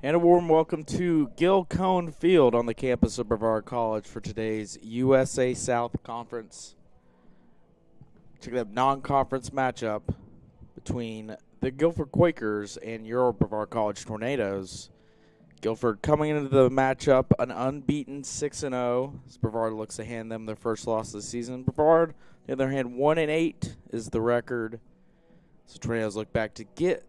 And a warm welcome to Guilford Field on the campus of Brevard College for today's USA South Conference. Check that non-conference matchup between the Guilford Quakers and your Brevard College Tornadoes. Guilford coming into the matchup an unbeaten 6-0 as Brevard looks to hand them their first loss of the season. Brevard, on the other hand, 1-8 is the record. So Tornadoes look back to get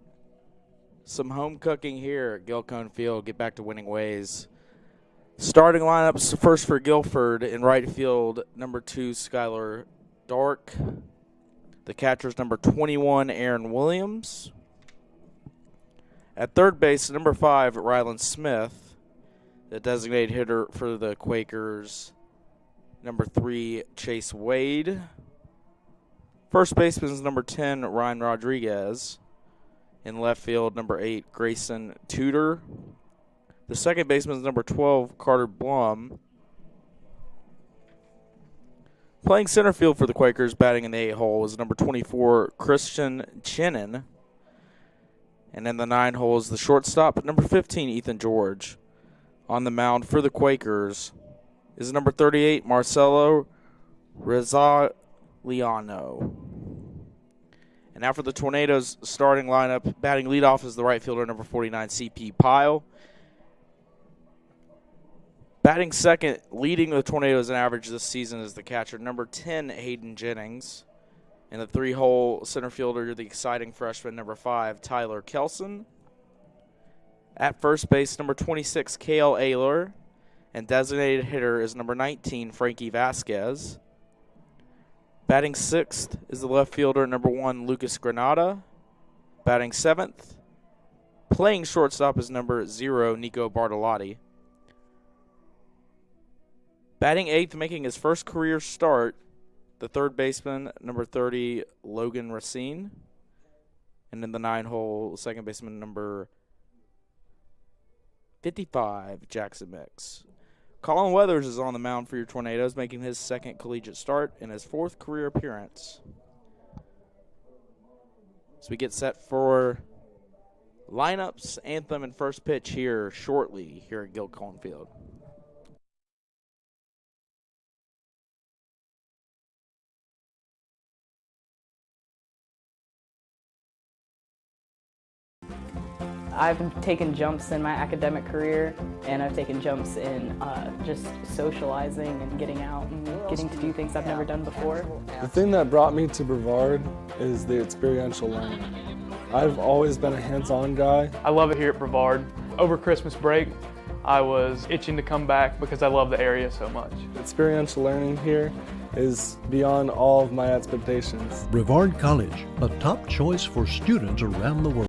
some home cooking here at Guilford Field, get back to winning ways. Starting lineups first for Guilford in right field, number 2, Skylar Dark. The catcher's number 21, Aaron Williams. At third base, number 5, Ryland Smith. The designated hitter for the Quakers, number 3, Chase Wade. First baseman is number 10, Ryan Rodriguez. In left field, number 8, Grayson Tudor. The second baseman is number 12, Carter Blum. Playing center field for the Quakers, batting in the 8 hole, is number 24, Christian Chinnon. And in the 9 hole is the shortstop, number 15, Ethan George. On the mound for the Quakers is number 38, Marcelo Rizzaliano. And now for the Tornadoes starting lineup, batting leadoff is the right fielder, number 49, C.P. Pyle. Batting second, leading the Tornadoes in average this season is the catcher, number 10, Hayden Jennings. And the 3-hole center fielder, the exciting freshman, number 5, Tyler Kelson. At first base, number 26, Kale Ayler. And designated hitter is number 19, Frankie Vasquez. Batting sixth is the left fielder, number 1, Lucas Granada. Batting seventh, playing shortstop is number 0, Nico Bartolotti. Batting eighth, making his first career start, the third baseman, number 30, Logan Racine. And in the 9-hole, second baseman, number 55, Jackson Mix. Colin Weathers is on the mound for your Tornadoes, making his second collegiate start and his 4th career appearance. So we get set for lineups, anthem, and first pitch here shortly here at Guilford Field. I've taken jumps in my academic career, and I've taken jumps in just socializing and getting out and getting to do things I've never done before. The thing that brought me to Brevard is the experiential learning. I've always been a hands-on guy. I love it here at Brevard. Over Christmas break, I was itching to come back because I love the area so much. Experiential learning here is beyond all of my expectations. Brevard College, a top choice for students around the world.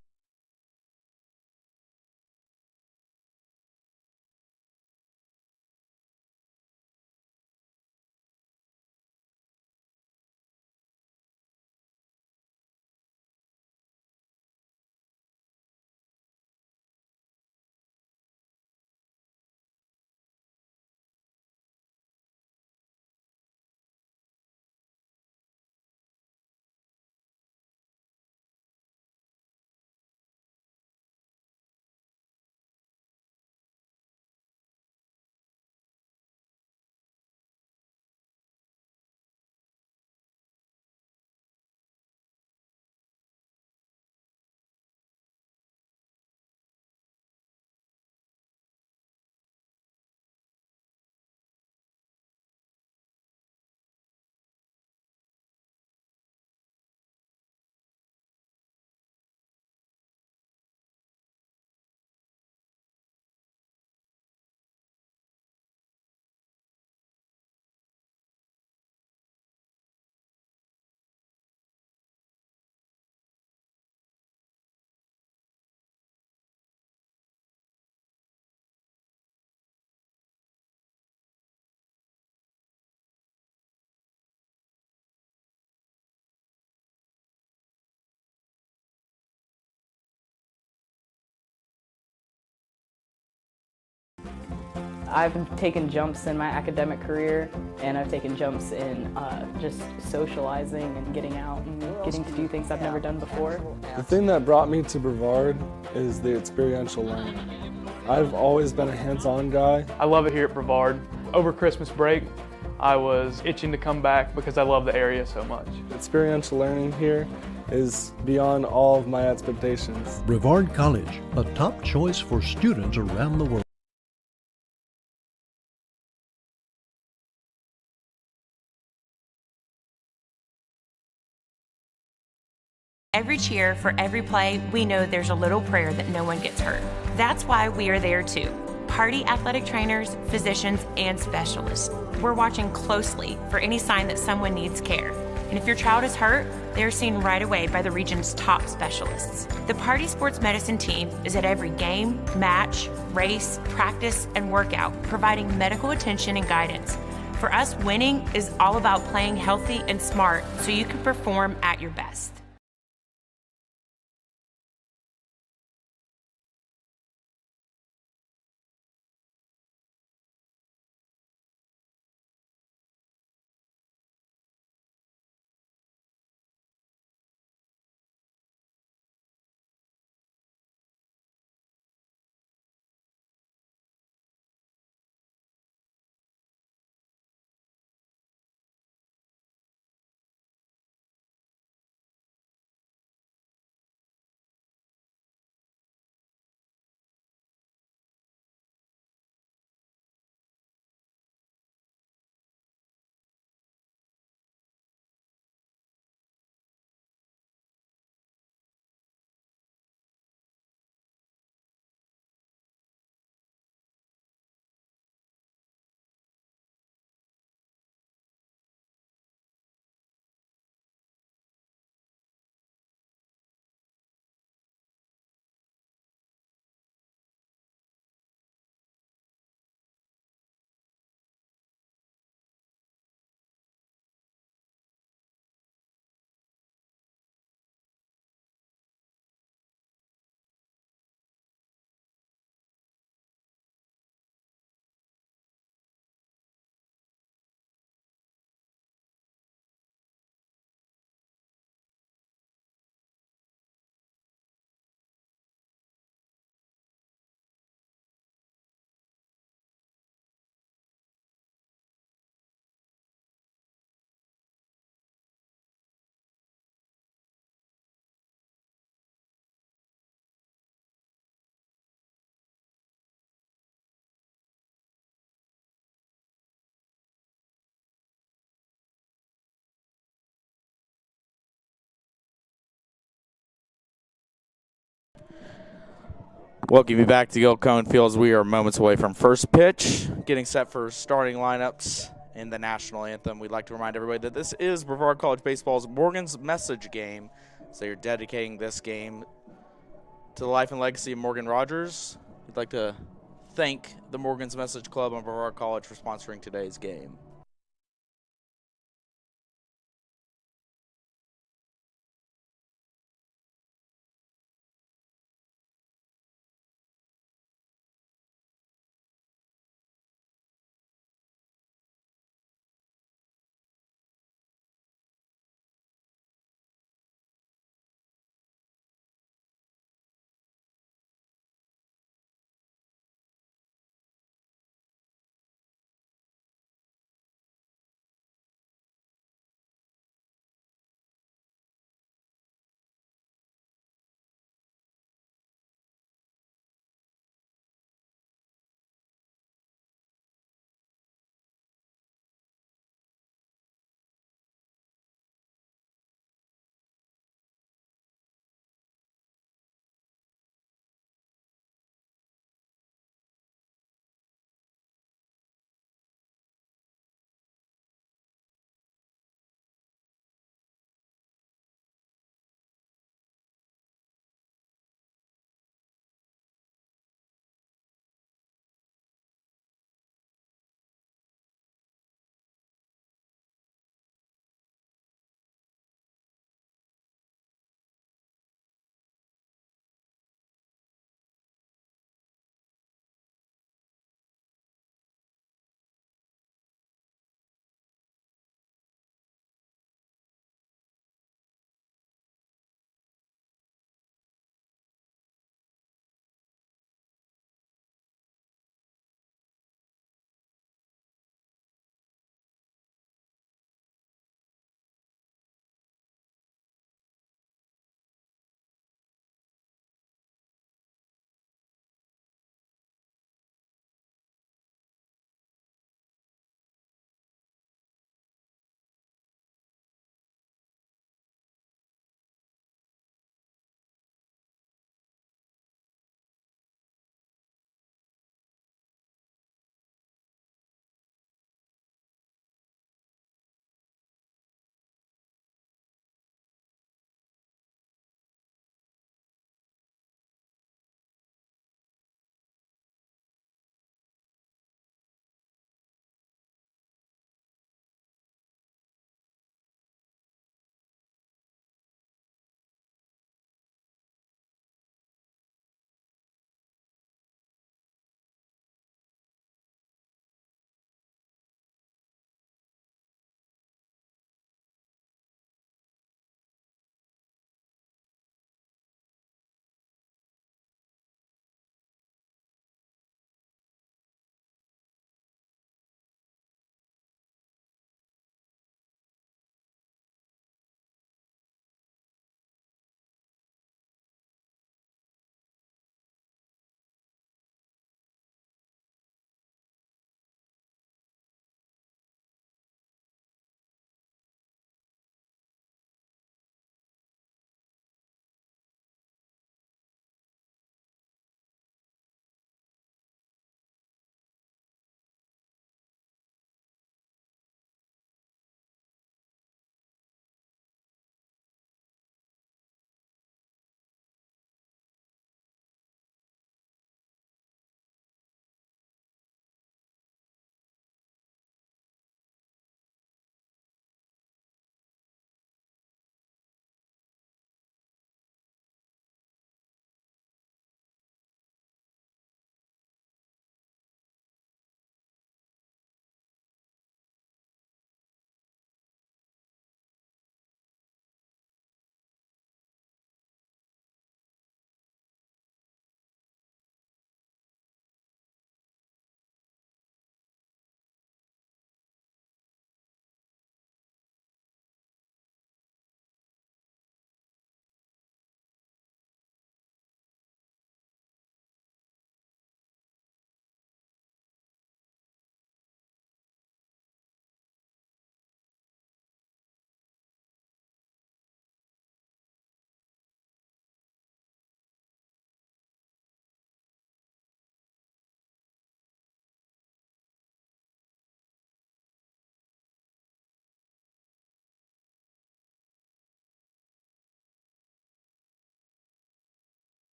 I've taken jumps in my academic career, and I've taken jumps in just socializing and getting out and getting to do things I've never done before. The thing that brought me to Brevard is the experiential learning. I've always been a hands-on guy. I love it here at Brevard. Over Christmas break, I was itching to come back because I love the area so much. Experiential learning here is beyond all of my expectations. Brevard College, a top choice for students around the world. Every cheer, for every play, we know there's a little prayer that no one gets hurt. That's why we are there too. Party athletic trainers, physicians, and specialists. We're watching closely for any sign that someone needs care. And if your child is hurt, they are seen right away by the region's top specialists. The Party Sports Medicine team is at every game, match, race, practice, and workout, providing medical attention and guidance. For us, winning is all about playing healthy and smart so you can perform at your best. Welcome you back to Guilford Fields. We are moments away from first pitch, getting set for starting lineups in the national anthem. We'd like to remind everybody that this is Brevard College Baseball's Morgan's Message game. So you're dedicating this game to the life and legacy of Morgan Rogers. We'd like to thank the Morgan's Message Club and Brevard College for sponsoring today's game.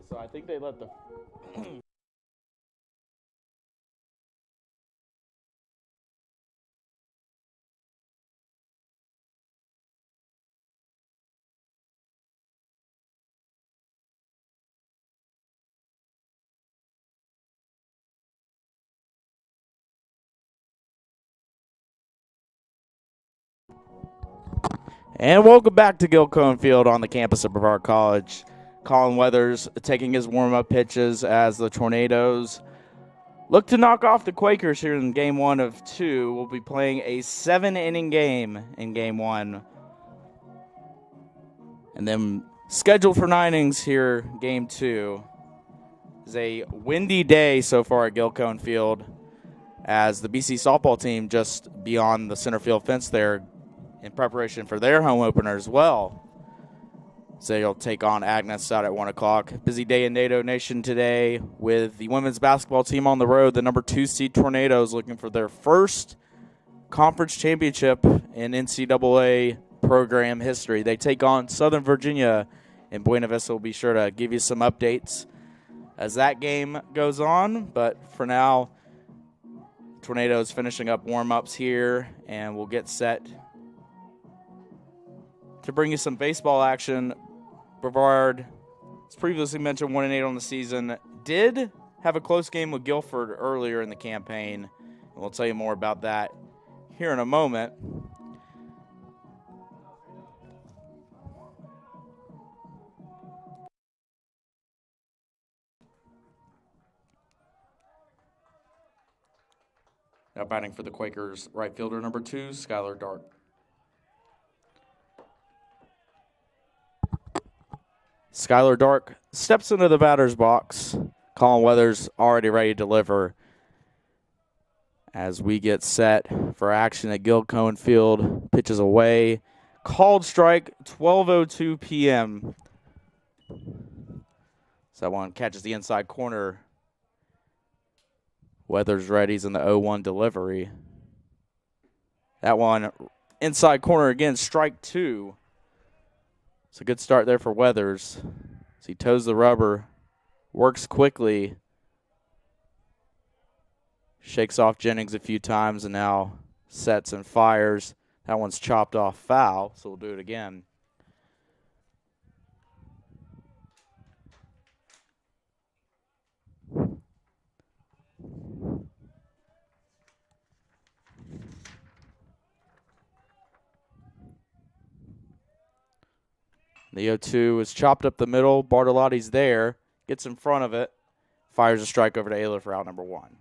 So I think they let the And welcome back to Guilford Field on the campus of Brevard College. Colin Weathers taking his warm-up pitches as the Tornadoes look to knock off the Quakers here in Game 1 of 2. We'll be playing a 7-inning game in Game 1. And then scheduled for 9 innings here, Game 2. It's a windy day so far at Guilford Field as the BC softball team just beyond the center field fence there in preparation for their home opener as well. So they'll take on Agnes out at 1 o'clock. Busy day in NATO Nation today with the women's basketball team on the road. The number 2 seed Tornadoes looking for their first conference championship in NCAA program history. They take on Southern Virginia, and Buena Vista will be sure to give you some updates as that game goes on. But for now, Tornadoes finishing up warm-ups here, and we'll get set to bring you some baseball action. Brevard, as previously mentioned, 1-8 on the season. Did have a close game with Guilford earlier in the campaign. We'll tell you more about that here in a moment. Now batting for the Quakers, right fielder number 2, Skylar Dark. Skylar Dark steps into the batter's box. Colin Weathers already ready to deliver as we get set for action at Guilford Field. Pitches away. Called strike, 12:02 p.m. So that one catches the inside corner. Weathers ready's in the 0-1 delivery. That one inside corner again, strike 2. It's a good start there for Weathers. As he toes the rubber, works quickly, shakes off Jennings a few times, and now sets and fires. That one's chopped off foul, so we'll do it again. The 0-2 is chopped up the middle. Bartolotti's there. Gets in front of it. Fires a strike over to Ayler for out number 1.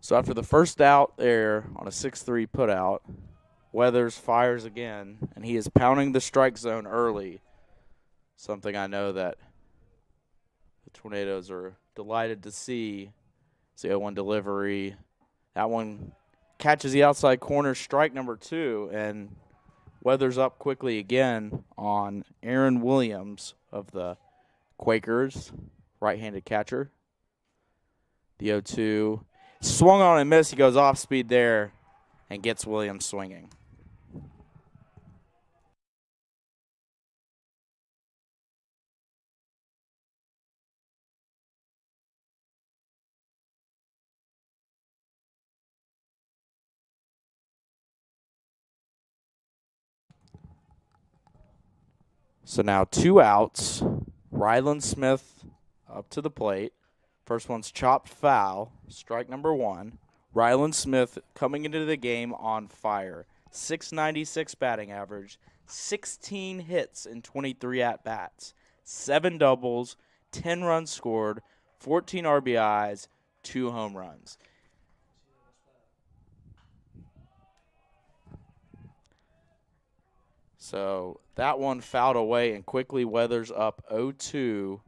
So after the first out there on a 6-3 putout, Weathers fires again, and he is pounding the strike zone early. Something I know that the Tornadoes are delighted to see. It's the 0-1 delivery. That one catches the outside corner, strike number 2, and Weathers up quickly again on Aaron Williams of the Quakers, right-handed catcher. The 0-2. Swung on and missed. He goes off speed there and gets Williams swinging. So now 2 outs. Ryland Smith up to the plate. First one's chopped foul, strike number 1. Ryland Smith coming into the game on fire. .696 batting average, 16 hits in 23 at-bats, 7 doubles, 10 runs scored, 14 RBIs, 2 home runs. So that one fouled away, and quickly Weathers up 0-2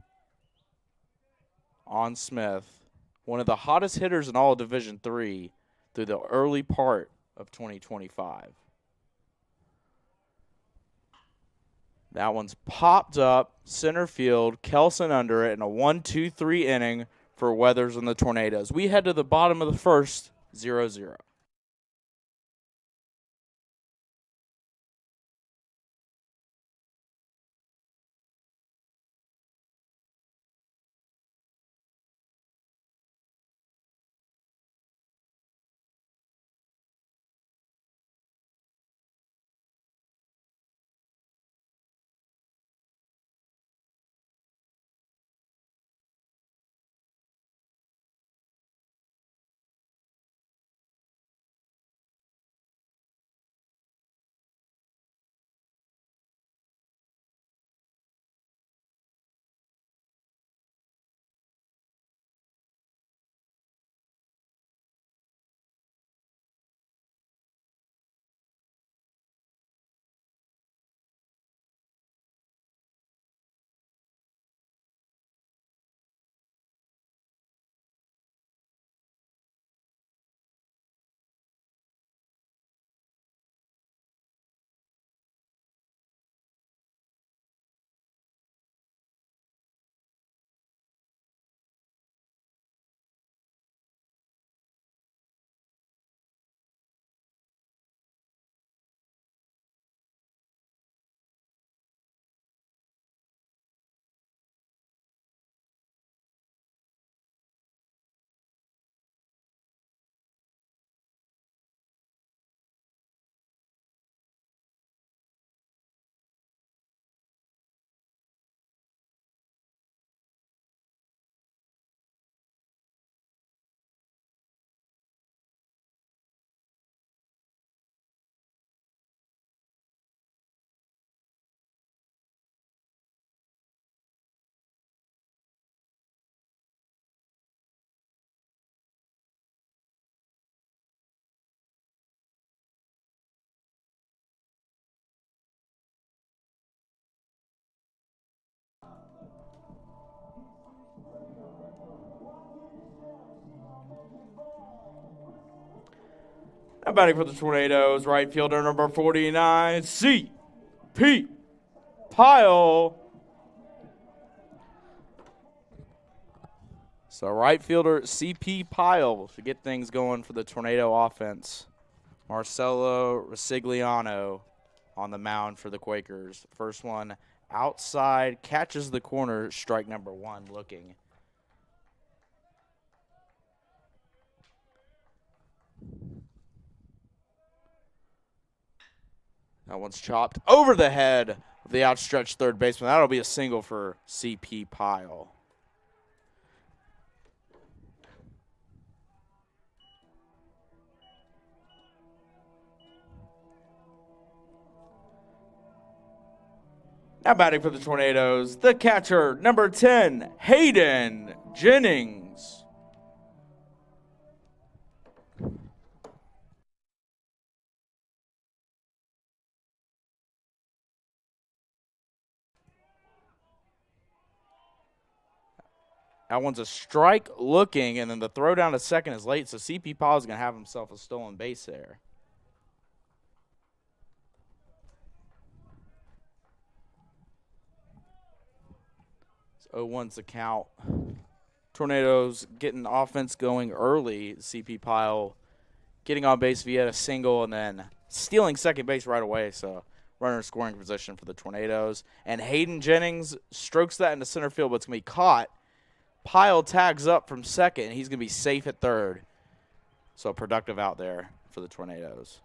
on Smith. One of the hottest hitters in all of Division III. through the early part of 2025. That one's popped up, center field, Kelson under it in a 1-2-3 inning for Weathers and the Tornadoes. We head to the bottom of the first, 0-0. Now batting for the Tornadoes, right fielder number 49, C.P. Pyle. So right fielder C.P. Pyle should get things going for the Tornado offense. Marcelo Resigliano on the mound for the Quakers. First one outside, catches the corner, strike number 1 looking. That one's chopped over the head of the outstretched third baseman. That'll be a single for C.P. Pyle. Now batting for the Tornadoes, the catcher, number 10, Hayden Jennings. That one's a strike looking, and then the throw down to second is late, so C.P. Pyle is going to have himself a stolen base there. So 0-1's the count. Tornadoes getting offense going early. C.P. Pyle getting on base via a single and then stealing second base right away, so runner in scoring position for the Tornadoes. And Hayden Jennings strokes that into center field, but it's going to be caught. Pyle tags up from second, and he's going to be safe at third. So productive out there for the Tornadoes.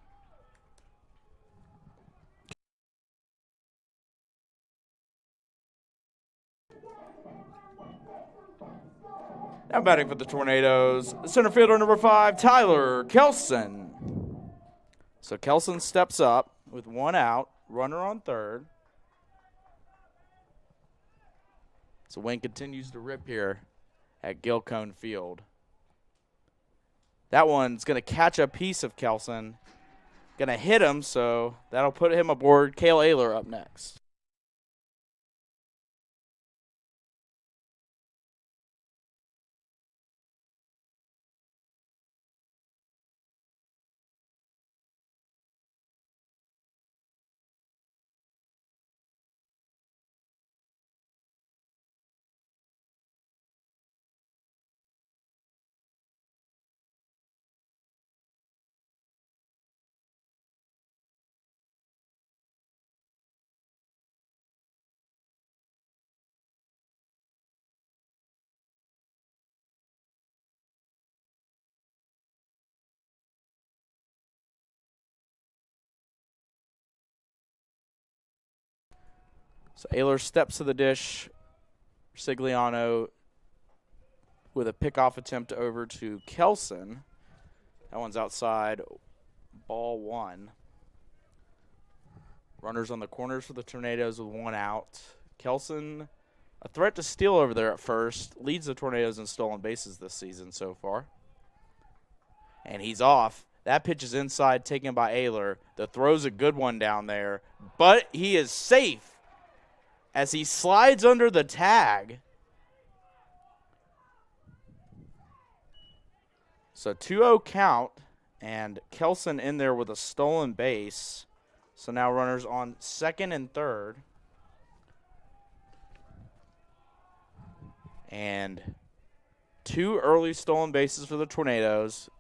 Now batting for the Tornadoes, center fielder number 5, Tyler Kelson. So Kelson steps up with 1 out, runner on third. So wind continues to rip here at Guilford Field. That one's going to catch a piece of Kelson. Going to hit him, so that'll put him aboard. Cale Ayler up next. So Ayler steps to the dish. Sigliano with a pickoff attempt over to Kelson. That one's outside. Ball 1. Runners on the corners for the Tornadoes with 1 out. Kelson, a threat to steal over there at first, leads the Tornadoes in stolen bases this season so far. And he's off. That pitch is inside, taken by Ayler. The throw's a good one down there, but he is safe as he slides under the tag. So 2-0 count, and Kelson in there with a stolen base. So now runners on second and third. And 2 early stolen bases for the Tornadoes.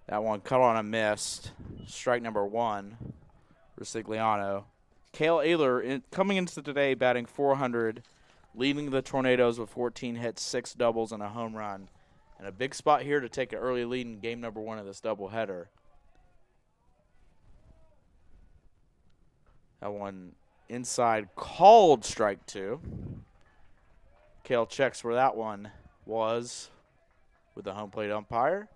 That one cut on a missed. Strike number 1 for Sigliano. Cale Ayler coming into today batting .400, leading the Tornadoes with 14 hits, 6 doubles, and a home run. And a big spot here to take an early lead in game number 1 of this doubleheader. That one inside, called strike 2. Cale checks where that one was with the home plate umpire.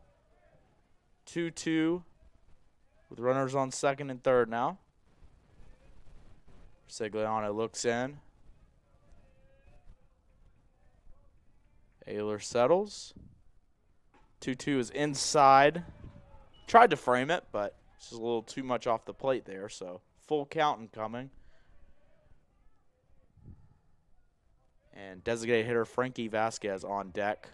2-2 with runners on second and third now. Sigliano looks in. Ayler settles. 2-2 is inside. Tried to frame it, but it's just a little too much off the plate there, so full count incoming. And designated hitter Frankie Vasquez on deck.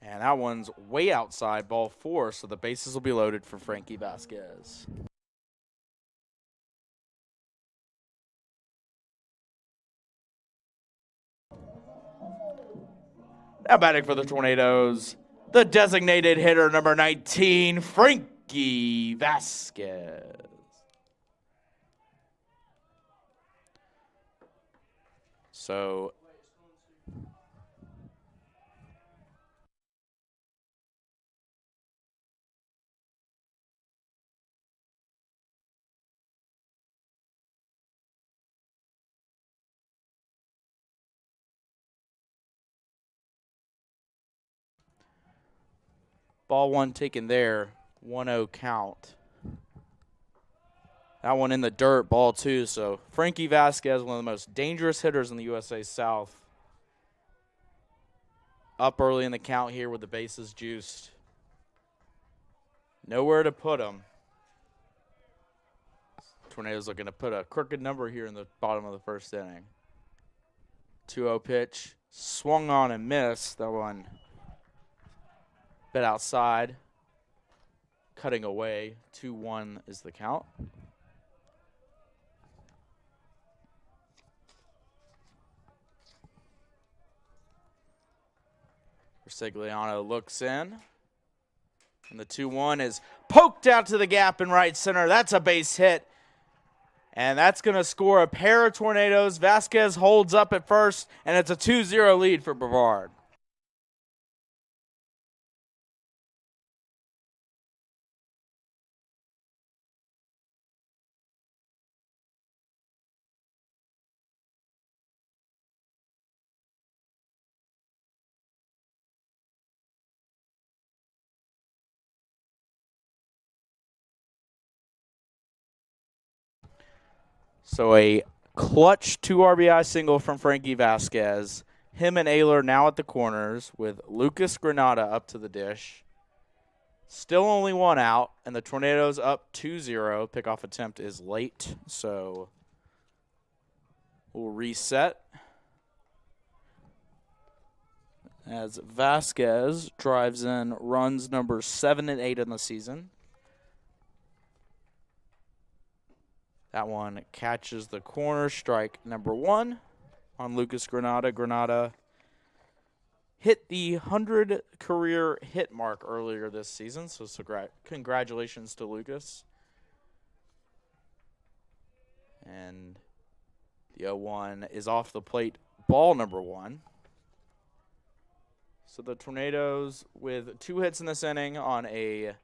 And that one's way outside, ball 4, so the bases will be loaded for Frankie Vasquez. Now batting for the Tornadoes, the designated hitter number 19, Frankie Vasquez. So ball 1 taken there, 1-0 count. That one in the dirt, ball 2. So Frankie Vasquez, one of the most dangerous hitters in the USA South. Up early in the count here with the bases juiced. Nowhere to put him. Tornadoes looking to put a crooked number here in the bottom of the first inning. 2-0 pitch, swung on and missed. That one bit outside, cutting away. 2-1 is the count. Sigliano looks in, and the 2-1 is poked out to the gap in right center. That's a base hit, and that's going to score a pair of Tornadoes. Vasquez holds up at first, and it's a 2-0 lead for Brevard. So a clutch 2 RBI single from Frankie Vasquez. Him and Ayler now at the corners with Lucas Granada up to the dish. Still only 1 out, and the Tornadoes up 2-0. Pickoff attempt is late, so we'll reset. As Vasquez drives in runs number 7 and 8 in the season. That one catches the corner, strike number 1 on Lucas Granada. Granada hit the 100 career hit mark earlier this season, so congratulations to Lucas. And the 0-1 is off the plate, ball number 1. So the Tornadoes with 2 hits in this inning on a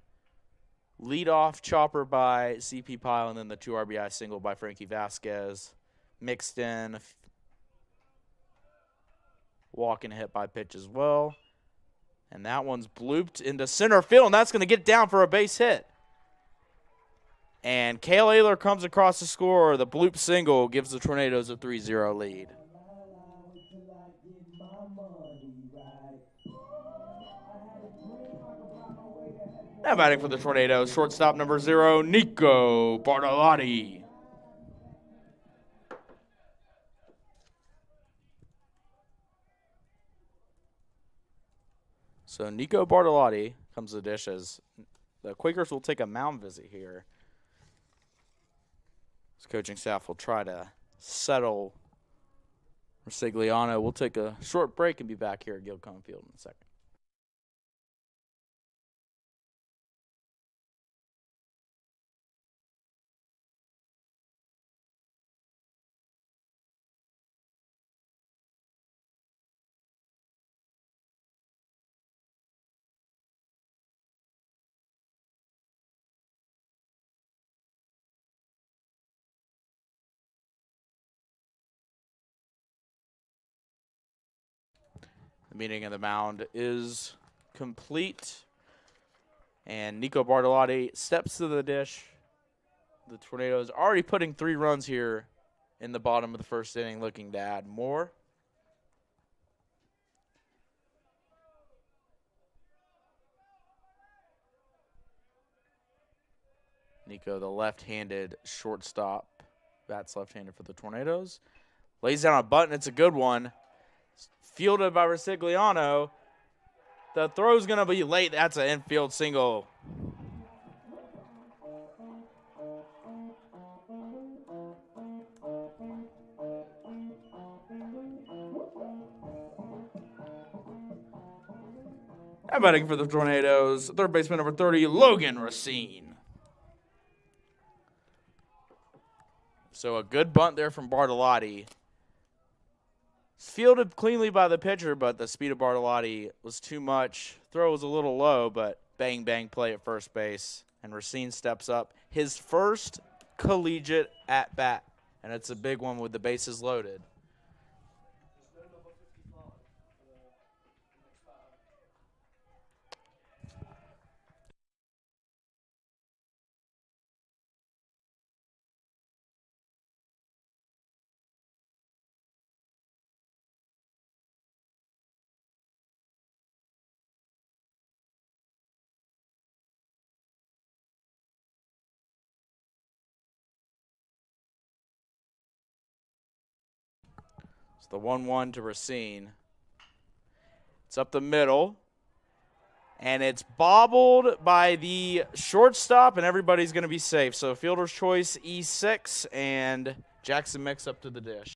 leadoff chopper by C.P. Pyle and then the 2 RBI single by Frankie Vasquez. Mixed in walk and hit by pitch as well. And that one's blooped into center field, and that's going to get down for a base hit. And Cale Ayler comes across to score. The bloop single gives the Tornadoes a 3-0 lead. Now batting for the Tornadoes, shortstop number 0, Nico Bartolotti. So Nico Bartolotti comes to the dish as the Quakers will take a mound visit here. His coaching staff will try to settle Rosigliano. We'll take a short break and be back here at Guilford Field in a second. The meeting of the mound is complete. And Nico Bartolotti steps to the dish. The Tornadoes already putting 3 runs here in the bottom of the first inning, looking to add more. Nico, the left-handed shortstop, bats left-handed for the Tornadoes. Lays down a bunt, it's a good one. Fielded by Rosigliano. The throw's going to be late. That's an infield single. And batting for the Tornadoes, third baseman number 30, Logan Racine. So a good bunt there from Bartolotti. Fielded cleanly by the pitcher, but the speed of Bartolotti was too much. Throw was a little low, but bang, bang play at first base. And Racine steps up. His first collegiate at-bat, and it's a big one with the bases loaded. The 1-1 to Racine. It's up the middle. And it's bobbled by the shortstop, and everybody's going to be safe. So fielder's choice, E6, and Jackson Mix up to the dish.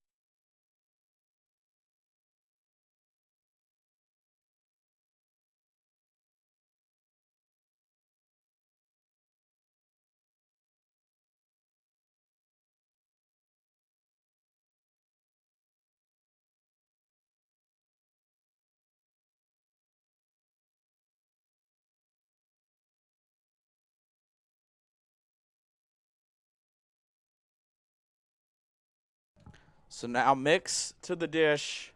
So now Mix to the dish,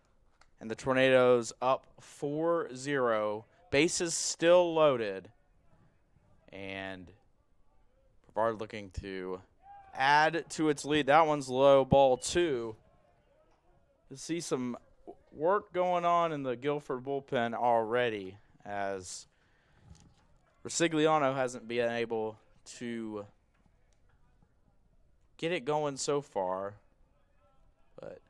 and the Tornadoes up 4-0. Bases still loaded. And Brevard looking to add to its lead. That one's low, ball 2. You see some work going on in the Guilford bullpen already, as Rosigliano hasn't been able to get it going so far. But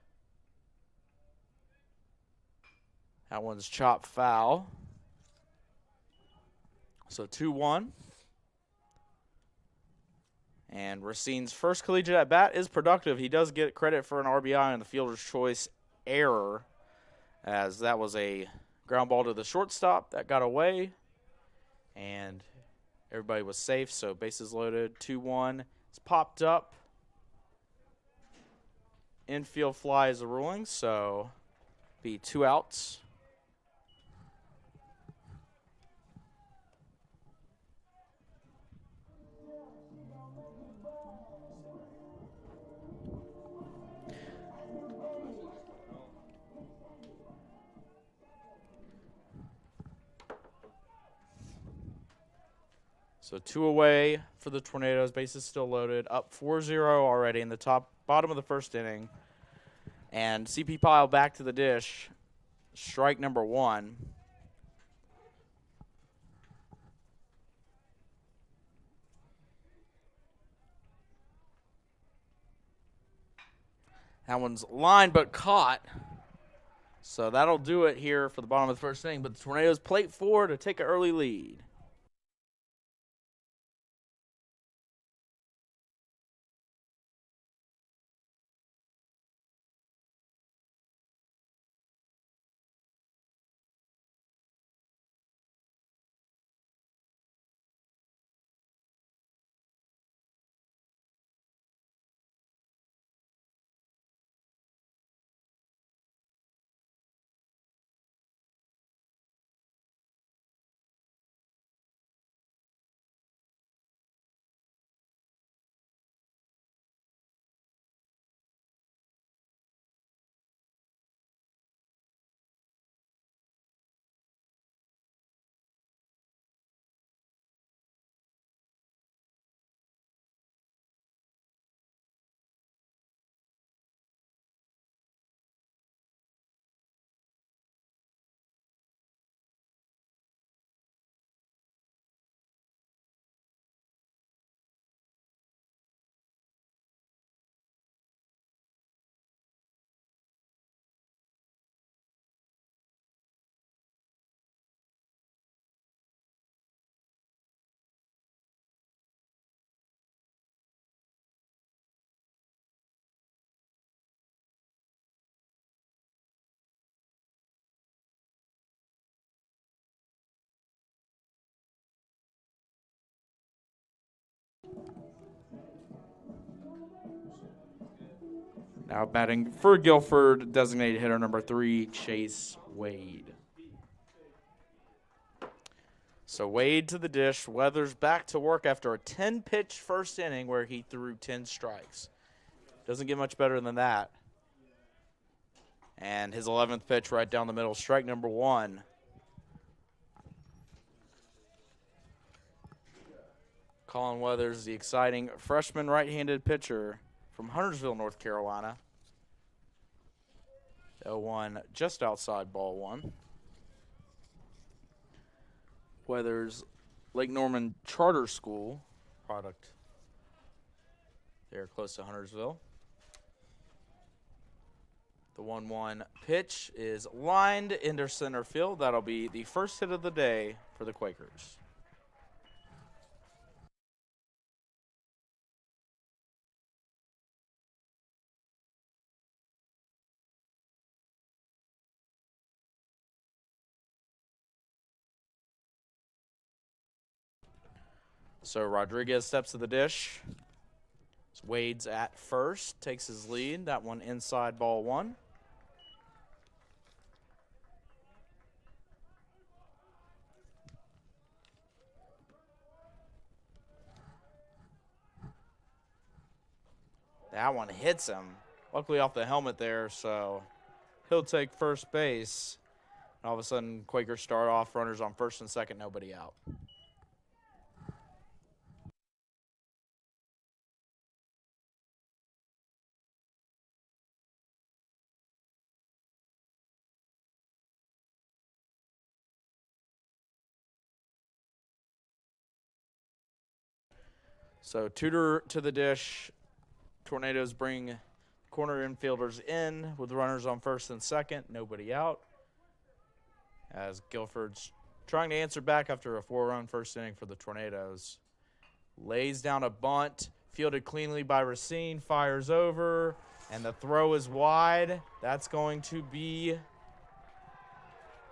that one's chopped foul. So 2-1. And Racine's first collegiate at bat is productive. He does get credit for an RBI on the fielder's choice error, as that was a ground ball to the shortstop that got away. And everybody was safe, so bases loaded. 2-1. It's popped up. Infield fly is a ruling, so be 2 outs. So 2 away for the Tornadoes. Bases still loaded. Up 4-0 already in the bottom of the first inning. And CP Pyle back to the dish. Strike number 1. That one's lined but caught. So that'll do it here for the bottom of the first inning. But the Tornadoes plate 4 to take an early lead. Now batting for Guilford, designated hitter number 3, Chase Wade. So Wade to the dish. Weathers back to work after a 10-pitch first inning where he threw 10 strikes. Doesn't get much better than that. And his 11th pitch right down the middle, strike number 1. Colin Weathers, the exciting freshman right-handed pitcher from Huntersville, North Carolina. 0-1 just outside ball 1. Weathers, Lake Norman Charter School product. They're close to Huntersville. The 1-1 pitch is lined into center field. That'll be the first hit of the day for the Quakers. So Rodriguez steps to the dish. Wade's at first, takes his lead. That one inside ball 1. That one hits him. Luckily off the helmet there, so he'll take first base. And all of a sudden, Quakers start off, runners on first and second, nobody out. So Tudor to the dish. Tornadoes bring corner infielders in with runners on first and second, nobody out. As Guilford's trying to answer back after a 4-run first inning for the Tornadoes. Lays down a bunt, fielded cleanly by Racine, fires over, and the throw is wide. That's going to be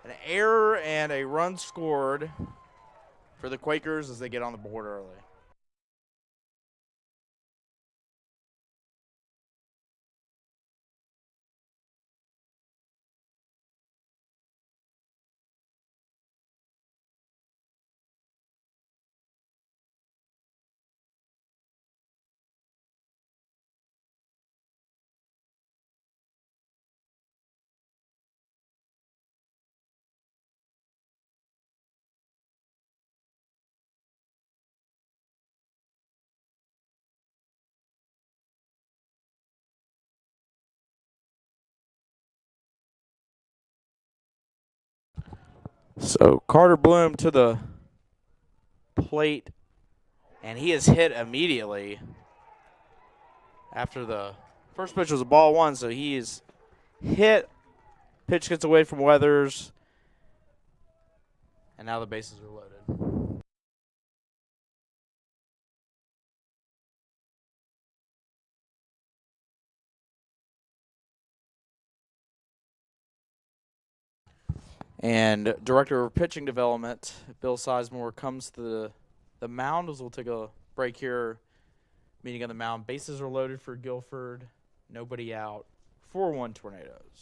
an error and a run scored for the Quakers as they get on the board early. So Carter Bloom to the plate, and he is hit immediately after the first pitch was a ball one, so he is hit. Pitch gets away from Weathers, and now the bases are loaded. And Director of Pitching Development, Bill Sizemore, comes to the mound as we'll take a break here. Meeting on the mound. Bases are loaded for Guilford. Nobody out. 4-1 Tornadoes.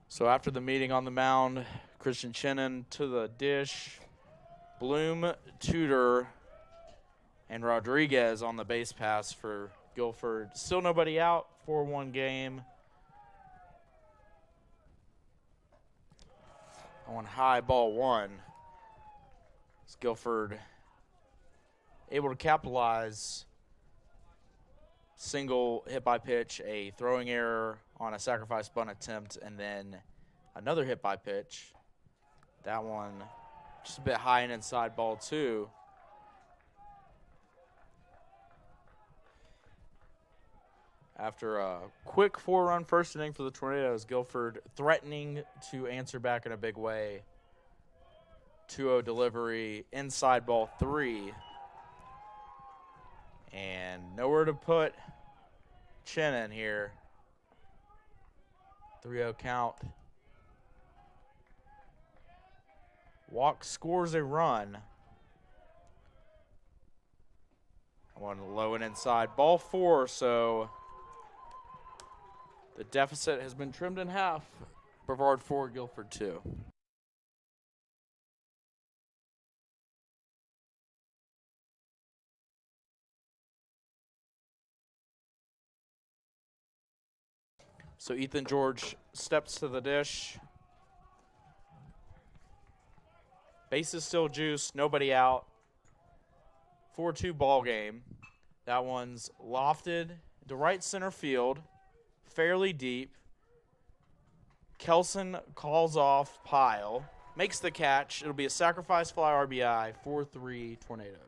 So after the meeting on the mound, Christian Chinnon to the dish. Bloom, Tudor, and Rodriguez on the base pass for Guilford. Still nobody out. 4-1 game. On high, ball one. Is Guilford able to capitalize? Single hit by pitch, a throwing error on a sacrifice bunt attempt, and then another hit by pitch. That one just a bit high and inside, ball two. After a quick 4-run first inning for the Tornadoes, Guilford threatening to answer back in a big way. 2-0 delivery, inside, ball three. And nowhere to put Chinnon here. 3-0 count. Walk scores a run. One low and inside, ball four, so the deficit has been trimmed in half. Brevard 4, Guilford 2. So Ethan George steps to the dish. Bases still juiced, nobody out. 4-2 ball game. That one's lofted to right center field, fairly deep. Kelson calls off Pyle, makes the catch. It'll be a sacrifice fly RBI, 4-3 Tornadoes.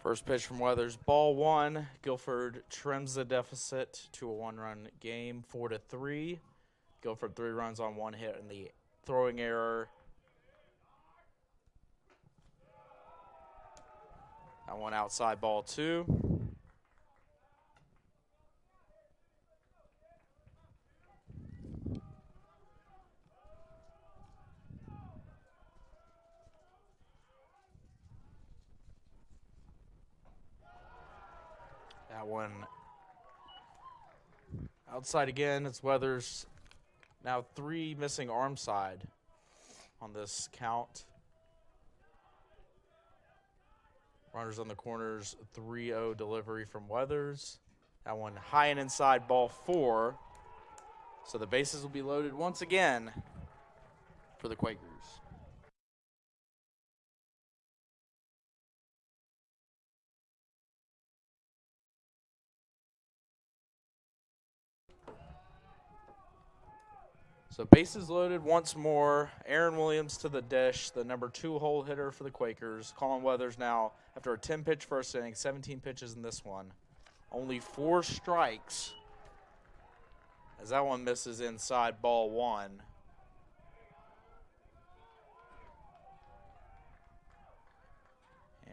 First pitch from Weathers, ball one. Guilford trims the deficit to a one-run game, 4-3. Guilford 3 runs on 1 hit and the throwing error. That one outside, ball two. That one outside again. It's Weathers. Now 3 missing arm side on this count. Runners on the corners, 3-0 delivery from Weathers. That one high and inside, ball 4. So the bases will be loaded once again for the Quakers. So bases loaded once more. Aaron Williams to the dish, the number 2 hole hitter for the Quakers. Colin Weathers now, after a 10-pitch first inning, 17 pitches in this one. Only 4 strikes as that one misses inside, ball 1.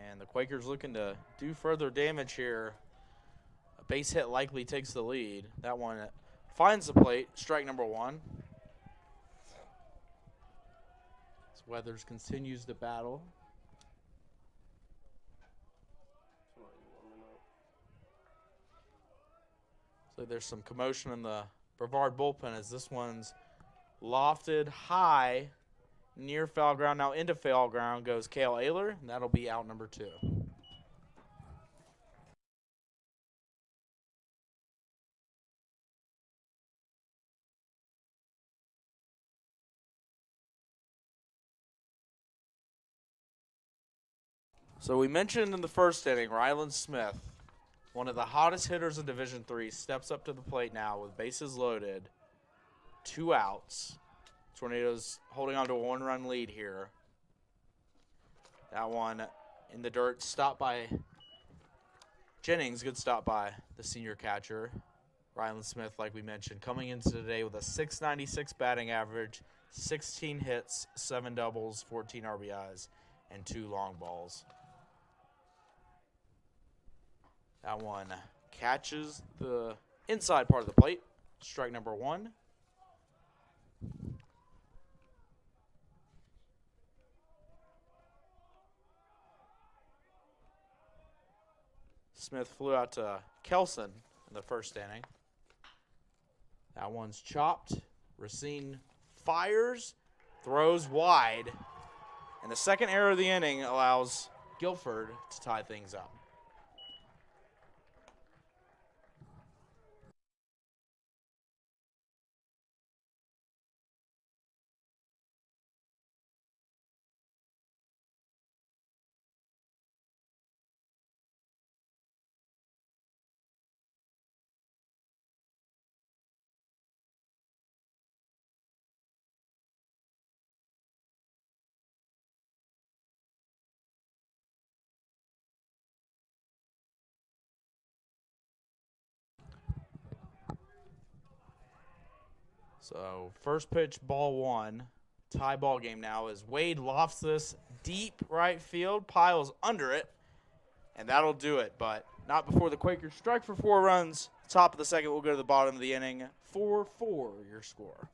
And the Quakers looking to do further damage here. A base hit likely takes the lead. That one finds the plate, strike number 1. As Weathers continues to battle. So there's some commotion in the Brevard bullpen as this one's lofted high near foul ground. Now into foul ground goes Cale Ayler, and that'll be out number 2. So we mentioned in the first inning, Ryland Smith, one of the hottest hitters in Division III, steps up to the plate now with bases loaded, 2 outs. Tornadoes holding on to a 1-run lead here. That one in the dirt, stopped by Jennings. Good stop by the senior catcher. Ryland Smith, like we mentioned, coming into today with a .696 batting average, 16 hits, 7 doubles, 14 RBIs, and 2 long balls. That one catches the inside part of the plate. Strike number 1. Smith flew out to Kelson in the first inning. That one's chopped. Racine fires, throws wide. And the second error of the inning allows Guilford to tie things up. So first pitch, ball 1. Tie ball game now as Wade lofts this deep right field, piles under it, and that'll do it. But not before the Quakers strike for 4 runs. Top of the second, we'll go to the bottom of the inning. 4-4 your score.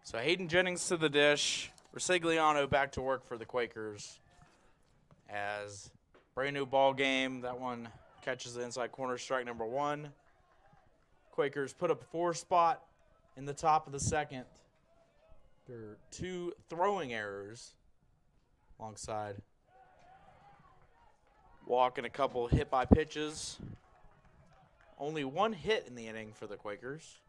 So Hayden Jennings to the dish. Resigliano back to work for the Quakers as brand new ball game. That one catches the inside corner, strike number 1. Quakers put up a 4 spot in the top of the second. There are 2 throwing errors alongside walk and a couple hit by pitches. Only 1 hit in the inning for the Quakers.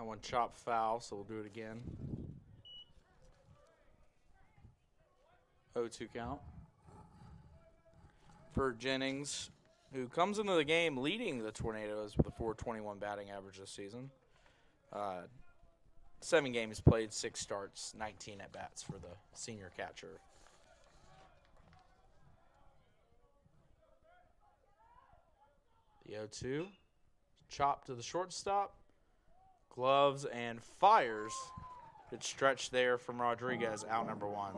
That one chopped foul, so we'll do it again. 0-2 count. For Jennings, who comes into the game leading the Tornadoes with a .421 batting average this season. 7 games played, 6 starts, 19 at-bats for the senior catcher. The 0-2. Chop to the shortstop. Gloves and fires. Good stretch there from Rodriguez, out number 1.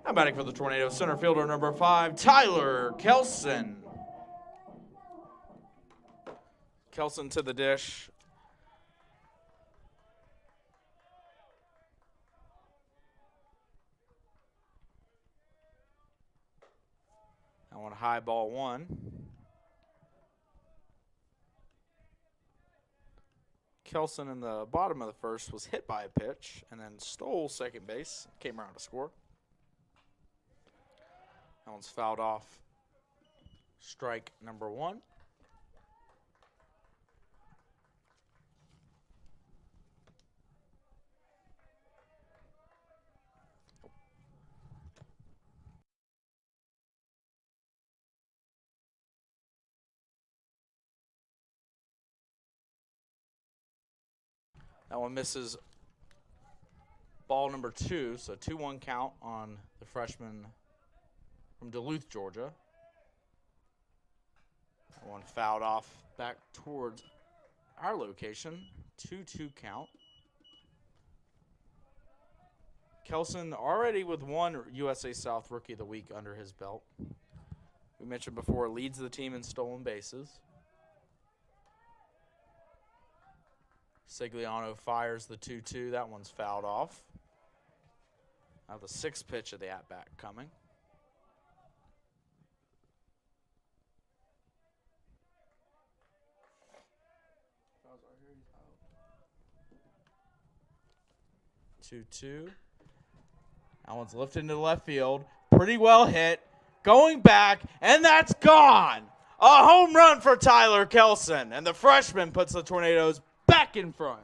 Now batting for the Tornadoes, center fielder number 5, Tyler Kelson. Kelson to the dish. That one high, ball 1. Kelson in the bottom of the first was hit by a pitch and then stole second base, came around to score. That one's fouled off. Strike number 1. That one misses ball number 2, so 2-1 count on the freshman from Duluth, Georgia. That one fouled off back towards our location. 2-2 count. Kelson already with 1 USA South Rookie of the Week under his belt. We mentioned before, leads the team in stolen bases. Sigliano fires the 2-2. That one's fouled off. Now the 6th pitch of the at-bat coming. Two-two. That one's lifted into left field. Pretty well hit. Going back, and that's gone. A home run for Tyler Kelson, and the freshman puts the Tornadoes back in front.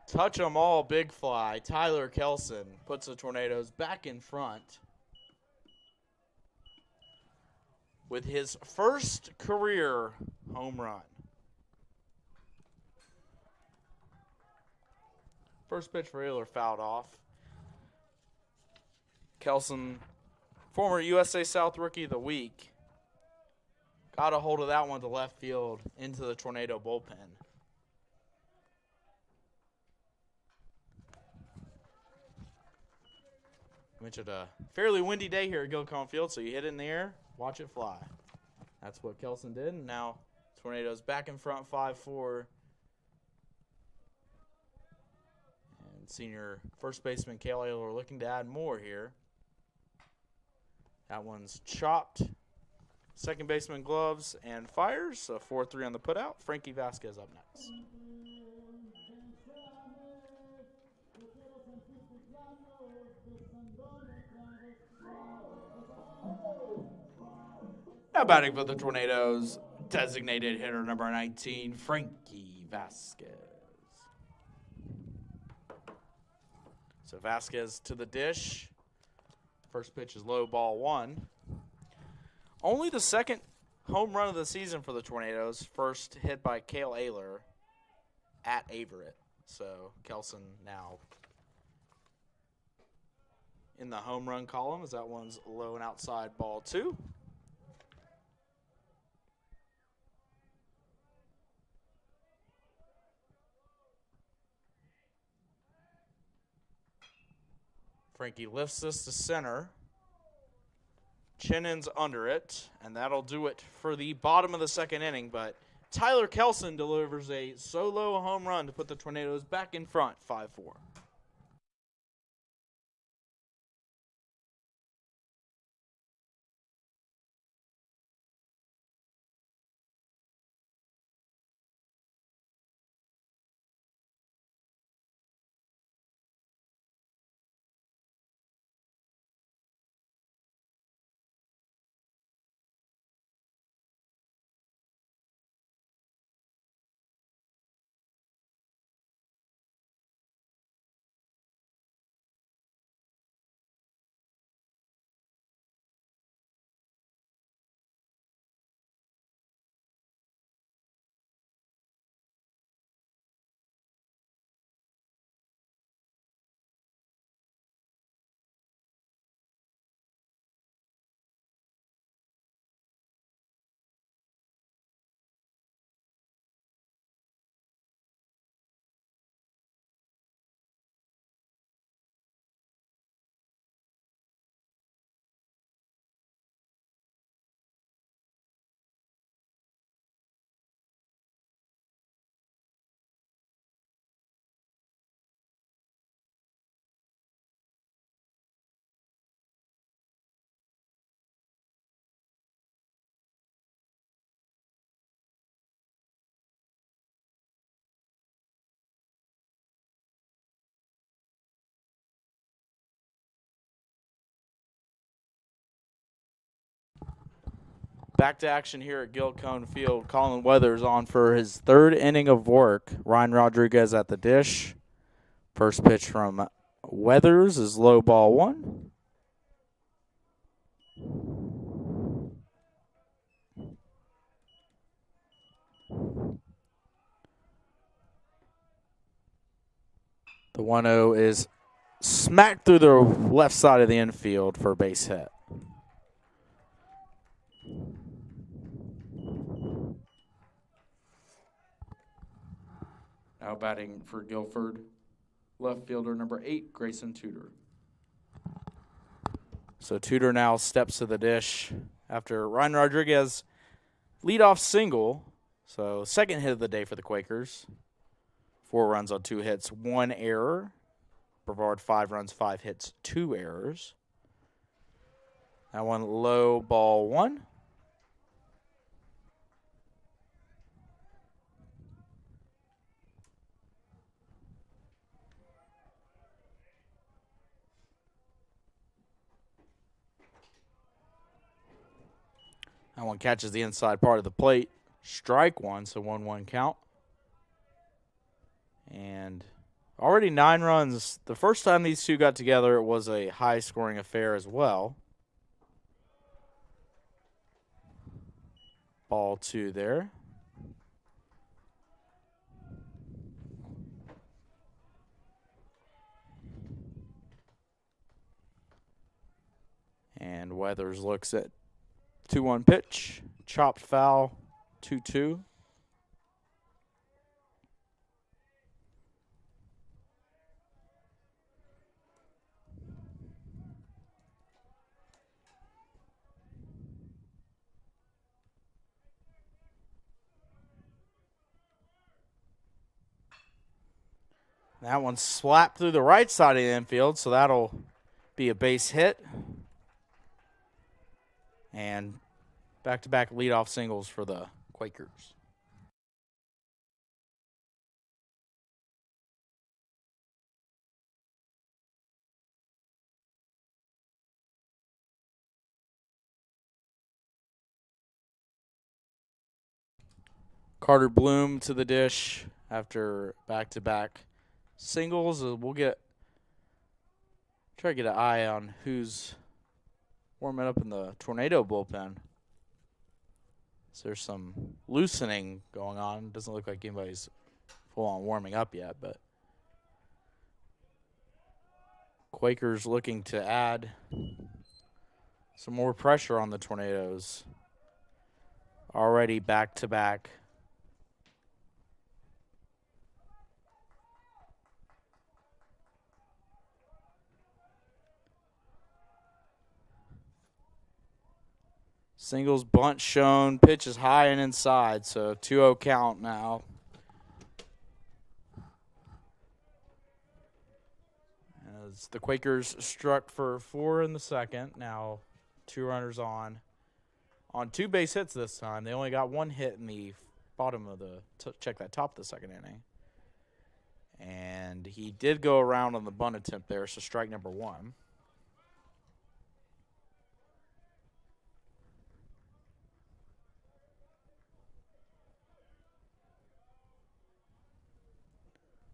Touch 'em all, big fly. Tyler Kelson puts the Tornadoes back in front with his first career home run. First pitch for Ayler fouled off. Kelson, former USA South Rookie of the Week, got a hold of that one to left field into the Tornado bullpen. Mentioned a fairly windy day here at Guilford Field, so you hit it in the air, watch it fly. That's what Kelson did, and now Tornadoes back in front 5-4. And senior first baseman Cale Ayler looking to add more here. That one's chopped. Second baseman gloves and fires. A 4-3 on the putout. Frankie Vasquez up next. Now batting for the Tornadoes, designated hitter number 19, Frankie Vasquez. So Vasquez to the dish. First pitch is low, ball 1. Only the second home run of the season for the Tornadoes. First hit by Cale Ayler at Averett. So Kelson now in the home run column as that one's low and outside, ball 2. Frankie lifts this to center. Chinnon's under it, and that'll do it for the bottom of the second inning. But Tyler Kelson delivers a solo home run to put the Tornadoes back in front, 5-4. Back to action here at Guilford Field. Colin Weathers on for his third inning of work. Ryan Rodriguez at the dish. First pitch from Weathers is low ball 1. The 1-0 is smacked through the left side of the infield for a base hit. Now batting for Guilford, left fielder number 8, Grayson Tudor. So Tudor now steps to the dish after Ryan Rodriguez leadoff single. So second hit of the day for the Quakers. 4 runs on 2 hits, 1 error. Brevard 5 runs, 5 hits, 2 errors. That one low ball 1. That one catches the inside part of the plate. Strike 1, so 1-1 count. And already 9 runs. The first time these two got together, it was a high-scoring affair as well. Ball 2 there. And Weathers looks at 2-1 pitch, chopped foul, 2-2. That one slapped through the right side of the infield, so that'll be a base hit. And back-to-back leadoff singles for the Quakers. Carter Bloom to the dish after back-to-back singles. We'll try to get an eye on who's warming up in the Tornado bullpen. So there's some loosening going on. Doesn't look like anybody's full-on warming up yet, but Quakers looking to add some more pressure on the Tornadoes. Already back-to-back. Singles, bunt shown, pitch is high and inside, so 2-0 count now. As the Quakers struck for 4 in the second, now 2 runners on 2 base hits this time. They only got 1 hit in the bottom of the, check that top of the second inning. And he did go around on the bunt attempt there, so strike number 1.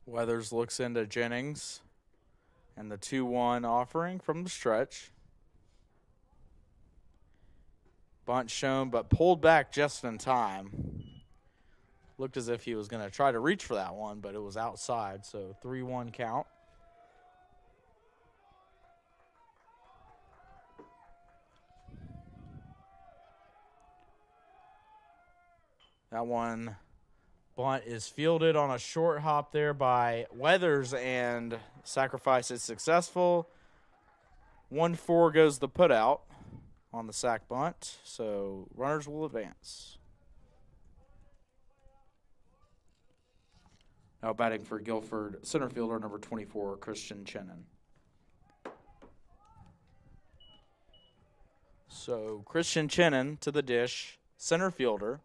Weathers looks into Jennings and the 2-1 offering from the stretch. Bunt shown, but pulled back just in time. Looked as if he was going to try to reach for that one, but it was outside, so 3-1 count. That one bunt is fielded on a short hop there by Weathers, and sacrifice is successful. 1-4 goes the putout on the sac bunt, so runners will advance. Now batting for Guilford, center fielder number 24, Christian Chennon. So Christian Chennon to the dish, center fielder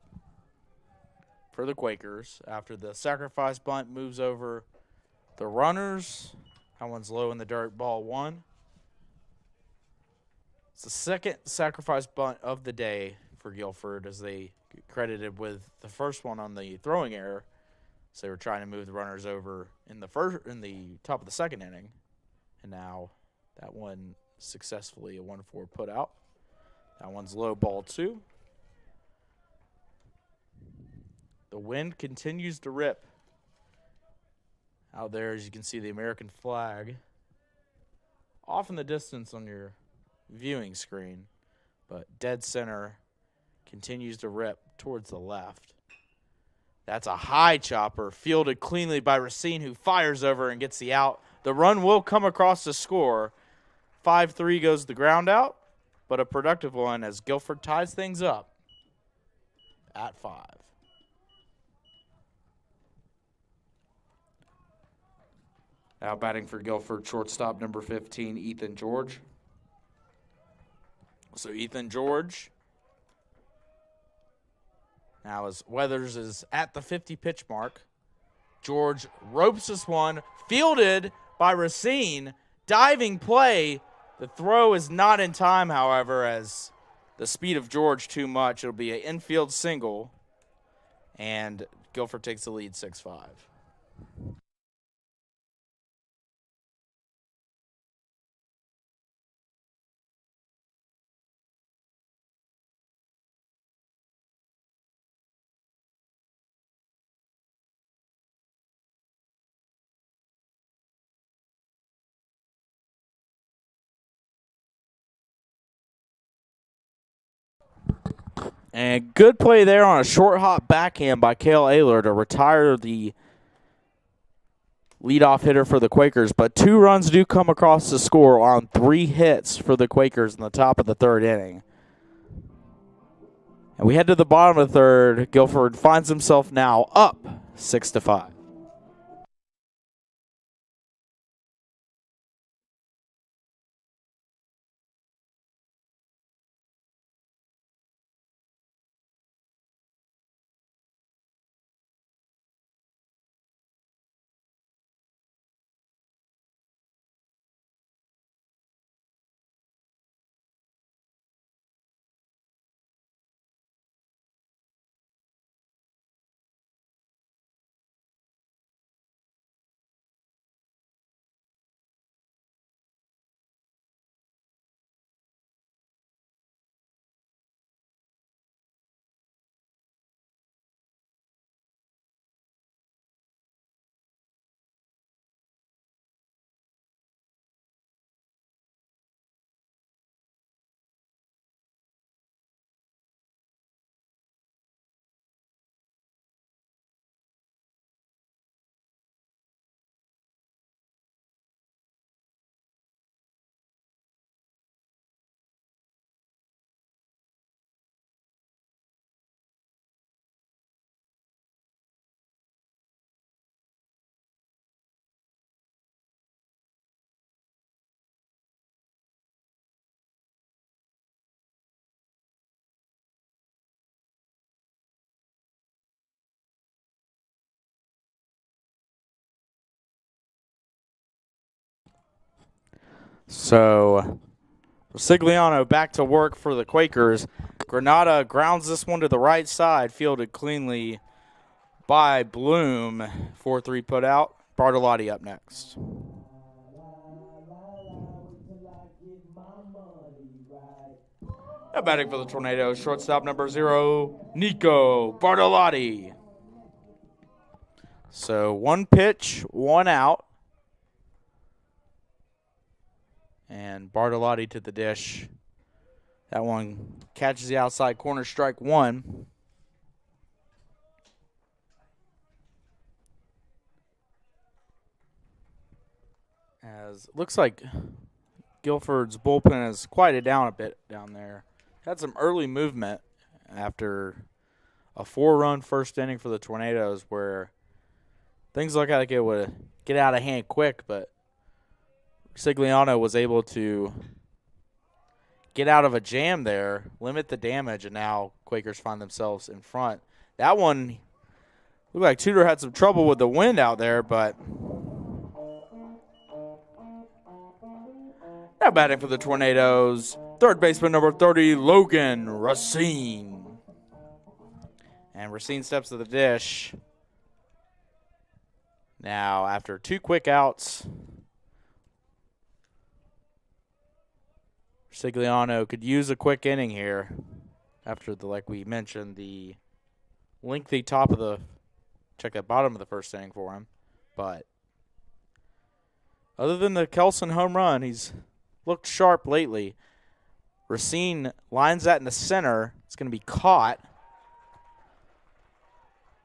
for the Quakers. After the sacrifice bunt moves over the runners. That one's low in the dirt, ball 1. It's the second sacrifice bunt of the day for Guilford as they get credited with the first one on the throwing error. So they were trying to move the runners over in the top of the second inning. And now that one successfully a 1-4 put out. That one's low, ball 2. The wind continues to rip. Out there, as you can see, the American flag off in the distance on your viewing screen, but dead center continues to rip towards the left. That's a high chopper, fielded cleanly by Racine, who fires over and gets the out. The run will come across the score. 5-3 goes the ground out, but a productive one as Guilford ties things up at 5. Now batting for Guilford, shortstop number 15, Ethan George. So Ethan George, now as Weathers is at the 50-pitch mark. George ropes this one, fielded by Racine. Diving play. The throw is not in time, however, as the speed of George too much. It'll be an infield single, and Guilford takes the lead 6-5. And good play there on a short hop backhand by Cale Ayler to retire the leadoff hitter for the Quakers. But 2 runs do come across the score on 3 hits for the Quakers in the top of the 3rd inning. And we head to the bottom of the 3rd. Guilford finds himself now up 6-5. So Sigliano back to work for the Quakers. Granada grounds this one to the right side, fielded cleanly by Bloom. 4-3 put out. Bartolotti up next. Now batting for the Tornadoes, shortstop number 0, Nico Bartolotti. So 1 pitch, 1 out. And Bartolotti to the dish. That one catches the outside corner, strike 1. As looks like Guilford's bullpen has quieted down a bit down there. Had some early movement after a 4-run first inning for the Tornadoes where things looked like it would get out of hand quick, but Sigliano was able to get out of a jam there, limit the damage, and now Quakers find themselves in front. That one looked like Tudor had some trouble with the wind out there, but now batting for the Tornadoes, third baseman number 30, Logan Racine. And Racine steps to the dish. Now, after 2 quick outs, Sigliano could use a quick inning here after like we mentioned, the lengthy bottom of the first inning for him. But other than the Kelson home run, he's looked sharp lately. Racine lines that in the center. It's going to be caught.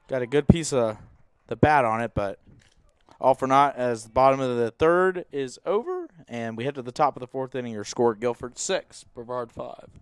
Got a good piece of the bat on it, but all for naught as the bottom of the third is over, and we head to the top of the fourth inning. Your score, Guilford 6, Brevard 5.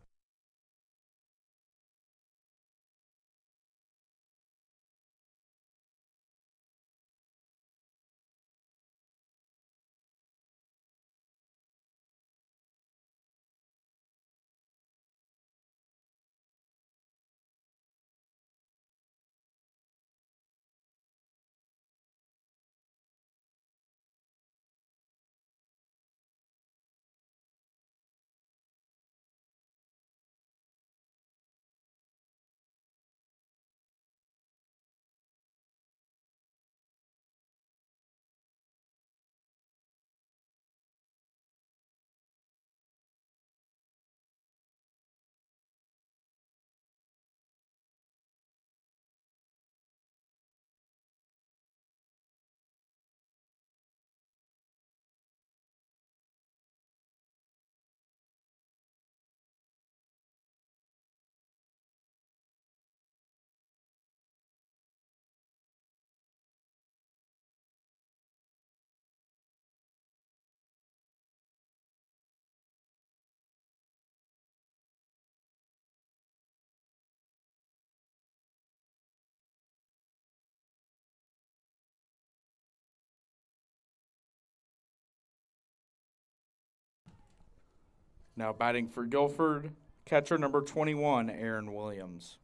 Now batting for Guilford, catcher number 21, Aaron Williams.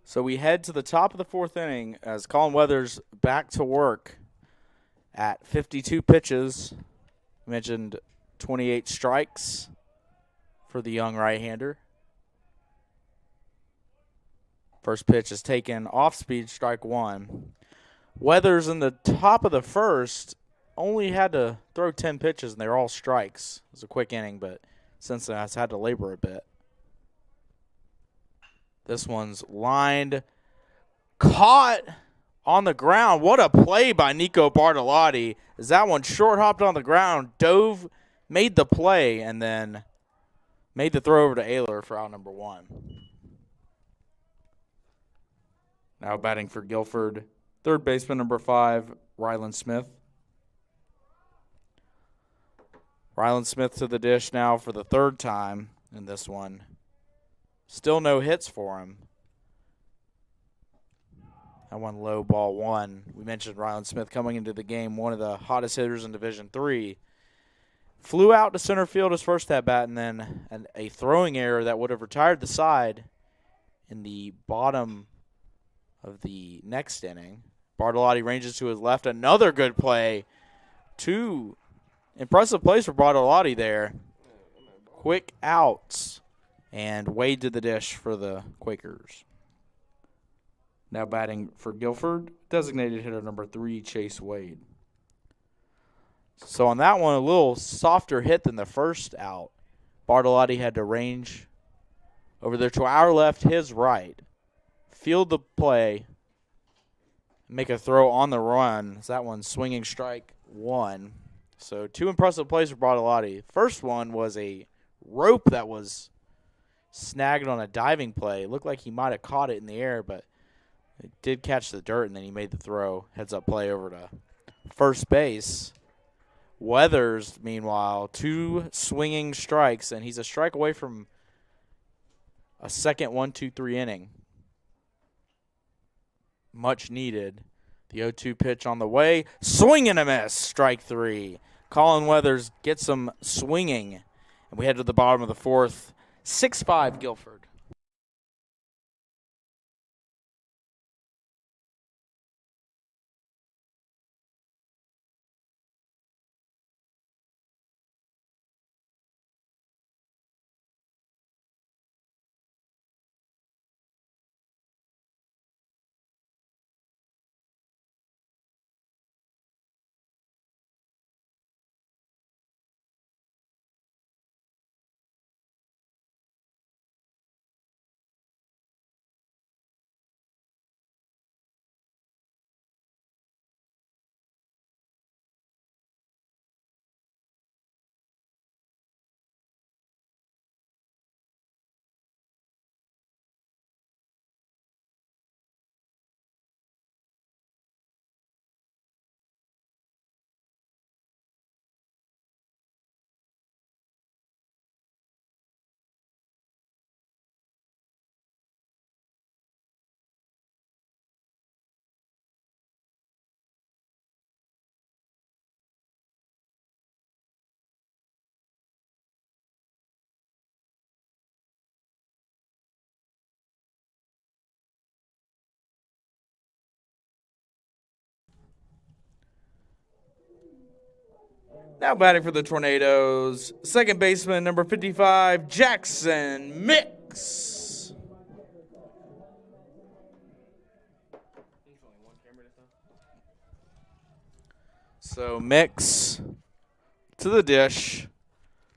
So we head to the top of the fourth inning as Colin Weathers back to work at 52 pitches. I mentioned 28 strikes for the young right-hander. First pitch is taken off speed, strike 1. Weathers in the top of the first only had to throw 10 pitches, and they were all strikes. It was a quick inning, but since then has had to labor a bit. This one's lined, caught on the ground. What a play by Nico Bartolotti. As that one short hopped on the ground, dove, made the play, and then made the throw over to Ayler for out number 1. Now batting for Guilford, third baseman number 5, Ryland Smith. Ryland Smith to the dish now for the third time in this one. Still no hits for him. That one low, ball 1. We mentioned Ryland Smith coming into the game, one of the hottest hitters in Division III. Flew out to center field his first at-bat, and then a throwing error that would have retired the side in the bottom of the next inning. Bartolotti ranges to his left. Another good play. 2 impressive plays for Bartolotti there. Quick outs. And Wade to the dish for the Quakers. Now batting for Guilford, designated hitter number 3, Chase Wade. So on that one, a little softer hit than the first out. Bartolotti had to range over there to our left, his right. Field the play. Make a throw on the run. That one swinging strike 1. So 2 impressive plays for Bartolotti. First one was a rope that was snagged on a diving play. It looked like he might have caught it in the air, but it did catch the dirt, and then he made the throw. Heads-up play over to first base. Weathers, meanwhile, 2 swinging strikes, and he's a strike away from a second 1-2-3 inning. Much needed. The 0-2 pitch on the way. Swing and a miss. Strike 3. Colin Weathers gets him swinging. And we head to the bottom of the fourth. 6-5 Guilford. Now batting for the Tornadoes, second baseman number 55, Jackson Mix. So Mix to the dish.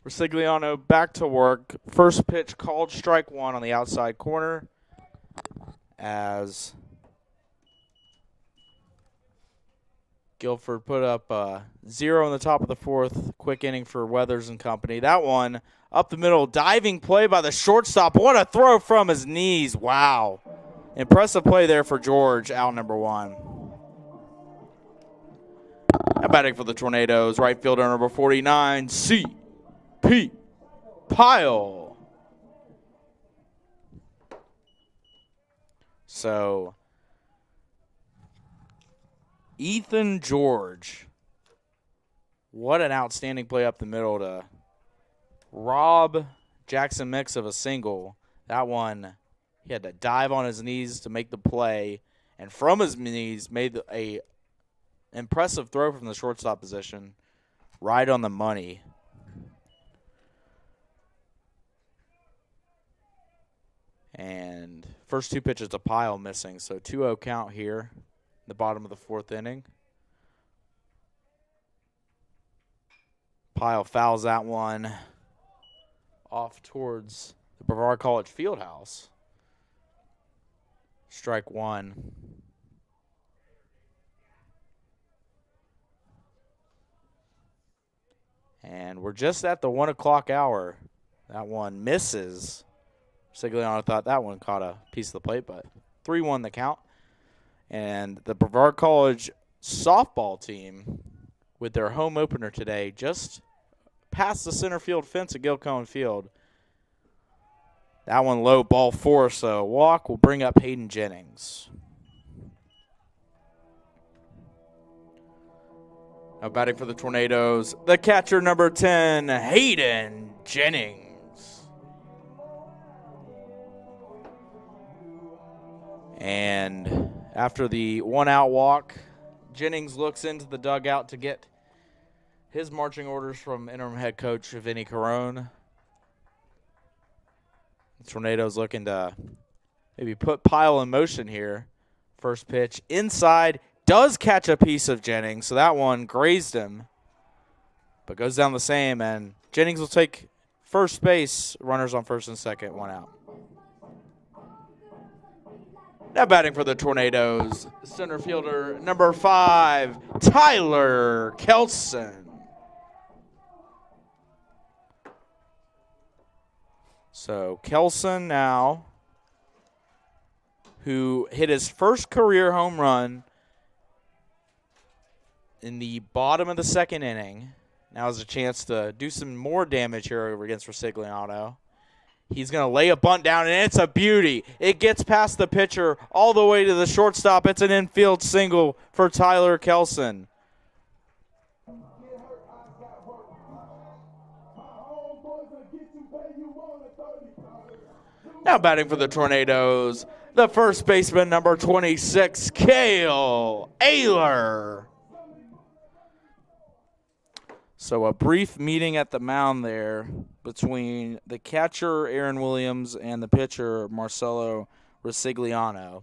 Resigliano back to work. First pitch called strike one on the outside corner as Guilford put up 0 in the top of the fourth. Quick inning for Weathers and company. That one up the middle. Diving play by the shortstop. What a throw from his knees. Wow. Impressive play there for George, out number 1. Now batting for the Tornadoes, right fielder number 49, C.P. Pyle. So Ethan George, what an outstanding play up the middle to rob Jackson Mix of a single. That one, he had to dive on his knees to make the play, and from his knees made a impressive throw from the shortstop position, right on the money. And first 2 pitches to Pyle missing, so 2-0 count here. The bottom of the 4th inning. Pyle fouls that one off towards the Brevard College Fieldhouse. Strike 1. And we're just at the 1 o'clock hour. That one misses. Sigliano thought that one caught a piece of the plate, but 3-1 the count. And the Brevard College softball team, with their home opener today, just past the center field fence at Guilford Field. That one low, ball 4, so walk will bring up Hayden Jennings. Now batting for the Tornadoes, the catcher number 10, Hayden Jennings. And after the 1-out walk, Jennings looks into the dugout to get his marching orders from interim head coach Vinny Carone. The Tornadoes looking to maybe put Pyle in motion here. First pitch inside, does catch a piece of Jennings, so that one grazed him, but goes down the same, and Jennings will take first base, runners on first and second, 1 out. Now batting for the Tornadoes, center fielder number 5, Tyler Kelson. So Kelson now, who hit his first career home run in the bottom of the 2nd inning, now has a chance to do some more damage here over against Resigliano. He's going to lay a bunt down, and it's a beauty. It gets past the pitcher all the way to the shortstop. It's an infield single for Tyler Kelson. Now batting for the Tornadoes, the first baseman, number 26, Cale Ayler. So a brief meeting at the mound there between the catcher, Aaron Williams, and the pitcher, Marcelo Resigliano.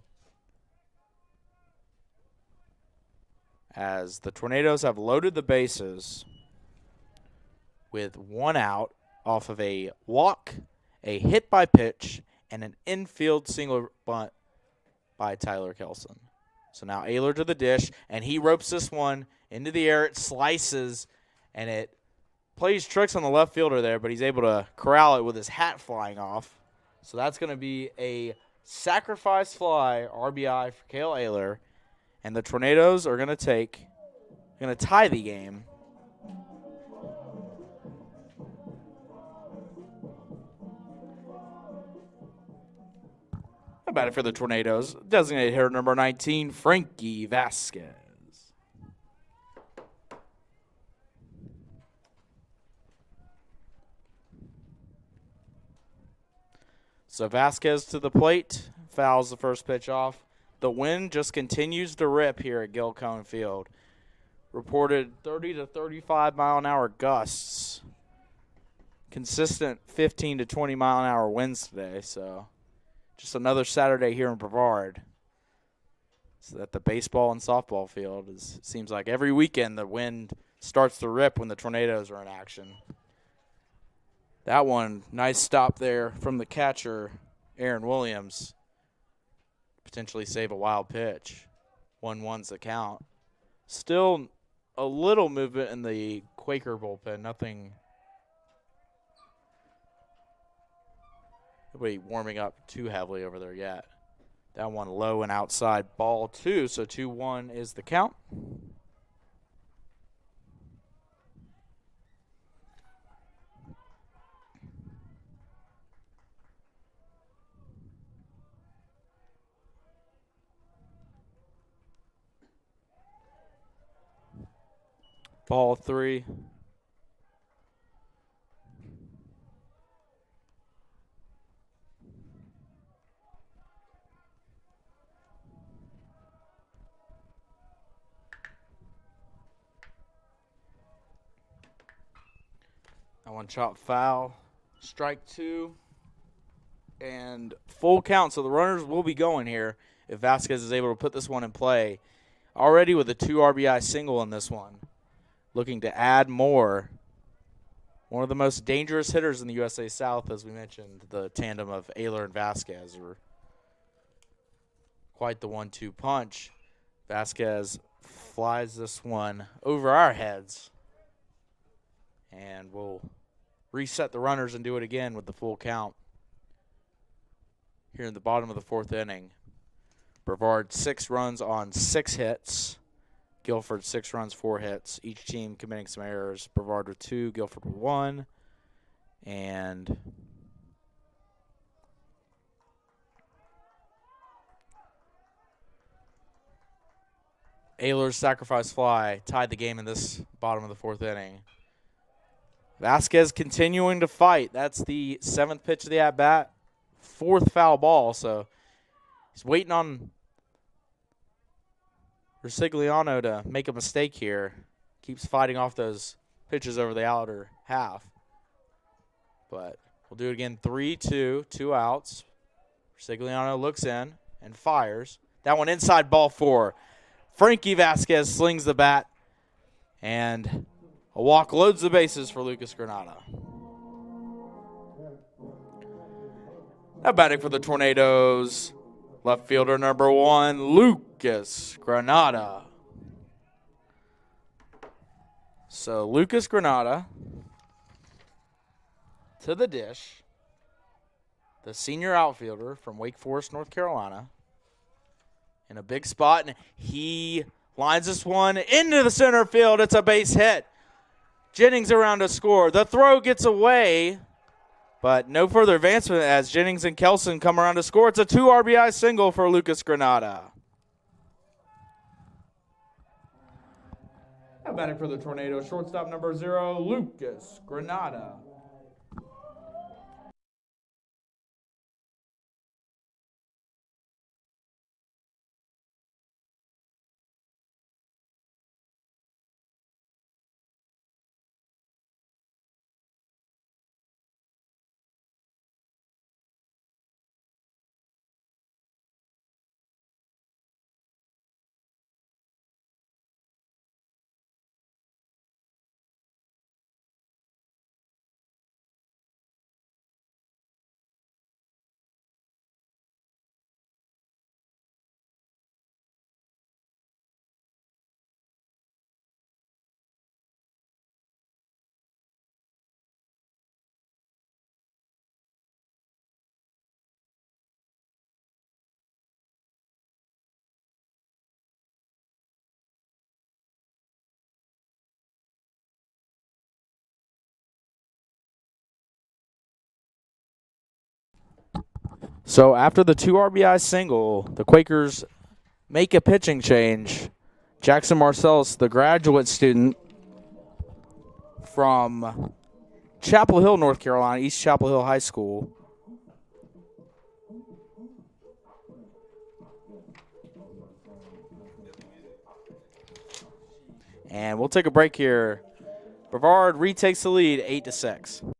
As the Tornadoes have loaded the bases with 1 out off of a walk, a hit by pitch, and an infield single bunt by Tyler Kelson. So now Ayler to the dish, and he ropes this one into the air. It slices, and it plays tricks on the left fielder there, but he's able to corral it with his hat flying off. So that's going to be a sacrifice fly RBI for Cale Ayler, and the Tornadoes are going to tie the game. How about it for the Tornadoes? Designated hitter number 19, Frankie Vasquez. So Vasquez to the plate, fouls the first pitch off. The wind just continues to rip here at Guilford Field. reported 30 to 35 mile an hour gusts. Consistent 15 to 20 mile an hour winds today, so just another Saturday here in Brevard. So that the baseball and softball field seems like every weekend the wind starts to rip when the tornadoes are in action. That one, nice stop there from the catcher, Aaron Williams. Potentially save a wild pitch. 1-1's the count. Still a little movement in the Quaker bullpen. Nobody warming up too heavily over there yet. That one low and outside, ball 2, so 2-1 is the count. Ball 3. That one chopped foul. Strike 2. And full count, so the runners will be going here if Vasquez is able to put this one in play. Already with a 2 RBI single in this one. Looking to add more. One of the most dangerous hitters in the USA South, as we mentioned, the tandem of Ayler and Vasquez are quite the 1-2 punch. Vasquez flies this one over our heads. And we'll reset the runners and do it again with the full count. Here in the bottom of the 4th inning. Brevard 6 runs on 6 hits. Guilford 6 runs, 4 hits. Each team committing some errors. Brevard with 2, Guilford with 1. And Ayler's sacrifice fly tied the game in this bottom of the 4th inning. Vasquez continuing to fight. That's the 7th pitch of the at-bat. 4th foul ball, so he's waiting on Rosigliano to make a mistake here. Keeps fighting off those pitches over the outer half. But we'll do it again. 3-2, 2 outs. Rosigliano looks in and fires. That one inside, ball 4. Frankie Vasquez slings the bat, and a walk loads the bases for Lucas Granada. Now batting for the Tornadoes, left fielder number 1, Lucas Granada. So Lucas Granada to the dish, the senior outfielder from Wake Forest, North Carolina, in a big spot, and he lines this one into the center field. It's a base hit. Jennings around to score. The throw gets away, but no further advancement as Jennings and Kelson come around to score. It's a 2 RBI single for Lucas Granada. Now batting for the Tornadoes, shortstop number 0, Lucas Granada. So after the 2 RBI single, the Quakers make a pitching change. Jackson Marcellus, the graduate student from Chapel Hill, North Carolina, East Chapel Hill High School. And we'll take a break here. Brevard retakes the lead 8-6.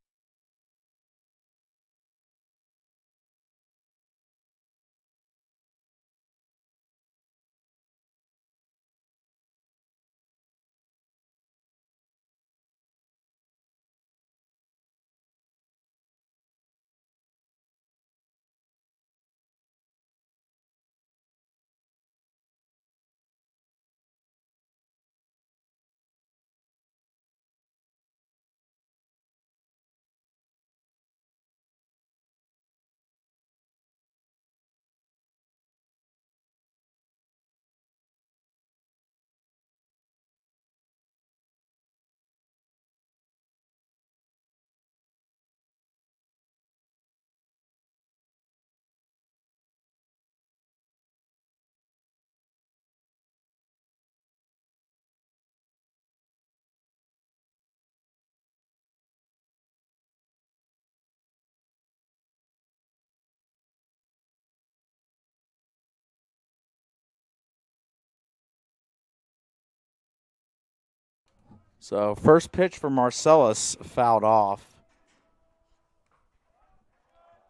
So first pitch for Marcellus fouled off.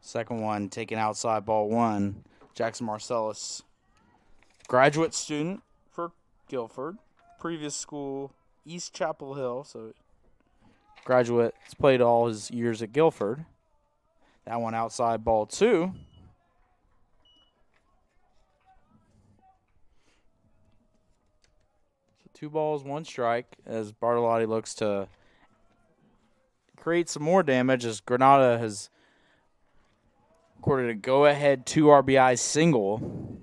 Second one taken outside, ball one. Jackson Marcellus, graduate student for Guilford. Previous school, East Chapel Hill. So graduate, has played all his years at Guilford. That one outside, ball two. So 2 balls, 1 strike as Bartolotti looks to create some more damage as Granada has recorded a go-ahead 2 RBI single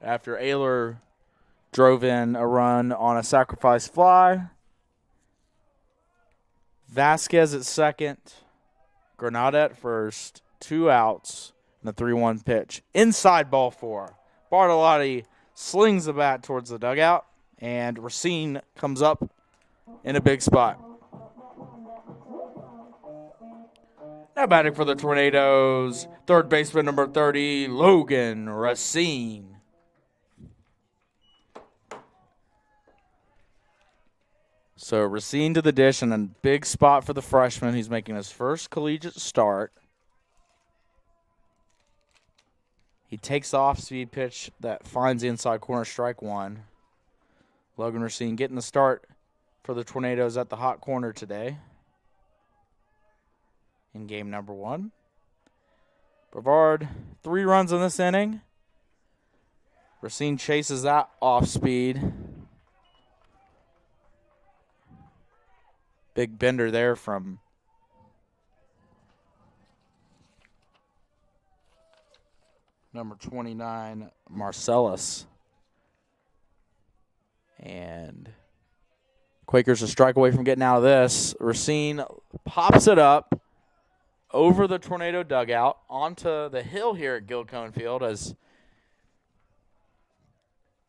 after Ayler drove in a run on a sacrifice fly. Vasquez at second, Granada at first, 2 outs, and a 3-1 pitch. Inside ball 4. Bartolotti slings the bat towards the dugout, and Racine comes up in a big spot. Now batting for the Tornadoes, third baseman number 30, Logan Racine. So Racine to the dish and a big spot for the freshman. He's making his first collegiate start. He takes the off-speed pitch that finds the inside corner, strike 1. Logan Racine getting the start for the Tornadoes at the hot corner today in game number 1. Brevard, 3 runs in this inning. Racine chases that off speed. Big bender there from number 29, Marcellus. And Quakers a strike away from getting out of this. Racine pops it up over the Tornado dugout onto the hill here at Guilford Field, as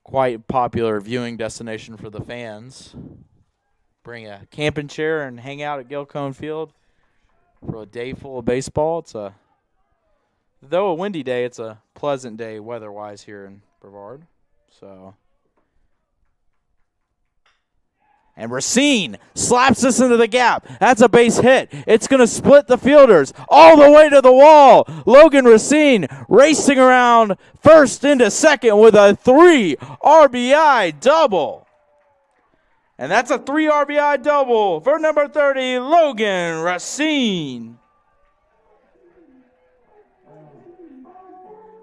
quite popular viewing destination for the fans. Bring a camping chair and hang out at Guilford Field for a day full of baseball. Though a windy day, it's a pleasant day weather-wise here in Brevard. And Racine slaps this into the gap. That's a base hit. It's going to split the fielders all the way to the wall. Logan Racine racing around first into second with a 3 RBI double. And that's a 3 RBI double for number 30, Logan Racine.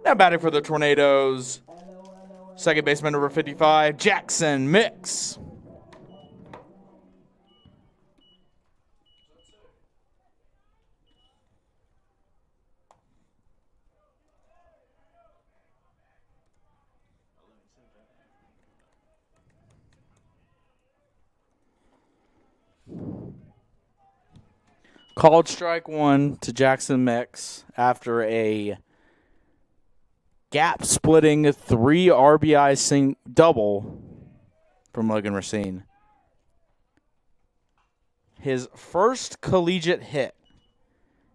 Now batting for the Tornadoes, second baseman number 55, Jackson Mix. Called strike 1 to Jackson Mix after a gap-splitting 3 RBI double from Logan Racine. His first collegiate hit,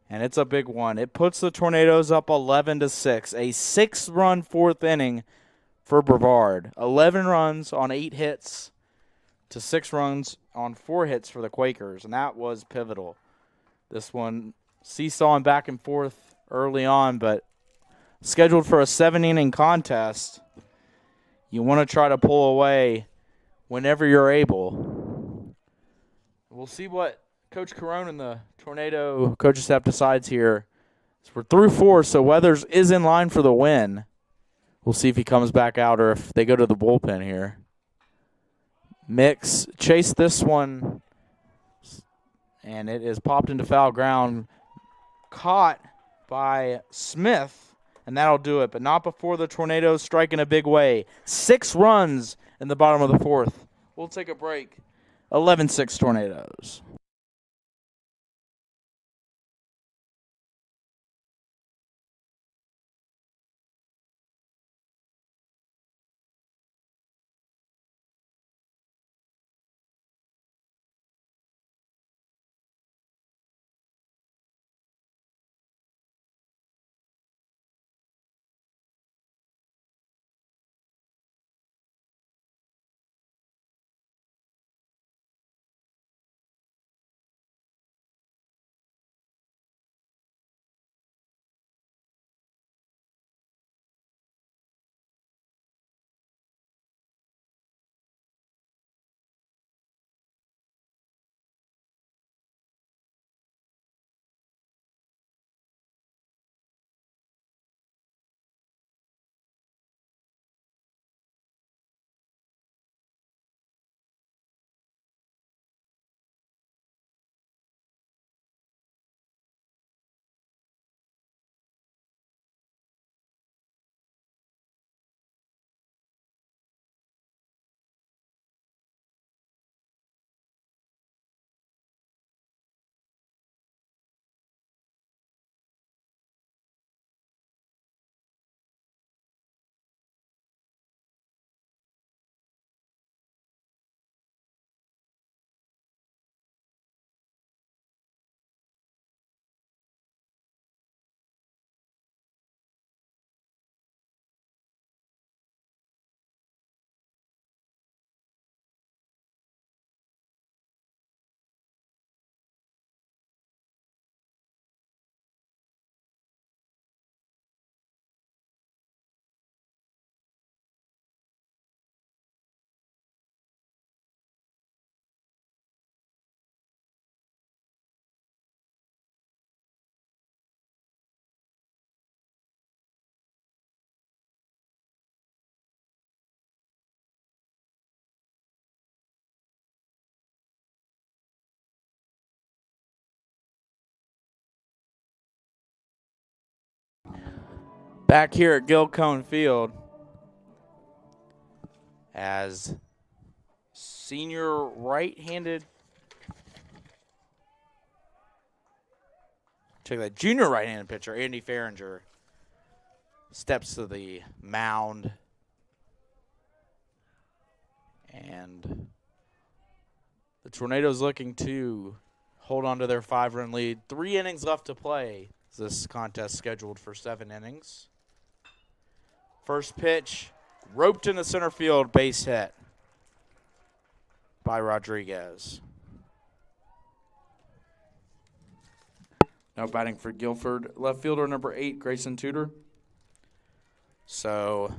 and it's a big one. It puts the Tornadoes up 11-6, a 6-run fourth inning for Brevard. 11 runs on 8 hits to 6 runs on 4 hits for the Quakers, and that was pivotal. This one seesawing back and forth early on, but scheduled for a 7-inning contest. You want to try to pull away whenever you're able. We'll see what Coach Carone and the Tornado coaching staff decides here. So we're through 4, so Weathers is in line for the win. We'll see if he comes back out or if they go to the bullpen here. Mix chased this one, and it is popped into foul ground. Caught by Smith, and that'll do it, but not before the Tornadoes strike in a big way. 6 runs in the bottom of the 4th. We'll take a break. 11-6 Tornadoes. Back here at Guilford Field, as senior right-handed, junior right-handed pitcher, Andy Farringer, steps to the mound. And the Tornadoes looking to hold on to their 5-run lead. 3 innings left to play. This contest scheduled for 7 innings. First pitch, roped in the center field, base hit by Rodriguez. Now batting for Guilford, left fielder number 8, Grayson Tudor. So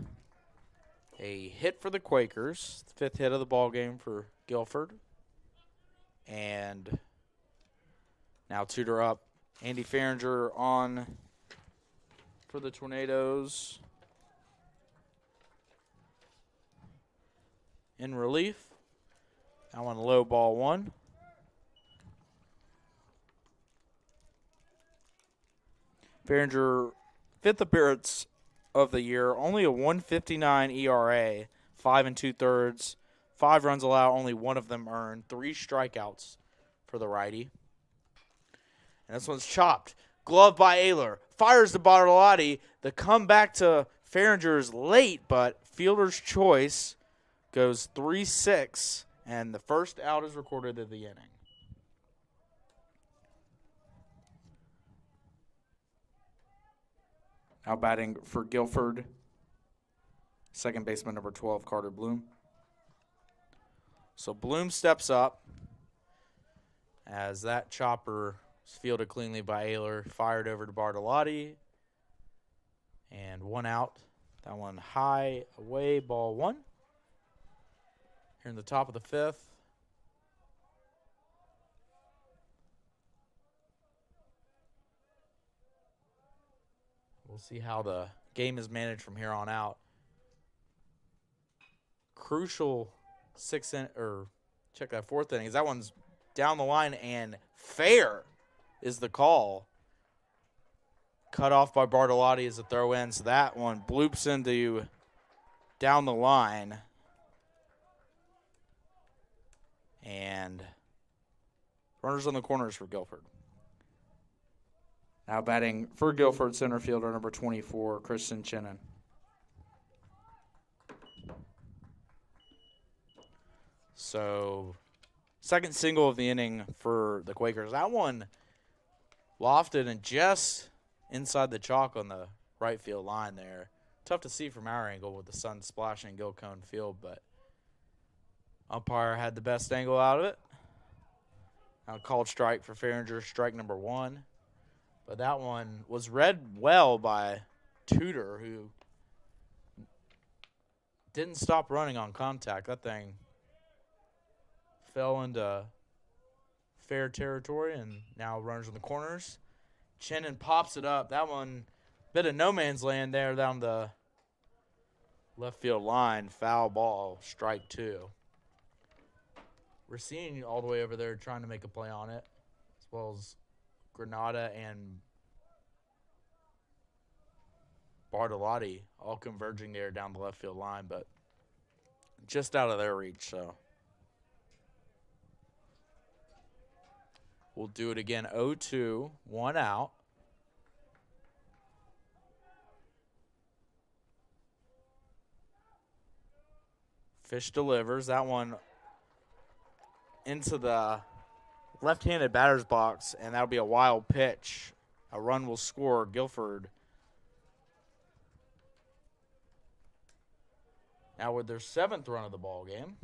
a hit for the Quakers, 5th hit of the ball game for Guilford. And now Tudor up. Andy Farringer on for the Tornadoes. In relief. Now on low ball 1. Farringer, 5th appearance of the year, only a 1.59 ERA, 5 2/3, 5 runs allowed, only 1 of them earned, 3 strikeouts for the righty. And this one's chopped. Glove by Ayler. Fires to Bartolotti. The comeback to Farringer is late, but fielder's choice goes 3-6, and the first out is recorded of the inning. Now batting for Guilford, second baseman number 12, Carter Bloom. So Bloom steps up as that chopper is fielded cleanly by Ayler, fired over to Bartolotti, and 1 out. That one high away, ball 1. Here in the top of the 5th. We'll see how the game is managed from here on out. Crucial 4th inning. That one's down the line, and fair is the call. Cut off by Bartolotti as a throw in, so that one bloops into down the line. And runners on the corners for Guilford. Now batting for Guilford, center fielder number 24, Christian Chinnon. So, second single of the inning for the Quakers. That one lofted and just inside the chalk on the right field line there. Tough to see from our angle with the sun splashing Guilcone Field, but umpire had the best angle out of it. Now called strike for Farringer, strike number 1. But that one was read well by Tudor, who didn't stop running on contact. That thing fell into fair territory, and now runners in the corners. Chinnon pops it up. That one, bit of no man's land there down the left field line. Foul ball, strike 2. Racine all the way over there trying to make a play on it, as well as Granada and Bartolotti all converging there down the left field line, but just out of their reach. So we'll do it again. 0-2, 1 out. Fish delivers. That one into the left-handed batter's box, and that'll be a wild pitch. A run will score. Guilford now with their 7th run of the ball game.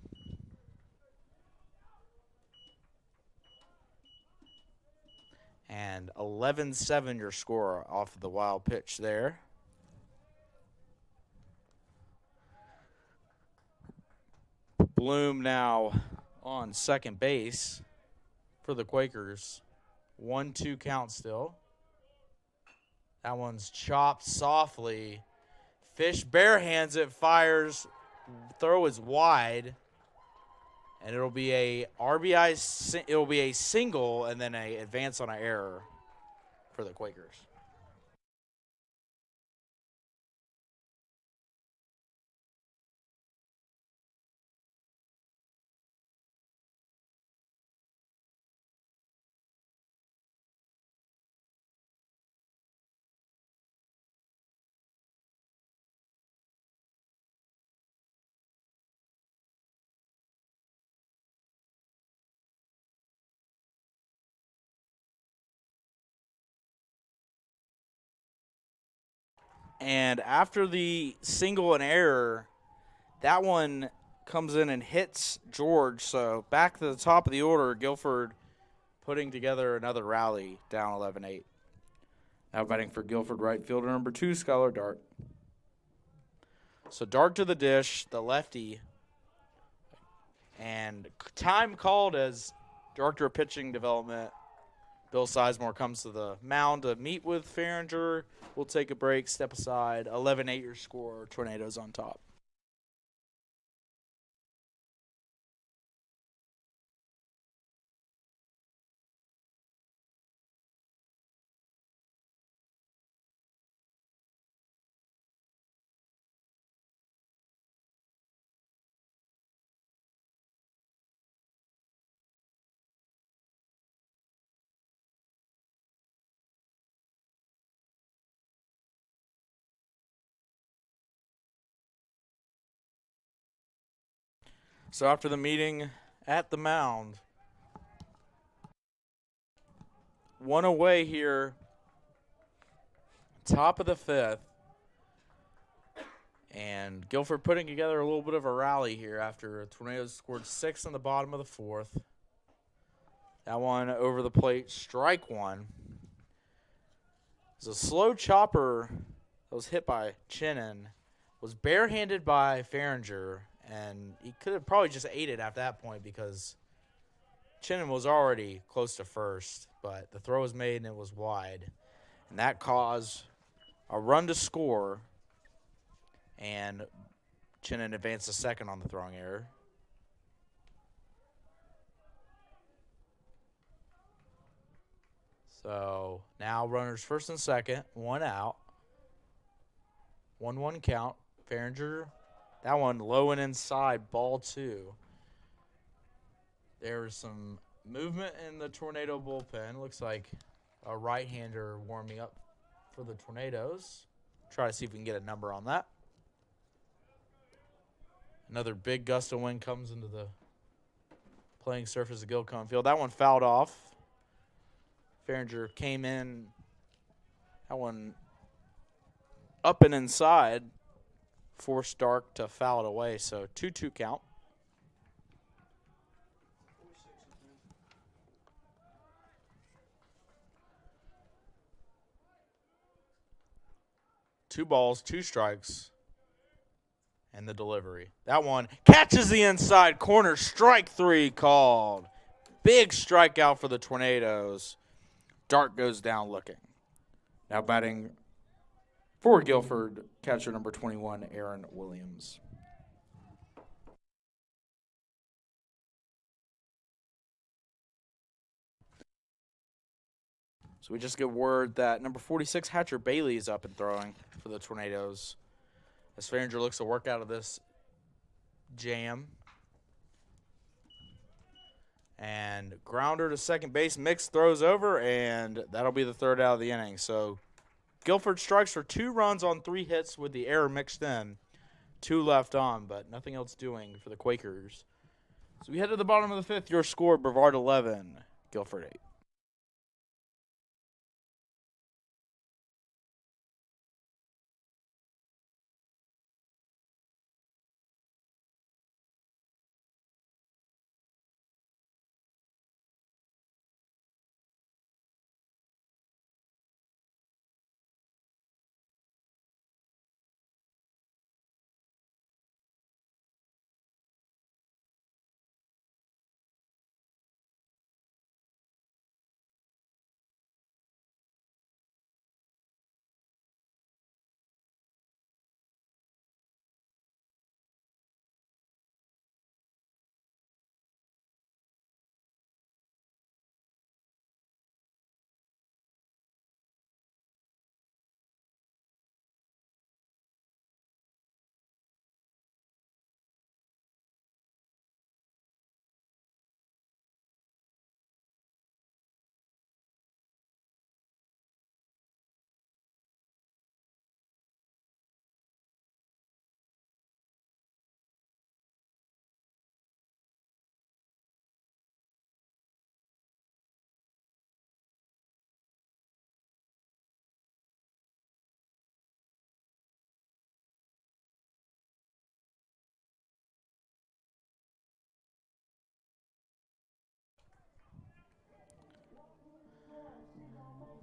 And 11-7 your score off of the wild pitch there. Bloom now on second base for the Quakers. 1-2 count still. That one's chopped softly. Fish barehands it, fires. Throw is wide. And it'll be a RBI. It'll be a single and then a advance on an error for the Quakers. And after the single and error, that one comes in and hits George. So back to the top of the order, Guilford putting together another rally, down 11-8. Now batting for Guilford, right fielder number 2, Skylar Dart. So Dart to the dish, the lefty. And time called as Director of Pitching Development Bill Sizemore comes to the mound to meet with Farringer. We'll take a break, step aside. 11-8 your score. Tornadoes on top. So after the meeting at the mound, one away here, top of the 5th, And Guilford putting together a little bit of a rally here after Tornadoes scored 6 in the bottom of the 4th. That one over the plate, strike one. It was a slow chopper that was hit by Chinnan. Was barehanded by Farringer, and he could have probably just ate it at that point because Chinnan was already close to first, but the throw was made and it was wide. And that caused a run to score, and Chinnan advanced to second on the throwing error. So now runners first and second, 1 out. 1-1 count. Farringer, that one low and inside, ball 2. There's some movement in the Tornado bullpen. Looks like a right-hander warming up for the Tornadoes. Try to see if we can get a number on that. Another big gust of wind comes into the playing surface of Guilford Field. That one fouled off. Farringer came in. That one up and inside. Forced Dark to foul it away. So 2-2 count. Two balls, 2 strikes. And the delivery. That one catches the inside corner. Strike 3 called. Big strikeout for the Tornadoes. Dark goes down looking. Now batting for Guilford, catcher number 21, Aaron Williams. So we just get word that number 46, Hatcher Bailey, is up and throwing for the Tornadoes. As Farringer looks to work out of this jam. And grounder to second base. Mix throws over, and that'll be the 3rd out of the inning. So Guilford strikes for 2 runs on 3 hits with the error mixed in. 2 left on, but nothing else doing for the Quakers. So we head to the bottom of the 5th. Your score, Brevard 11, Guilford 8.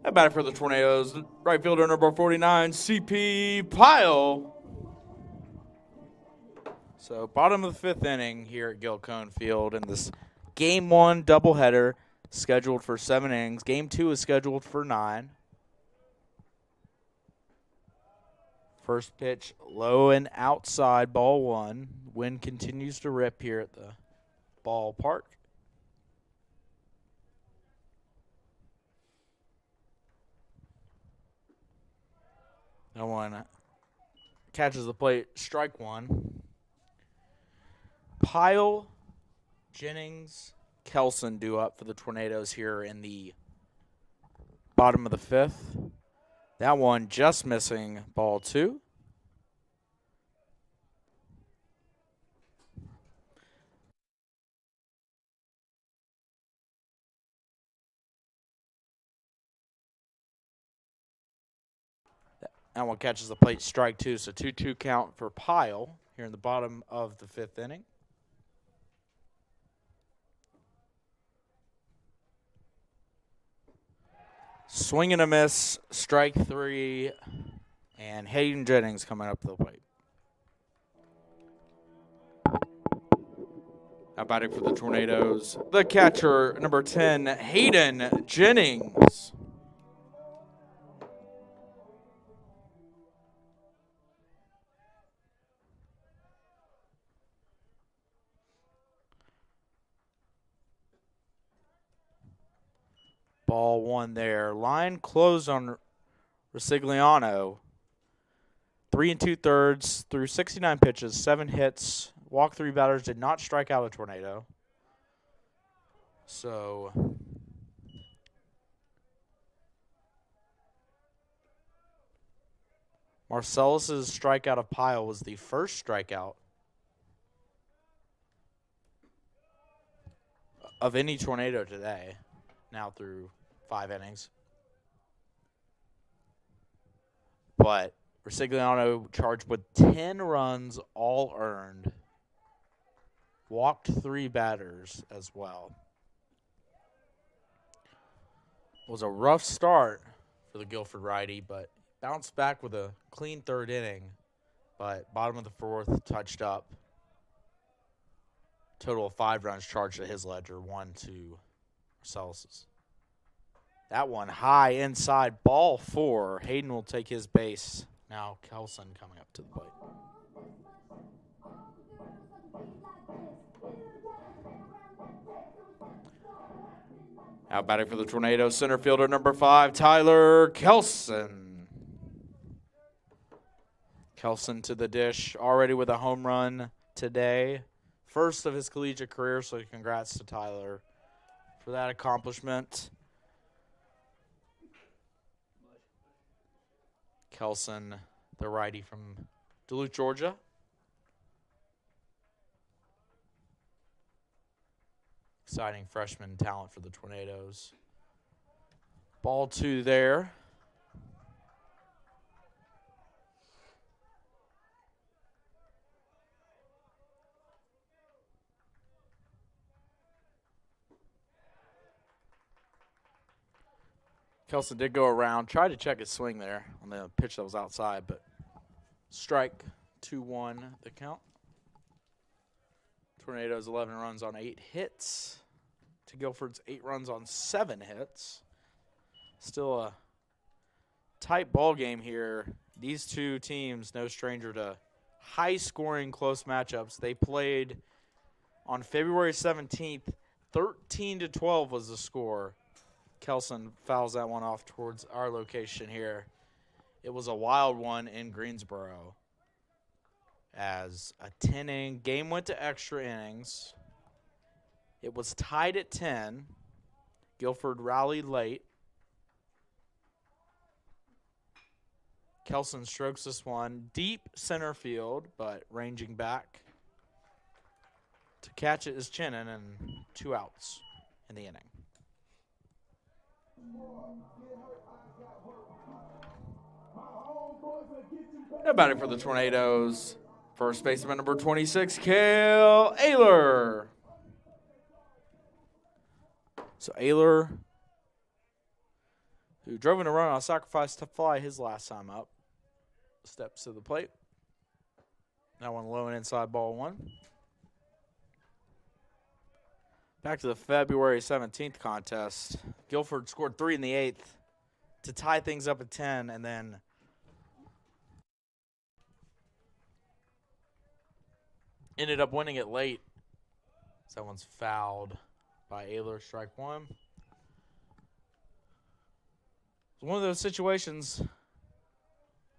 At bat for the Tornadoes, right fielder number 49, C.P. Pyle. So bottom of the 5th inning here at Guilford Field in this Game 1 doubleheader scheduled for 7 innings. Game 2 is scheduled for 9. First pitch low and outside, ball 1. Wind continues to rip here at the ballpark. That one catches the plate, strike 1. Pyle, Jennings, Kelson due up for the Tornadoes here in the bottom of the 5th. That one just missing, ball 2. That one catches the plate, strike 2. So 2-2 count for Pyle here in the bottom of the 5th inning. Swing and a miss, strike 3, and Hayden Jennings coming up to the plate. Now batting for the Tornadoes, the catcher, number 10, Hayden Jennings. Ball 1 there. Line closed on Resigliano. 3 2/3 through 69 pitches, 7 hits. Walked 3 batters, did not strike out a Tornado. So Marcellus's strikeout of Pyle was the first strikeout of any Tornado today, now through 5 innings. But Resigliano charged with 10 runs, all earned. Walked 3 batters as well. It was a rough start for the Guilford righty, but bounced back with a clean 3rd inning. But bottom of the 4th, touched up. Total of 5 runs charged at his ledger, 1 to Marcellus's. That one high inside, ball 4. Hayden will take his base. Now Kelson coming up to the plate. Out batting for the Tornadoes, center fielder number 5, Tyler Kelson. Kelson to the dish, already with a home run today. First of his collegiate career, so congrats to Tyler for that accomplishment. Kelson, the righty from Duluth, Georgia. Exciting freshman talent for the Tornadoes. Ball 2 there. Kelson did go around, tried to check his swing there on the pitch that was outside, but strike 2-1 the count. Tornadoes 11 runs on 8 hits to Guilford's 8 runs on 7 hits. Still a tight ball game here. These two teams, no stranger to high-scoring close matchups. They played on February 17th. 13-12 was the score. Kelson fouls that one off towards our location here. It was a wild one in Greensboro, as a 10-inning game went to extra innings. It was tied at 10. Guilford rallied late. Kelson strokes this one deep center field, but ranging back to catch it is Chinnon, and 2 outs in the inning. Now batting for the Tornadoes, first baseman number 26, Cale Ayler. So Ayler, who drove in a run on a sacrifice to fly his last time up, steps to the plate. That one low and inside, ball 1. Back to the February 17th contest. Guilford scored 3 in the 8th to tie things up at 10, and then ended up winning it late. So that one's fouled by Ayler, strike 1. It's one of those situations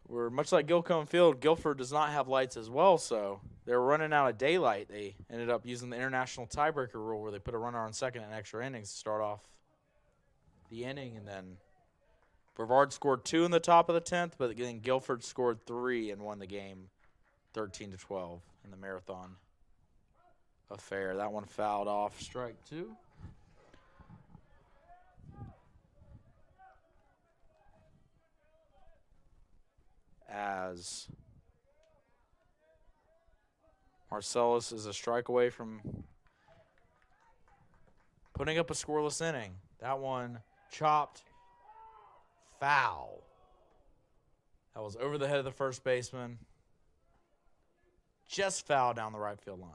where, much like Gilcombe Field, Guilford does not have lights as well, so they're running out of daylight. They ended up using the international tiebreaker rule, where they put a runner on second in extra innings to start off the inning, and then Brevard scored 2 in the top of the 10th, but then Guilford scored 3 and won the game 13-12 in the marathon affair. That one fouled off, strike 2. as Marcellus is a strike away from putting up a scoreless inning. That one chopped foul. That was over the head of the first baseman. Just foul down the right field line.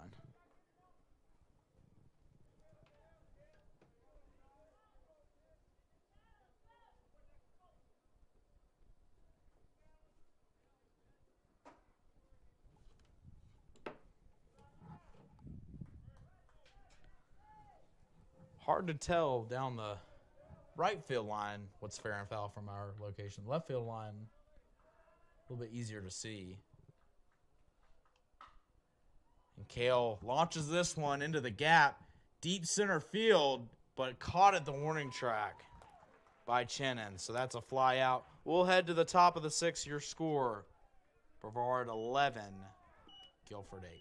Hard to tell down the right field line what's fair and foul from our location. Left field line, a little bit easier to see. And Kale launches this one into the gap, deep center field, but caught at the warning track by Chennon. So that's a fly out. We'll head to the top of the 6th. Your score, Brevard 11, Guilford 8.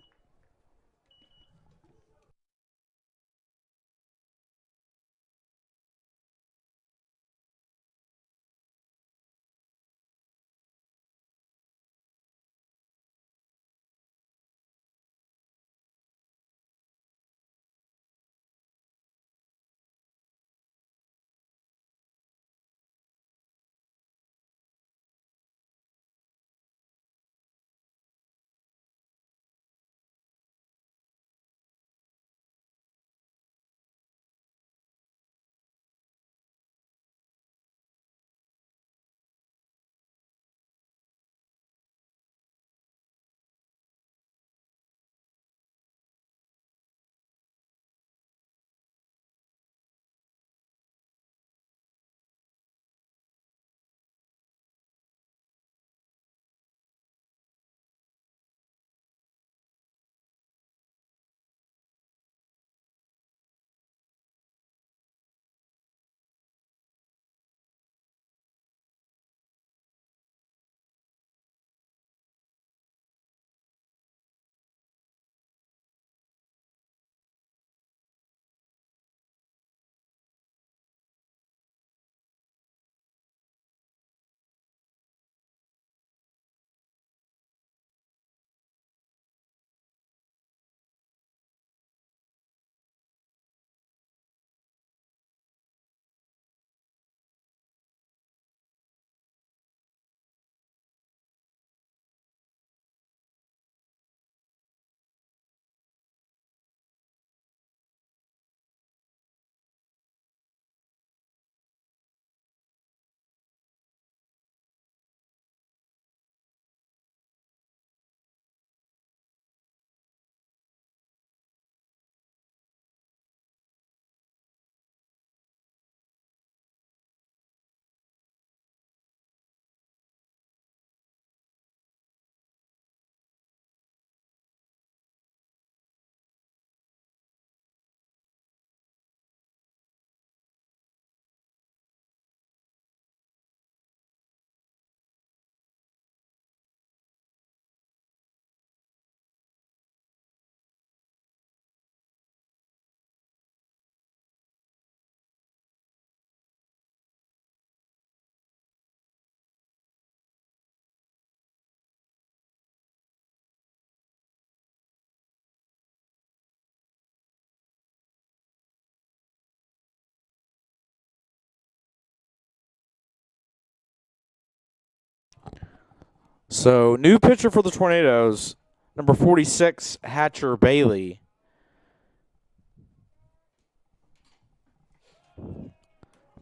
So, new pitcher for the Tornadoes, number 46, Hatcher Bailey.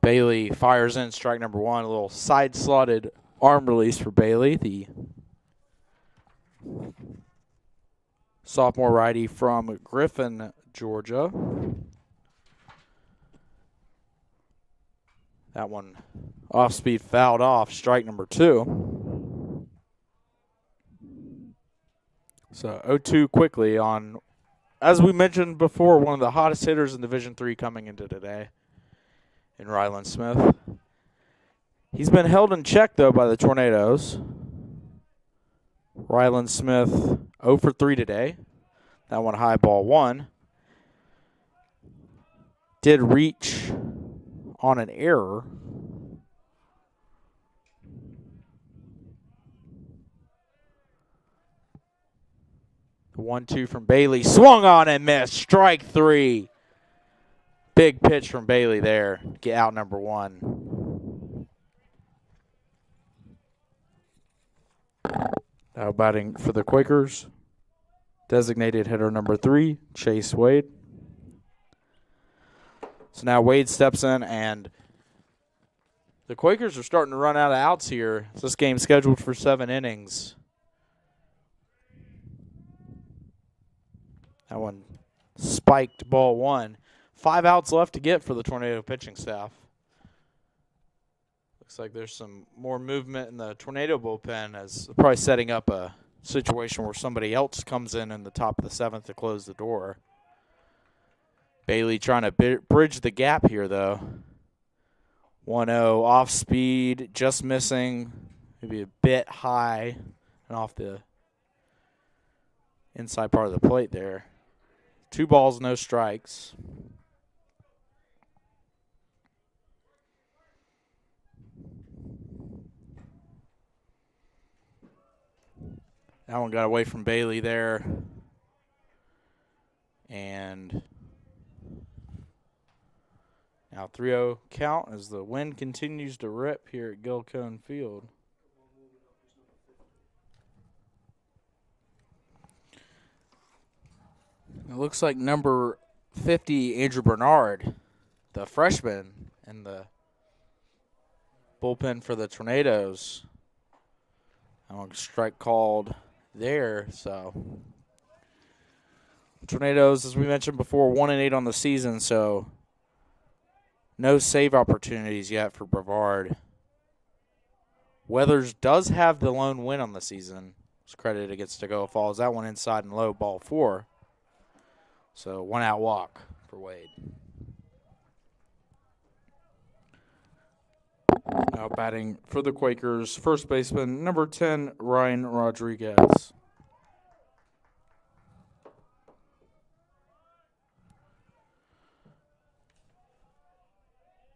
Bailey fires in strike number 1. A little side-slotted arm release for Bailey, the sophomore righty from Griffin, Georgia. That one off-speed fouled off, strike number 2. So 0-2 quickly on, as we mentioned before, one of the hottest hitters in Division III coming into today in Ryland Smith. He's been held in check, though, by the Tornadoes. Ryland Smith 0 for 3 today. That one high ball 1. Did reach on an error. 1-2 from Bailey. Swung on and missed. Strike 3. Big pitch from Bailey there. Get out number 1. Now batting for the Quakers. Designated hitter number 3, Chase Wade. So now Wade steps in, and the Quakers are starting to run out of outs here. This game's scheduled for 7 innings. That one spiked ball 1. 5 outs left to get for the Tornado pitching staff. Looks like there's some more movement in the Tornado bullpen, as probably setting up a situation where somebody else comes in the top of the 7th to close the door. Bailey trying to bridge the gap here, though. 1-0 off speed, just missing, maybe a bit high and off the inside part of the plate there. 2 balls, no strikes. That one got away from Bailey there. And now 3-0 count as the wind continues to rip here at Guilford Field. It looks like number 50, Andrew Bernard, the freshman in the bullpen for the Tornadoes. That one strike called there, so Tornadoes, as we mentioned before, 1-8 on the season, so no save opportunities yet for Brevard. Weathers does have the lone win on the season. It's credited against Tagoa Falls. That one inside and low, ball 4. So 1 out walk for Wade. Now batting for the Quakers, first baseman, number 10, Ryan Rodriguez.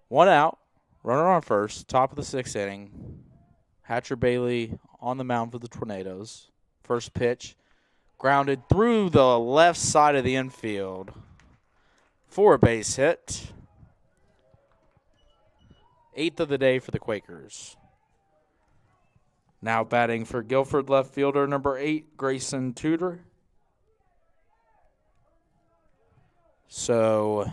One out, runner on first, top of the 6th inning. Hatcher Bailey on the mound for the Tornadoes. First pitch, grounded through the left side of the infield for a base hit. 8th of the day for the Quakers. Now batting for Guilford, left fielder number 8, Grayson Tudor. So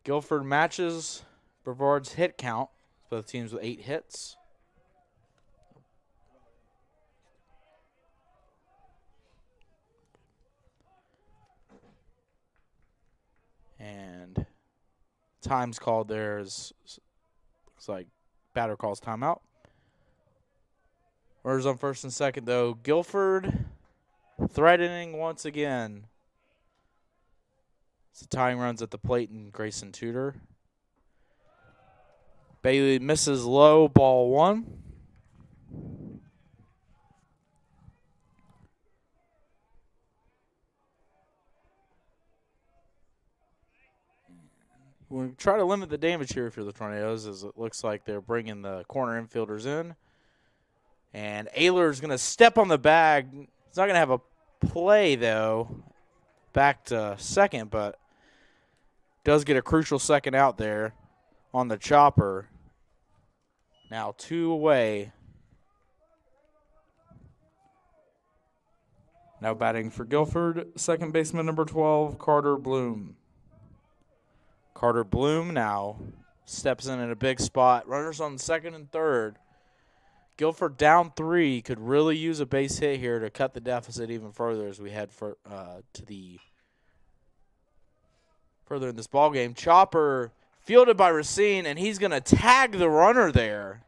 Guilford matches Brevard's hit count. Both teams with 8 hits. And time's called there. Looks like batter calls timeout. Runners on first and second, though. Guilford threatening once again. So tying runs at the plate and Grayson Tudor. Bailey misses low, ball 1. We'll try to limit the damage here for the Tornadoes, as it looks like they're bringing the corner infielders in. And Ayler's going to step on the bag. He's not going to have a play, though, back to second, but does get a crucial second out there on the chopper. Now 2 away. Now batting for Guilford, second baseman number 12, Carter Bloom. Carter Bloom now steps in at a big spot. Runners on second and third. Guilford down 3, could really use a base hit here to cut the deficit even further as we head for to the further in this ball game. Chopper fielded by Racine, and he's going to tag the runner there.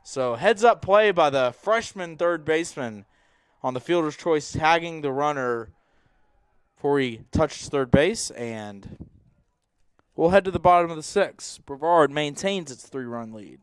So heads up play by the freshman third baseman on the fielder's choice, tagging the runner before he touches third base, and we'll head to the bottom of the 6th. Brevard maintains its 3-run lead.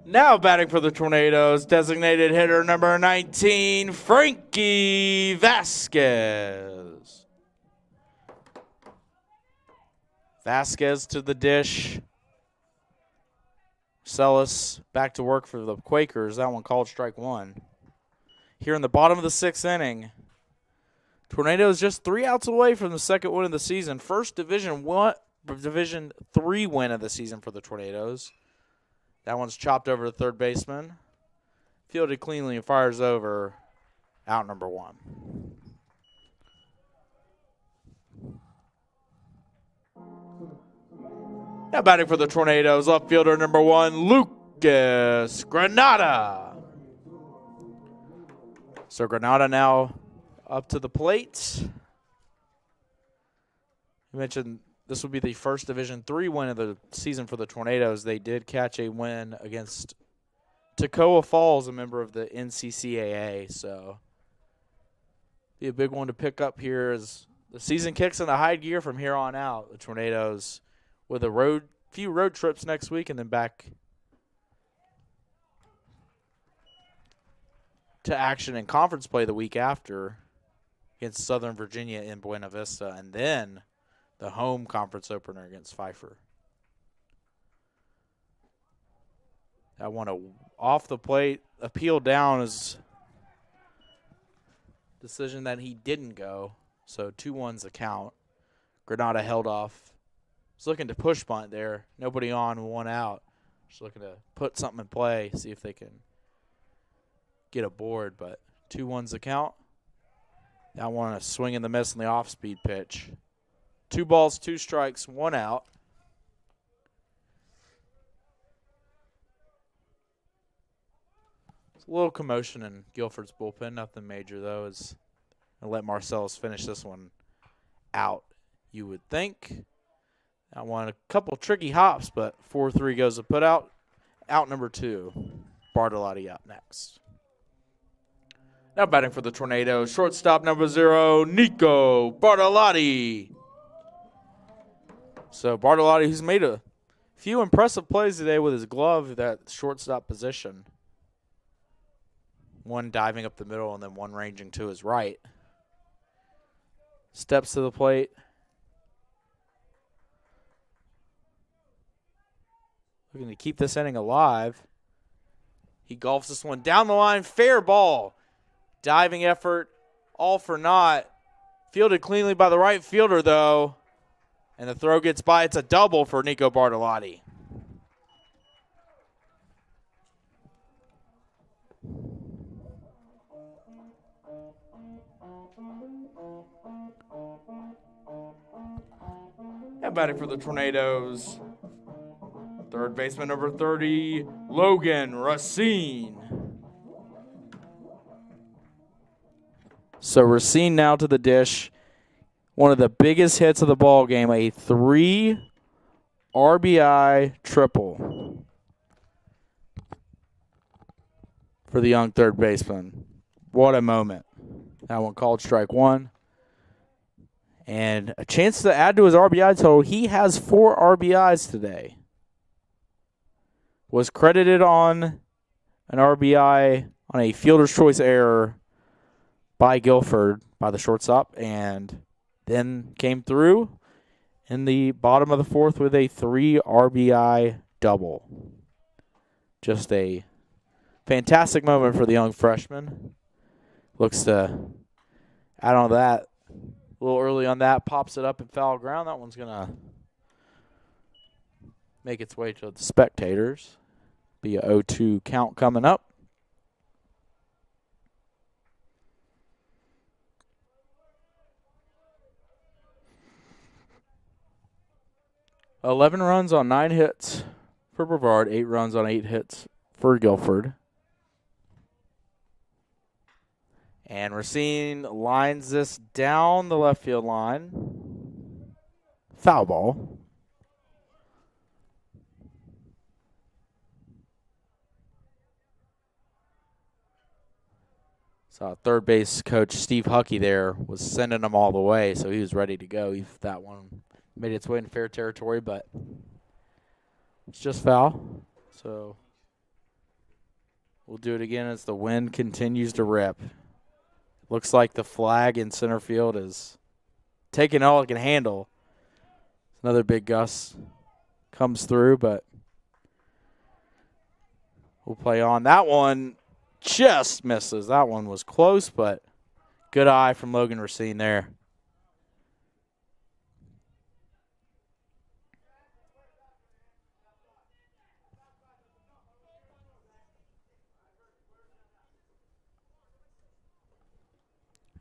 Now batting for the Tornadoes, designated hitter number 19, Frankie Vasquez. Vasquez to the dish. Celis back to work for the Quakers. That one called strike one. Here in the bottom of the sixth inning, Tornadoes just 3 outs away from the second win of the season. First Division III win of the season for the Tornadoes. That one's chopped over to third baseman. Fielded cleanly and fires over out number one. Now batting for the Tornadoes, left fielder number 1, Lucas Granada. So Granada now up to the plate. You mentioned this will be the first Division III win of the season for the Tornadoes. They did catch a win against Toccoa Falls, a member of the NCCAA. So be a big one to pick up here as the season kicks into high gear from here on out. The Tornadoes with a few road trips next week and then back to action in conference play the week after against Southern Virginia in Buena Vista, and then the home conference opener against Pfeiffer. That one off the plate, appeal down is decision that he didn't go, so 2-1's the count. Granada held off. Was looking to push bunt there. Nobody on, 1 out. Just looking to put something in play, see if they can get a board, but 2-1's the count. That one a swing and the miss on the off-speed pitch. 2 balls, 2 strikes, 1 out. It's a little commotion in Guilford's bullpen. Nothing major, though. As I'll let Marcellus finish this one out, you would think. That one a couple tricky hops, but 4-3 goes to put out. Out number 2. Bartolotti up next. Now batting for the Tornadoes, shortstop number 0, Nico Bartolotti. So Bartolotti, who's made a few impressive plays today with his glove, that shortstop position. One diving up the middle and then one ranging to his right. Steps to the plate. Looking to keep this inning alive. He golfs this one down the line, fair ball. Diving effort, all for naught. Fielded cleanly by the right fielder, though. And the throw gets by. It's a double for Nico Bartolotti. And batting for the Tornadoes, third baseman number 30, Logan Racine. So Racine now to the dish. One of the biggest hits of the ball game, a 3 RBI triple for the young third baseman. What a moment. That one called strike 1. And a chance to add to his RBI total. He has 4 RBIs today. Was credited on an RBI on a fielder's choice error by Guilford, by the shortstop, and then came through in the bottom of the 4th with a 3 RBI double. Just a fantastic moment for the young freshman. Looks to add on to that. A little early on that, pops it up in foul ground. That one's going to make its way to the spectators. Be a 0-2 count coming up. $11 runs on 9 hits for Brevard, 8 runs on 8 hits for Guilford. And Racine lines this down the left field line. Foul ball. So third base coach Steve Huckey there was sending him all the way, so he was ready to go if that one Made its way into fair territory, but it's just foul. So we'll do it again as the wind continues to rip. Looks like the flag in center field is taking all it can handle. Another big gust comes through, but we'll play on. That one just misses. That one was close, but good eye from Logan Racine there.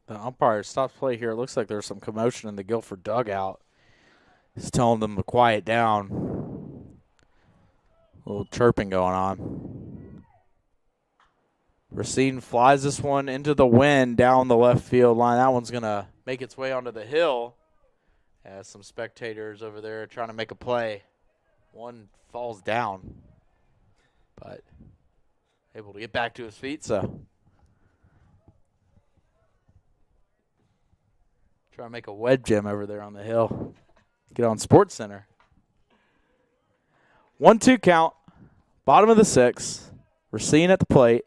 The umpire stops play here. It looks like there's some commotion in the Guilford dugout. He's telling them to quiet down. A little chirping going on. Racine flies this one into the wind down the left field line. That one's going to make its way onto the hill. As some spectators over there trying to make a play. One falls down, but able to get back to his feet, so trying to make a web gym over there on the hill. Get on Sports Center. 1-2 count. Bottom of the sixth. Racine at the plate.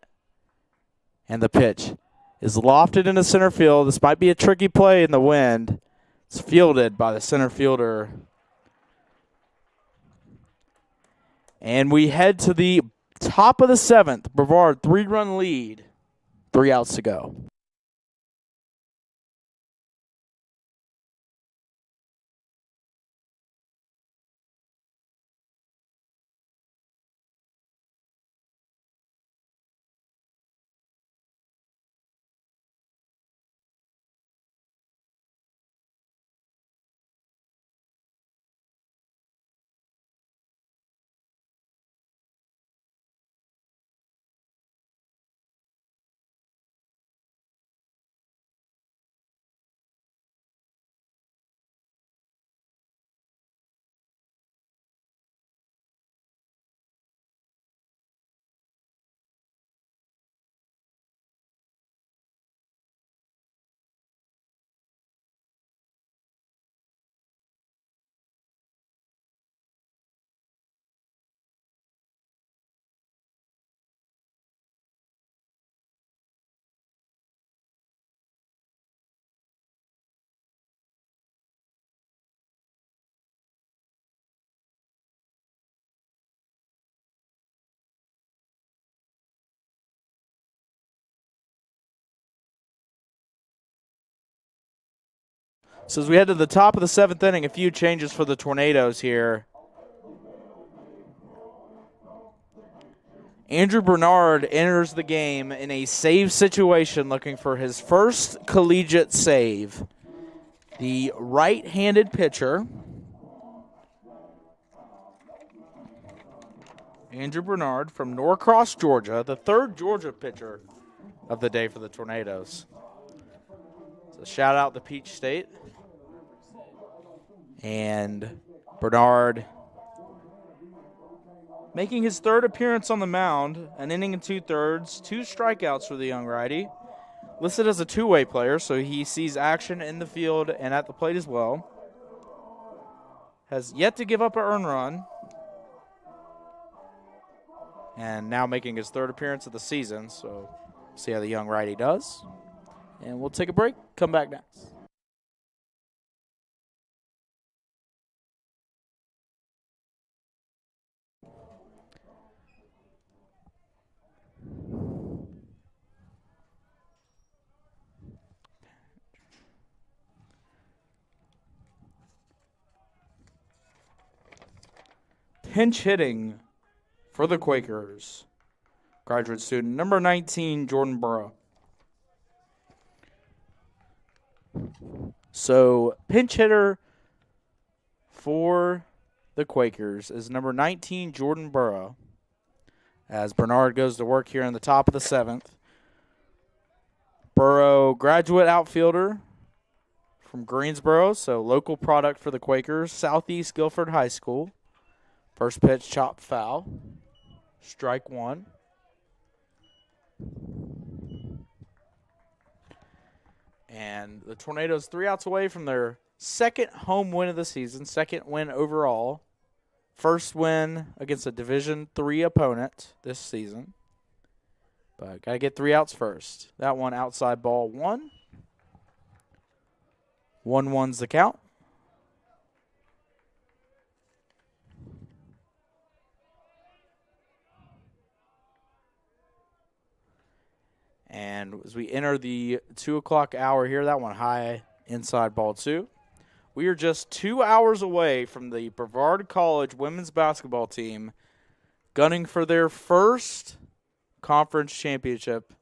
And the pitch is lofted into center field. This might be a tricky play in the wind. It's fielded by the center fielder. And we head to the top of the seventh. Brevard, 3-run lead. 3 outs to go. So as we head to the top of the seventh inning, a few changes for the Tornadoes here. Andrew Bernard enters the game in a save situation looking for his first collegiate save. The right-handed pitcher, Andrew Bernard from Norcross, Georgia, the third Georgia pitcher of the day for the Tornadoes. So shout out to Peach State. And Bernard making his third appearance on the mound, an inning and 2/3, 2 strikeouts for the young righty. Listed as a two-way player, so he sees action in the field and at the plate as well. Has yet to give up an earned run. And now making his third appearance of the season, so see how the young righty does. And we'll take a break, come back next. Pinch hitting for the Quakers. Graduate student number 19, Jordan Burrow. So pinch hitter for the Quakers is number 19, Jordan Burrow. As Bernard goes to work here in the top of the seventh. Burrow, graduate outfielder from Greensboro, so local product for the Quakers. Southeast Guilford High School. First pitch, chopped foul. Strike one. And the Tornadoes 3 outs away from their second home win of the season, second win overall. First win against a Division III opponent this season. But got to get 3 outs first. That one outside ball 1. 1-1's the count. And as we enter the 2 o'clock hour here, that one high, inside ball 2. We are just 2 hours away from the Brevard College women's basketball team gunning for their first conference championship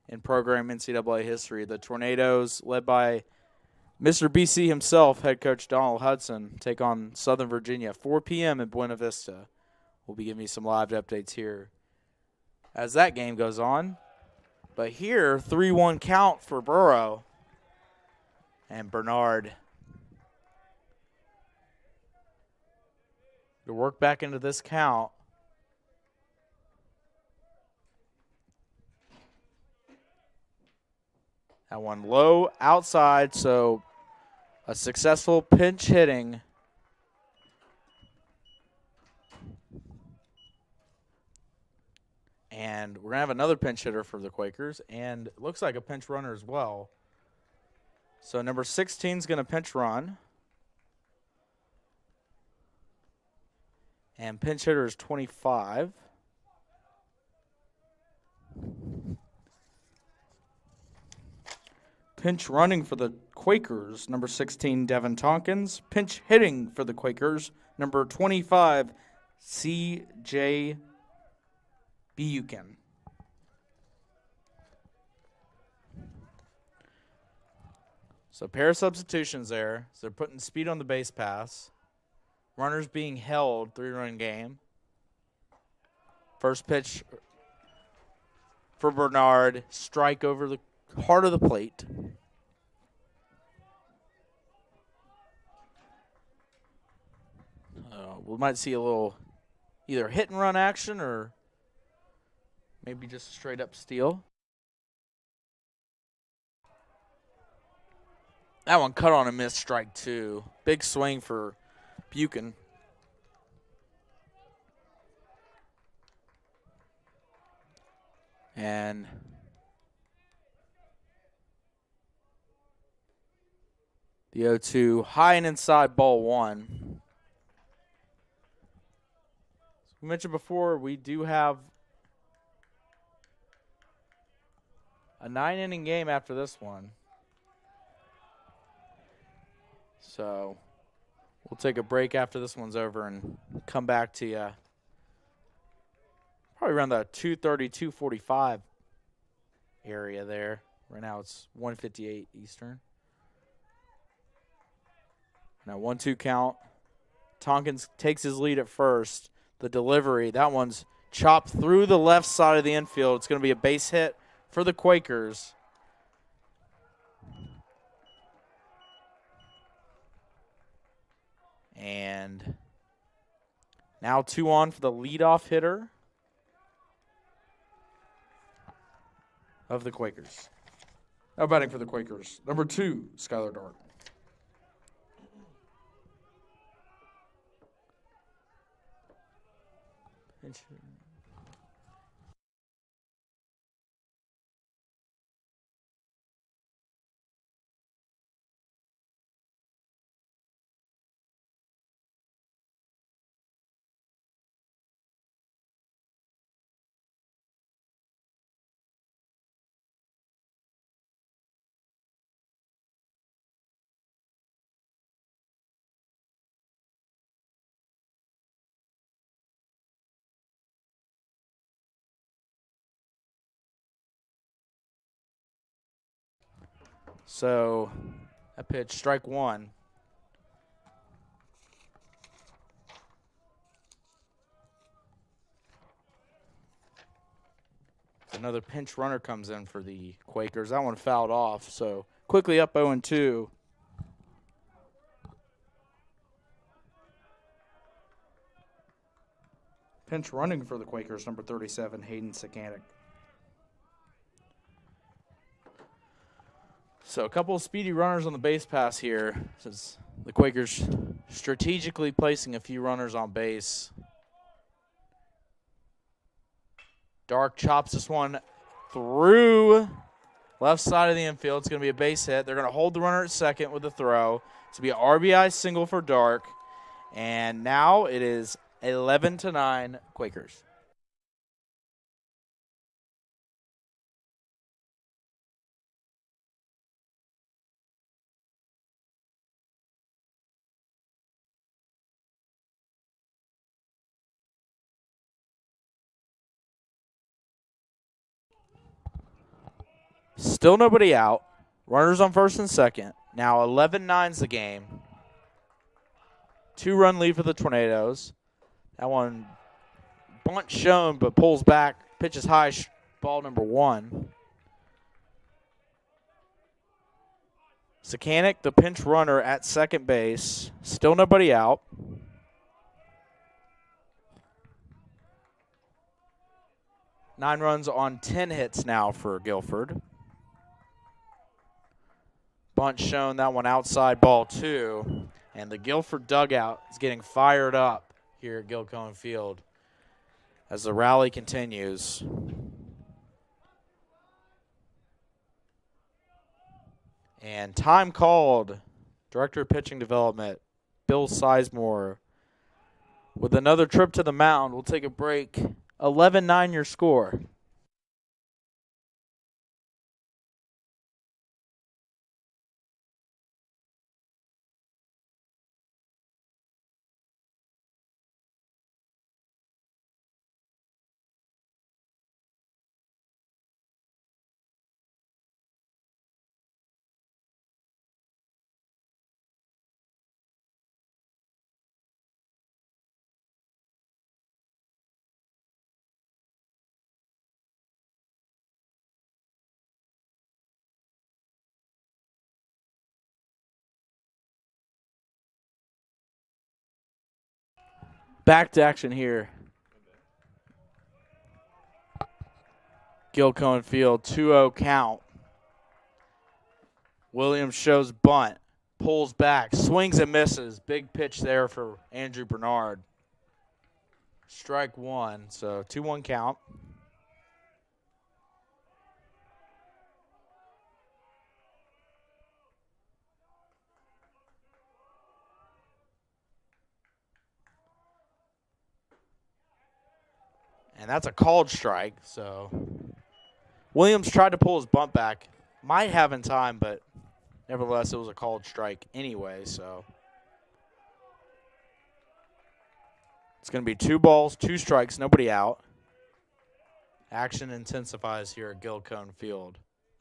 in program NCAA history. The Tornadoes, led by Mr. BC himself, head coach Donald Hudson, take on Southern Virginia, 4 p.m. in Buena Vista. We'll be giving you some live updates here as that game goes on. But here, 3-1 count for Burrow and Bernard. To work back into this count. That one low outside, so a successful pinch hitting. And we're going to have another pinch hitter for the Quakers, and it looks like a pinch runner as well. So number 16 is going to pinch run. And pinch hitter is 25. Pinch running for the Quakers, number 16, Devin Tompkins. Pinch hitting for the Quakers, number 25, C.J. Buchan. So pair of substitutions there. So they're putting speed on the base pass. Runners being held, 3-run game. First pitch for Bernard. Strike over the heart of the plate. We might see a little either hit and run action or maybe just a straight up steal. That one cut on a miss, strike 2. Big swing for Buchan. And the 0-2 high and inside ball 1. As we mentioned before, we do have a 9-inning game after this one. So we'll take a break after this one's over and come back to you probably around the 2:30, 2:45 area there. Right now it's 1:58 Eastern. Now 1-2 count. Tompkins takes his lead at first. The delivery, that one's chopped through the left side of the infield. It's going to be a base hit for the Quakers. And now 2 on for the leadoff hitter of the Quakers. Now batting for the Quakers, number 2, Skylar Dart. So that pitch, strike 1. Another pinch runner comes in for the Quakers. That one fouled off, so quickly up 0-2. Pinch running for the Quakers, number 37, Hayden Sakanik. So a couple of speedy runners on the base pass here. Since The Quakers strategically placing a few runners on base. Dark chops this one through left side of the infield. It's going to be a base hit. They're going to hold the runner at second with the throw. It's going to be an RBI single for Dark. And now it is 11-9 Quakers. Still nobody out. Runners on first and second. Now 11-9's the game. 2-run lead for the Tornadoes. That one bunt shown but pulls back. Pitches high, ball number 1. Sakanic, the pinch runner at second base. Still nobody out. 9 runs on 10 hits now for Guilford. Bunt shown, that one outside, ball 2. And the Guilford dugout is getting fired up here at Gilcone Field as the rally continues. And time called. Director of Pitching Development, Bill Sizemore, with another trip to the mound. We'll take a break. 11-9 your score. Back to action here. Gilcone Field, 2-0 count. Williams shows bunt, pulls back, swings and misses. Big pitch there for Andrew Bernard. Strike 1, so 2-1 count. And that's a called strike, so Williams tried to pull his bunt back. Might have in time, but nevertheless, it was a called strike anyway, so it's going to be 2 balls, 2 strikes, nobody out. Action intensifies here at Gilcone Field.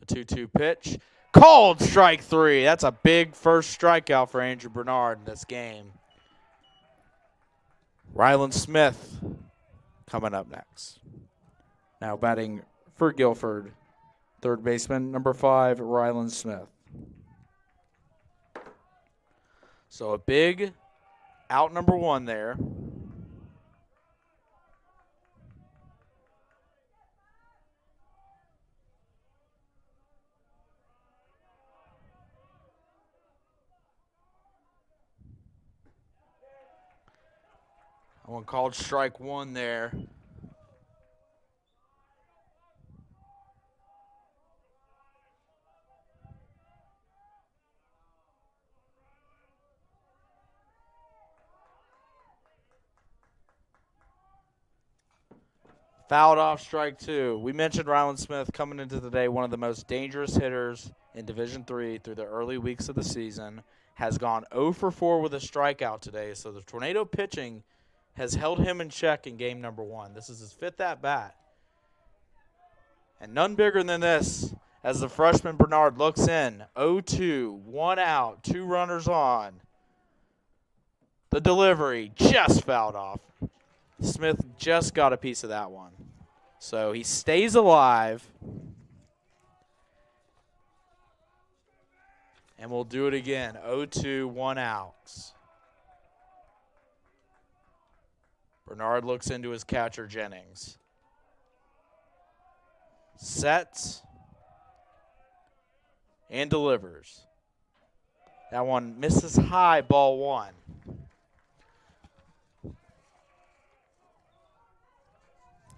The 2-2 pitch. Called strike 3. That's a big first strikeout for Andrew Bernard in this game. Ryland Smith coming up next. Now batting for Guilford, third baseman, number 5, Ryland Smith. So a big out number 1 there. One called strike 1 there. Fouled off strike 2. We mentioned Ryland Smith coming into the day, one of the most dangerous hitters in Division III through the early weeks of the season. Has gone 0 for 4 with a strikeout today, so the Tornado pitching has held him in check in game number 1. This is his 5th at-bat. And none bigger than this as the freshman Bernard looks in. 0-2, 1 out, 2 runners on. The delivery just fouled off. Smith just got a piece of that one. So he stays alive. And we'll do it again. 0-2, 1 out. Bernard looks into his catcher, Jennings. Sets and delivers. That one misses high, ball 1.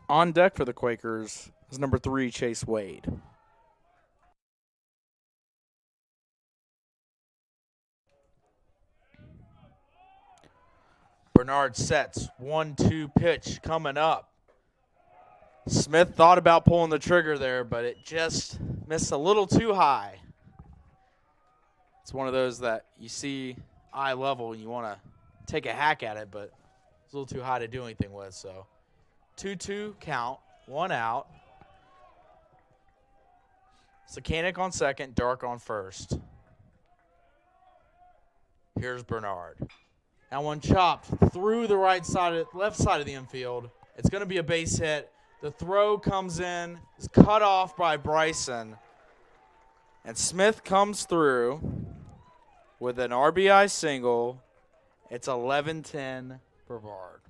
On deck for the Quakers is number 3, Chase Wade. Bernard sets. 1-2 pitch coming up. Smith thought about pulling the trigger there, but it just missed a little too high. It's one of those that you see eye level and you want to take a hack at it, but it's a little too high to do anything with. So 2-2 count, 1 out. Sakanic on second, Dark on first. Here's Bernard. That one chopped through the left side of the infield. It's going to be a base hit. The throw comes in, is cut off by Bryson. And Smith comes through with an RBI single. It's 11-10 Brevard.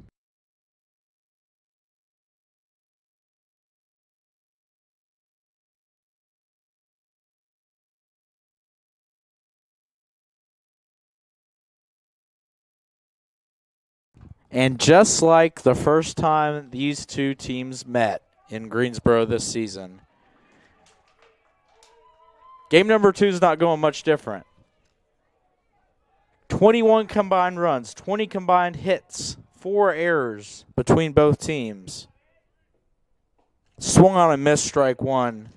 And just like the first time these two teams met in Greensboro this season, game number 2 is not going much different. 21 combined runs, 20 combined hits, 4 errors between both teams. Swung on a missed strike 1.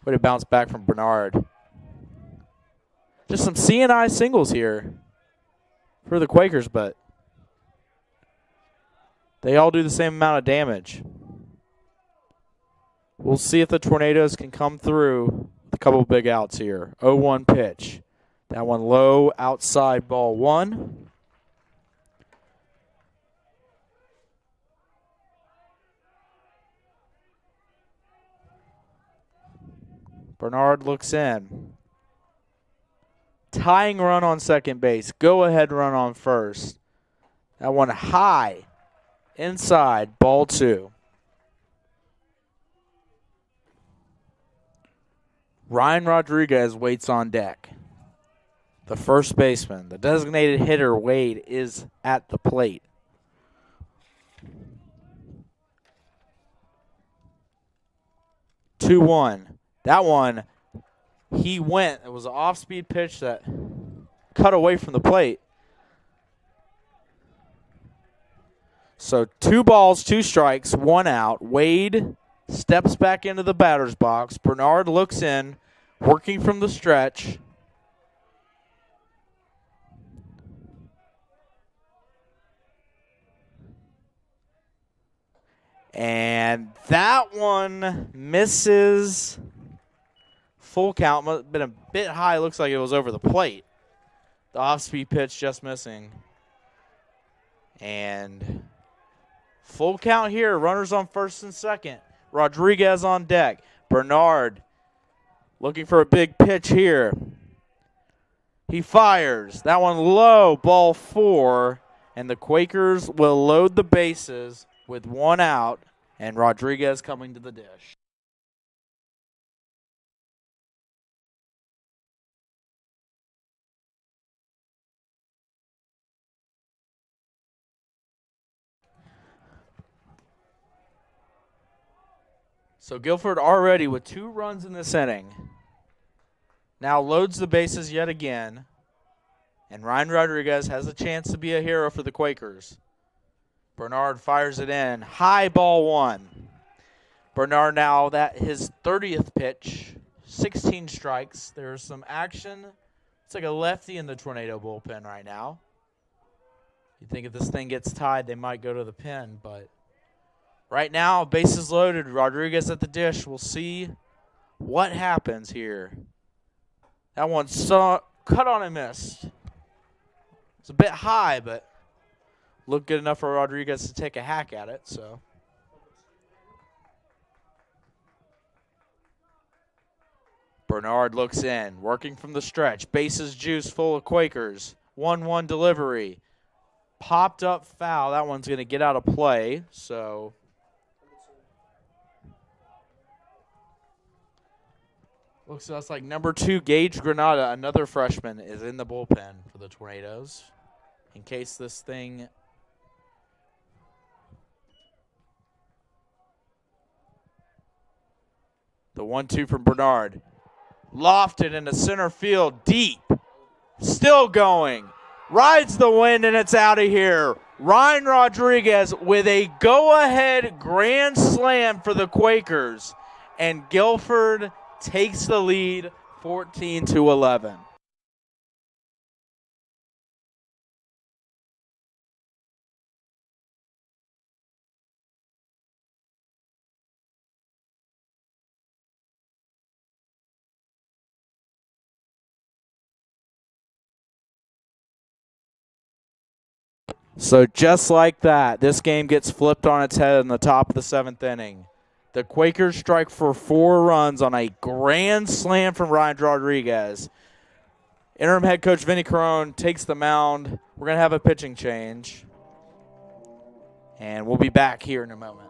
Way to bounce back from Bernard. Just some CNI singles here for the Quakers, but they all do the same amount of damage. We'll see if the Tornadoes can come through with a couple big outs here. 0-1 pitch. That one low, outside, ball 1. Bernard looks in. Tying run on second base. Go-ahead run on first. That one high. Inside, ball 2. Ryan Rodriguez waits on deck. The first baseman, the designated hitter, Wade, is at the plate. Two one. That one, he went. It was an off-speed pitch that cut away from the plate. So 2 balls, 2 strikes, 1 out. Wade steps back into the batter's box. Bernard looks in, working from the stretch. And that one misses. Full count. Must have been a bit high. Looks like it was over the plate. The off-speed pitch just missing. And full count here. Runners on first and second. Rodriguez on deck. Bernard looking for a big pitch here. He fires. That one low, ball 4. And the Quakers will load the bases with 1 out. And Rodriguez coming to the dish. So Guilford already with 2 runs in this inning. Now loads the bases yet again. And Ryan Rodriguez has a chance to be a hero for the Quakers. Bernard fires it in. High, ball 1. Bernard now his 30th pitch. 16 strikes. There's some action. It's like a lefty in the Tornado bullpen right now. You think if this thing gets tied, they might go to the pen, but right now, bases loaded. Rodriguez at the dish. We'll see what happens here. That one cut on and missed. It's a bit high, but looked good enough for Rodriguez to take a hack at it. So Bernard looks in, working from the stretch. Bases juice full of Quakers. 1-1 delivery. Popped up foul. That one's going to get out of play. So Looks to us like number 2, Gage Granada, another freshman, is in the bullpen for the Tornadoes. In case this thing... The 1-2 from Bernard. Lofted into center field, deep. Still going. Rides the wind, and it's out of here. Ryan Rodriguez with a go-ahead grand slam for the Quakers. And Guilford takes the lead 14-11. So just like that, this game gets flipped on its head in the top of the 7th inning. The Quakers strike for 4 runs on a grand slam from Ryan Rodriguez. Interim head coach Vinny Carone takes the mound. We're going to have a pitching change. And we'll be back here in a moment.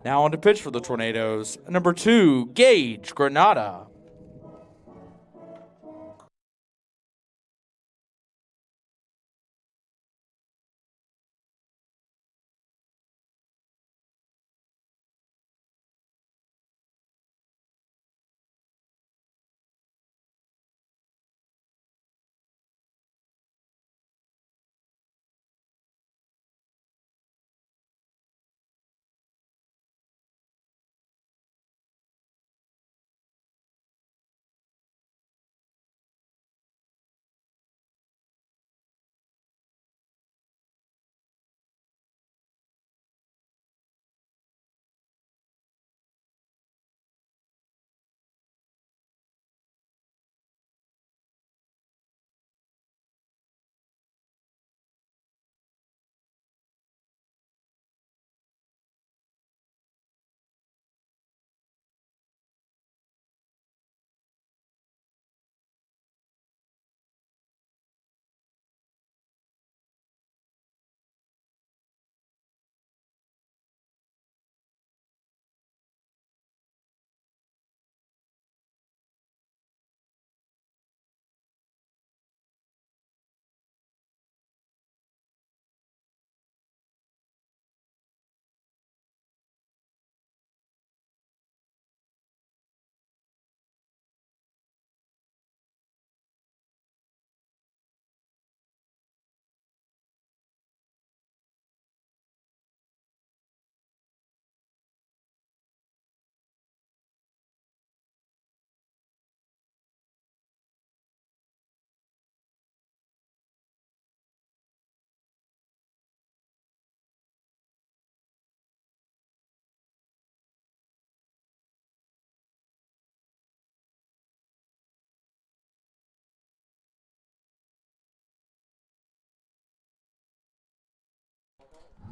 Now on to pitch for the Tornadoes. Number 2, Gage Granada.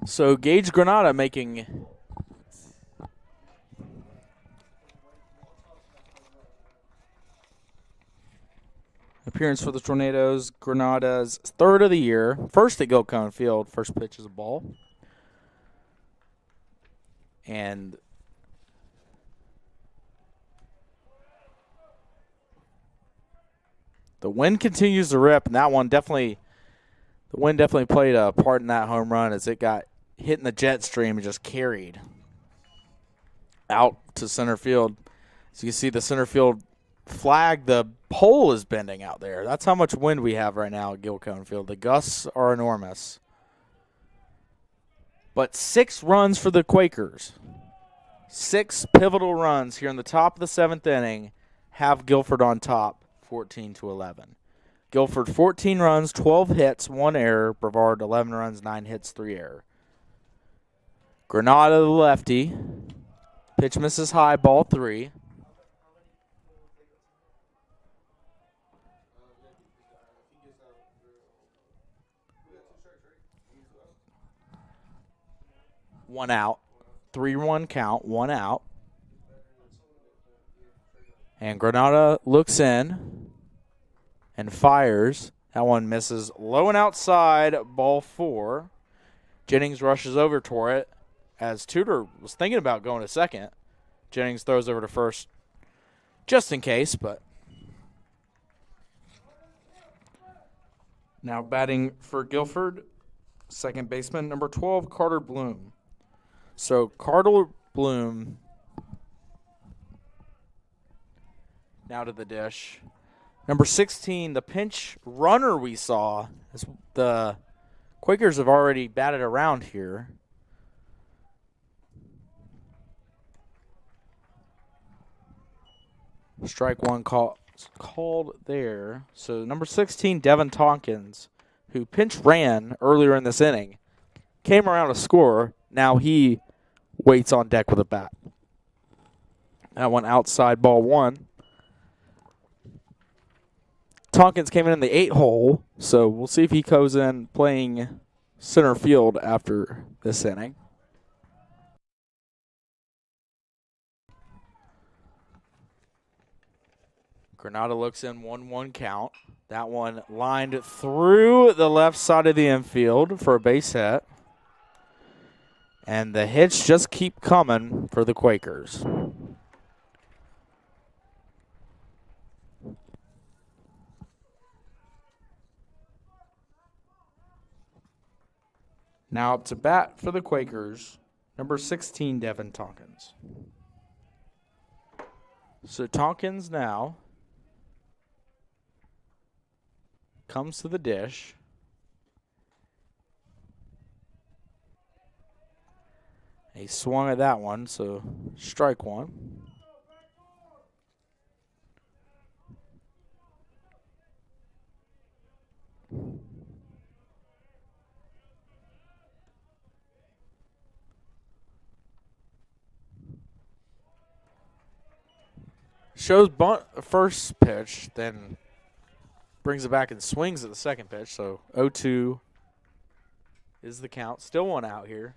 So Gage Granada making appearance for the Tornadoes. Granada's 3rd of the year. First at Guilford Field. First pitch is a ball. And the wind continues to rip, and that one definitely, the wind definitely played a part in that home run as it got hit in the jet stream and just carried out to center field. As you can see, the center field flag, the pole is bending out there. That's how much wind we have right now at Guilford Field. The gusts are enormous. But 6 runs for the Quakers. 6 pivotal runs here in the top of the 7th inning have Guilford on top, 14-11. Guilford 14 runs, 12 hits, 1 error. Brevard 11 runs, 9 hits, 3 error. Granada the lefty. Pitch misses high, ball 3. One out. 3-1 count, 1 out. And Granada looks in and fires. That one misses low and outside, ball 4. Jennings rushes over toward it as Tudor was thinking about going to second. Jennings throws over to first just in case, but now batting for Guilford, second baseman, number 12, Carter Bloom. So Carter Bloom now to the dish. Number 16, the pinch runner we saw, as the Quakers have already batted around here. Strike one called there. So number 16, Devin Tompkins, who pinch ran earlier in this inning, came around to score. Now he waits on deck with a bat. That one outside, ball 1. Tompkins came in the 8 hole, so we'll see if he goes in playing center field after this inning. Granada looks in, 1-1 count. That one lined through the left side of the infield for a base hit. And the hits just keep coming for the Quakers. Now up to bat for the Quakers, number 16, Devin Tompkins. So Tompkins now comes to the dish. He swung at that one, so strike one. Shows bunt first pitch, then brings it back and swings at the second pitch. So 0-2 is the count. Still one out here.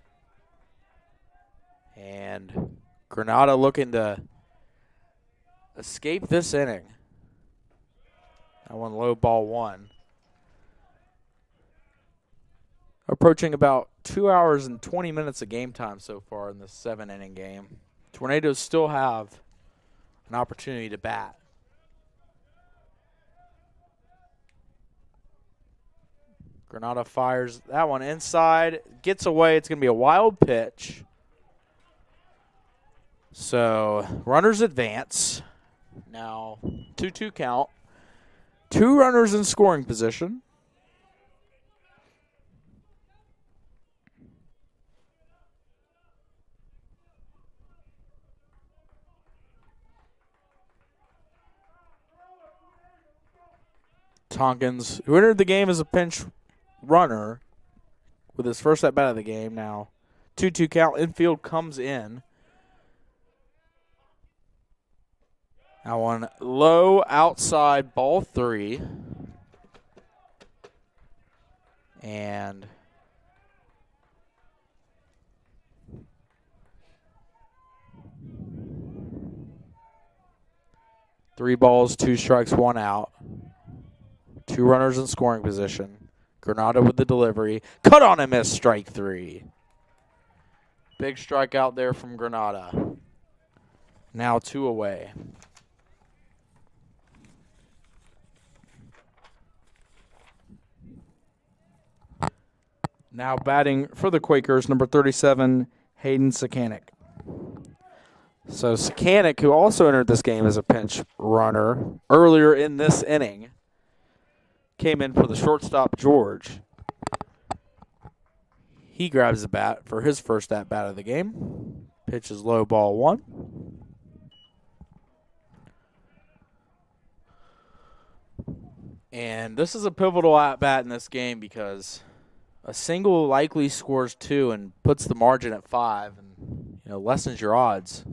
And Granada looking to escape this inning. That one low, ball 1. Approaching about 2 hours and 20 minutes of game time so far in this 7-inning game. Tornadoes still have an opportunity to bat. Granada fires that one inside, gets away. It's going to be a wild pitch. So runners advance. Now 2-2 count. 2 runners in scoring position. Tompkins, who entered the game as a pinch runner with his first at bat of the game. Now 2-2 count. Infield comes in. That one low outside, ball 3. And three balls, 2 strikes, 1 out. 2 runners in scoring position. Granada with the delivery. Cut on and miss, strike 3. Big strikeout there from Granada. Now 2 away. Now batting for the Quakers, number 37, Hayden Sakanik. So Sakanik, who also entered this game as a pinch runner earlier in this inning, came in for the shortstop, George. He grabs the bat for his first at-bat of the game. Pitch is low, ball 1. And this is a pivotal at-bat in this game because a single likely scores 2 and puts the margin at 5 and, lessens your odds.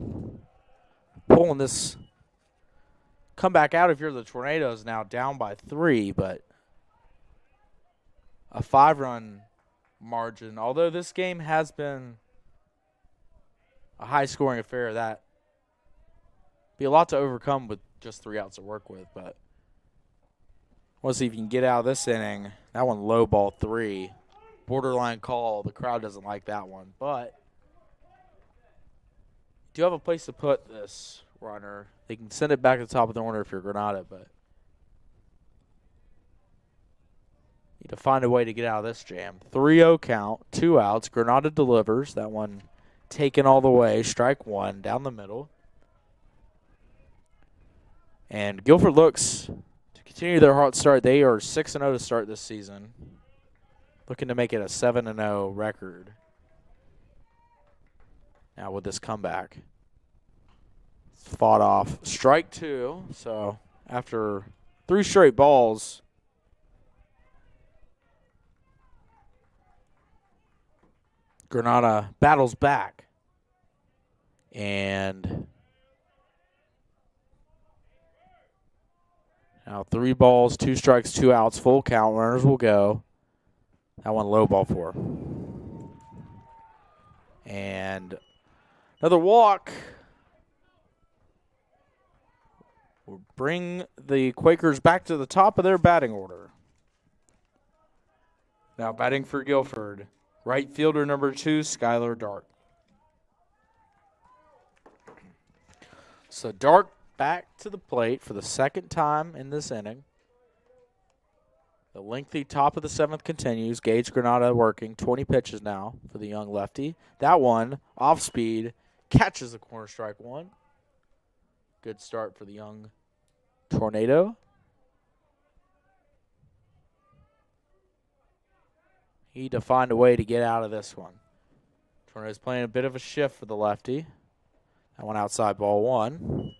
Pulling this comeback out if you're the Tornadoes now down by 3, but a 5-run margin. Although this game has been a high-scoring affair, that be a lot to overcome with just 3 outs to work with, but we'll see if you can get out of this inning. That one low ball 3. Borderline call. The crowd doesn't like that one, but do you have a place to put this runner? They can send it back to the top of the order if you're Granada, but need to find a way to get out of this jam. 3-0 count, 2 outs. Granada delivers. That one taken all the way. Strike 1 down the middle. And Guilford looks to continue their hot start. They are 6-0 to start this season. Looking to make it a 7-0 record. Now with this comeback. It's fought off. Strike 2. So after 3 straight balls, Granada battles back. And now 3 balls, 2 strikes, 2 outs, full count. Runners will go. That one low ball 4. And another walk will bring the Quakers back to the top of their batting order. Now batting for Guilford, right fielder number 2, Skylar Dark. So Dark back to the plate for the second time in this inning. The lengthy top of the 7th continues. Gage Granada working 20 pitches now for the young lefty. That one off speed catches the corner, strike 1. Good start for the young Tornado. He need to find a way to get out of this one. Tornado's playing a bit of a shift for the lefty. That one outside, ball 1.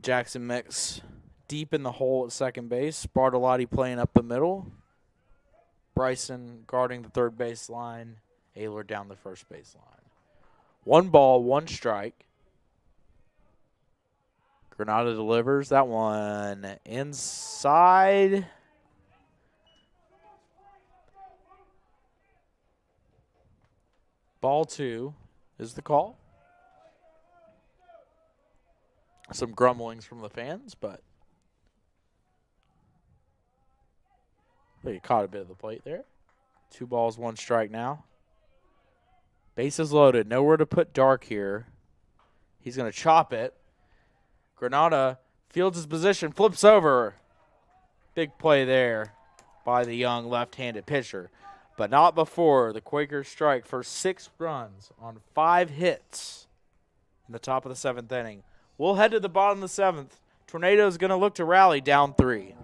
Jackson Mix deep in the hole at second base. Bartolotti playing up the middle. Bryson guarding the third base line. Ayler down the first base line. 1 ball, 1 strike. Granada delivers. That one inside. Ball 2 is the call. Some grumblings from the fans, but he caught a bit of the plate there. 2 balls, 1 strike now. Bases loaded. Nowhere to put Dark here. He's going to chop it. Granada fields his position, flips over. Big play there by the young left-handed pitcher. But not before the Quakers strike for 6 runs on 5 hits in the top of the 7th inning. We'll head to the bottom of the 7th. Tornado's going to look to rally down 3.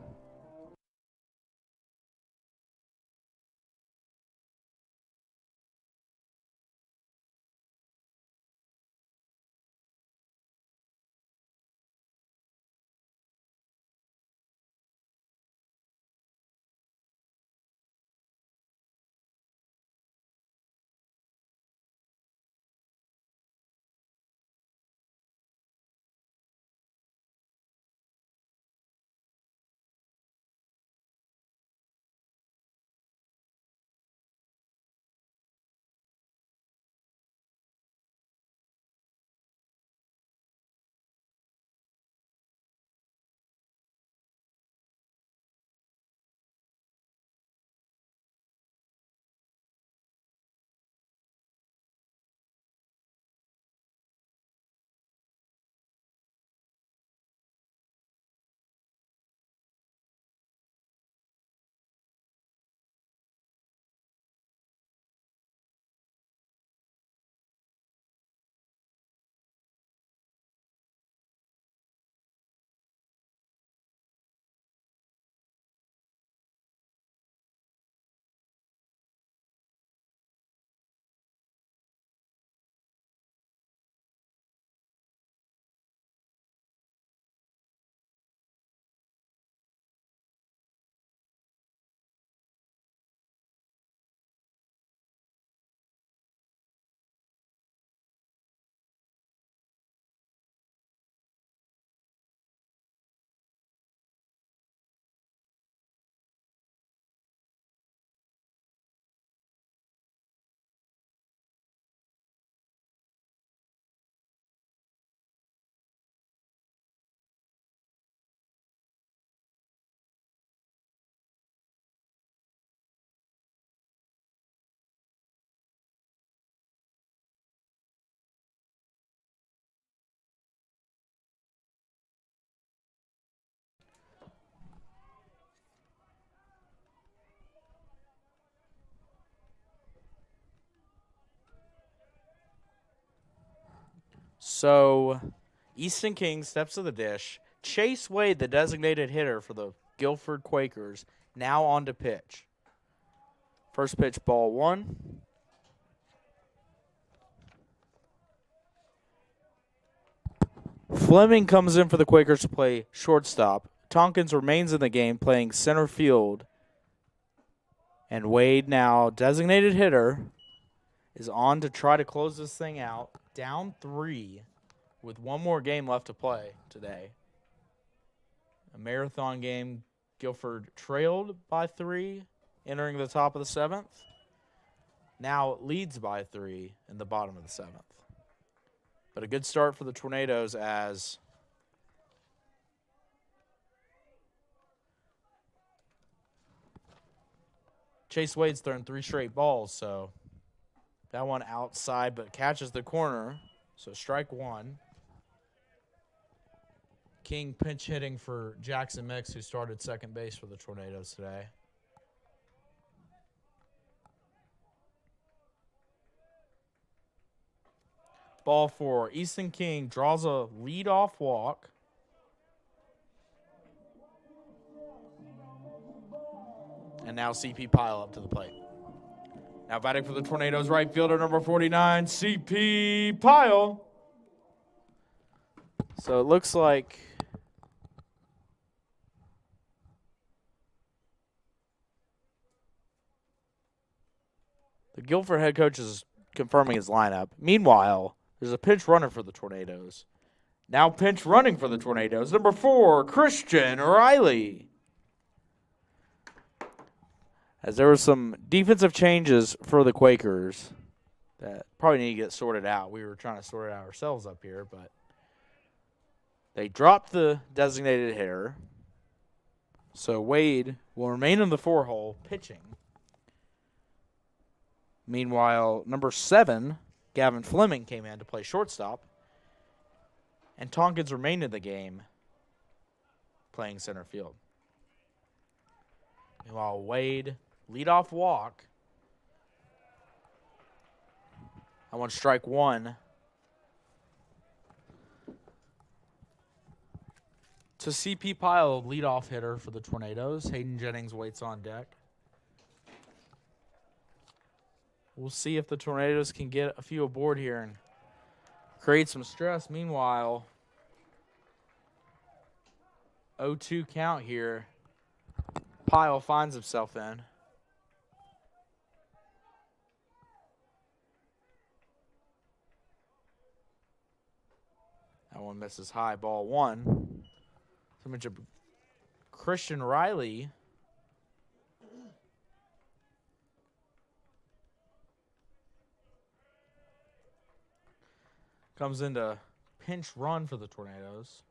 So Easton King steps to the dish. Chase Wade, the designated hitter for the Guilford Quakers, now on to pitch. First pitch, ball 1. Fleming comes in for the Quakers to play shortstop. Tompkins remains in the game playing center field. And Wade, now designated hitter, is on to try to close this thing out. Down 3 with one more game left to play today. A marathon game. Guilford trailed by 3 entering the top of the 7th. Now it leads by 3 in the bottom of the 7th. But a good start for the Tornadoes as Chase Wade's thrown 3 straight balls, so that one outside but catches the corner. So strike 1. King pinch hitting for Jackson Mix, who started second base for the Tornadoes today. Ball 4. Easton King draws a leadoff walk. And now CP Pyle up to the plate. Now batting for the Tornadoes, right fielder number 49, CP Pyle. So it looks like the Guilford head coach is confirming his lineup. Meanwhile, there's a pinch runner for the Tornadoes. Now pinch running for the Tornadoes, number 4, Christian Riley. As there were some defensive changes for the Quakers that probably need to get sorted out. We were trying to sort it out ourselves up here, but they dropped the designated hitter. So Wade will remain in the 4-hole pitching. Meanwhile, number 7, Gavin Fleming, came in to play shortstop. And Tompkins remained in the game playing center field. Meanwhile, Wade, leadoff walk. I want strike 1. To CP Pyle, leadoff hitter for the Tornadoes. Hayden Jennings waits on deck. We'll see if the Tornadoes can get a few aboard here and create some stress. Meanwhile, 0-2 count here. Pyle finds himself in. That one misses high, ball 1. Image of Christian Riley. Comes into pinch run for the Tornadoes.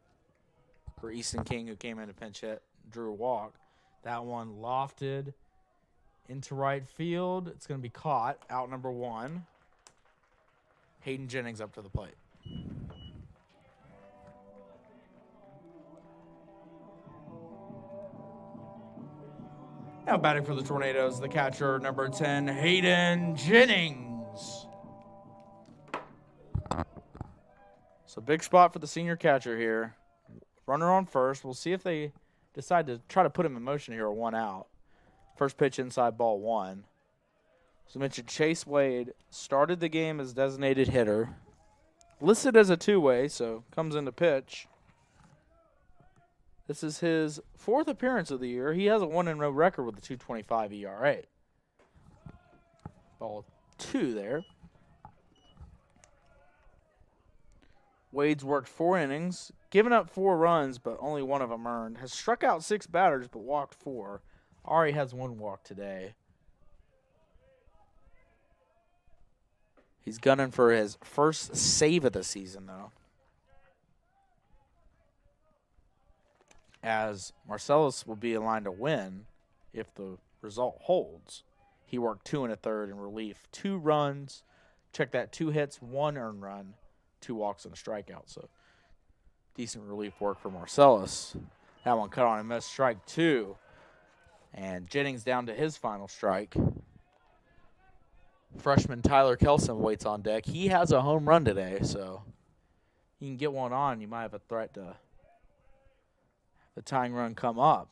For Easton King, who came in to pinch hit, drew a walk. That one lofted into right field. It's going to be caught. Out number 1. Hayden Jennings up to the plate. Now batting for the Tornadoes, the catcher, number 10, Hayden Jennings. So big spot for the senior catcher here. Runner on first. We'll see if they decide to try to put him in motion here, 1 out. First pitch inside, ball 1. So I mentioned Chase Wade started the game as designated hitter. Listed as a 2-way, so comes into pitch. This is his 4th appearance of the year. He has a 1-0 record with a 2.25 ERA. Ball 2 there. Wade's worked 4 innings, given up 4 runs, but only 1 of them earned. Has struck out 6 batters, but walked 4. Already has 1 walk today. He's gunning for his first save of the season, though. As Marcellus will be in line to win if the result holds. He worked 2 1/3 in relief. 2 runs. Check that, 2 hits, 1 earned run, 2 walks and a strikeout. So decent relief work for Marcellus. That one cut on and missed, strike 2. And Jennings down to his final strike. Freshman Tyler Kelson waits on deck. He has a home run today, so you can get one on, you might have a threat to the tying run come up.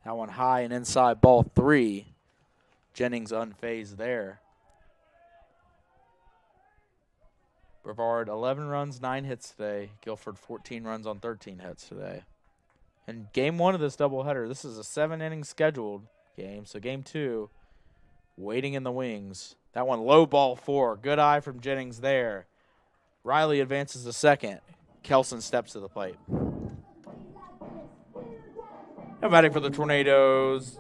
That one high and inside, ball 3. Jennings unfazed there. Brevard 11 runs, 9 hits today. Guilford 14 runs on 13 hits today. And game 1 of this doubleheader, this is a 7-inning scheduled game. So game 2, waiting in the wings. That one low, ball 4. Good eye from Jennings there. Riley advances to second. Kelson steps to the plate. Now batting for the Tornadoes,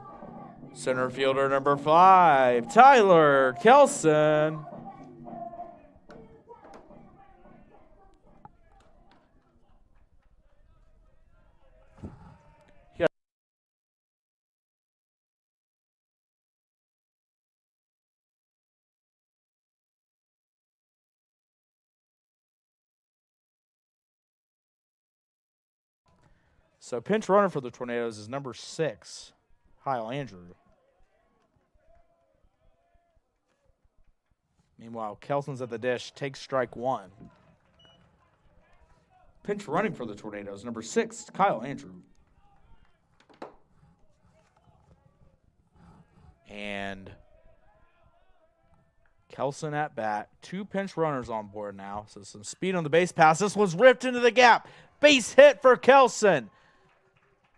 center fielder number 5, Tyler Kelson. So pinch runner for the Tornadoes is number 6, Kyle Andrew. Meanwhile, Kelson's at the dish, takes strike 1. Pinch running for the Tornadoes, number 6, Kyle Andrew. And Kelson at bat. 2 pinch runners on board now. So some speed on the base pass. This one's ripped into the gap. Base hit for Kelson.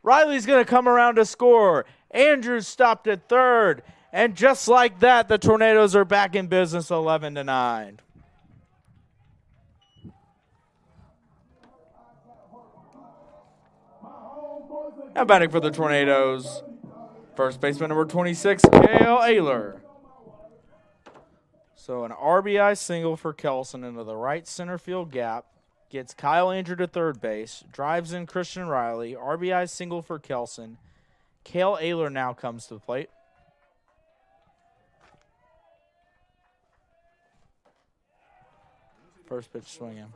Riley's going to come around to score. Andrews stopped at third. And just like that, the Tornadoes are back in business 11-9. Now batting for the Tornadoes, first baseman number 26, Cale Ayler. So an RBI single for Kelson into the right center field gap. Gets Kyle Andrew to third base, drives in Christian Riley, RBI single for Kelson. Cale Ayler now comes to the plate. First pitch swinging.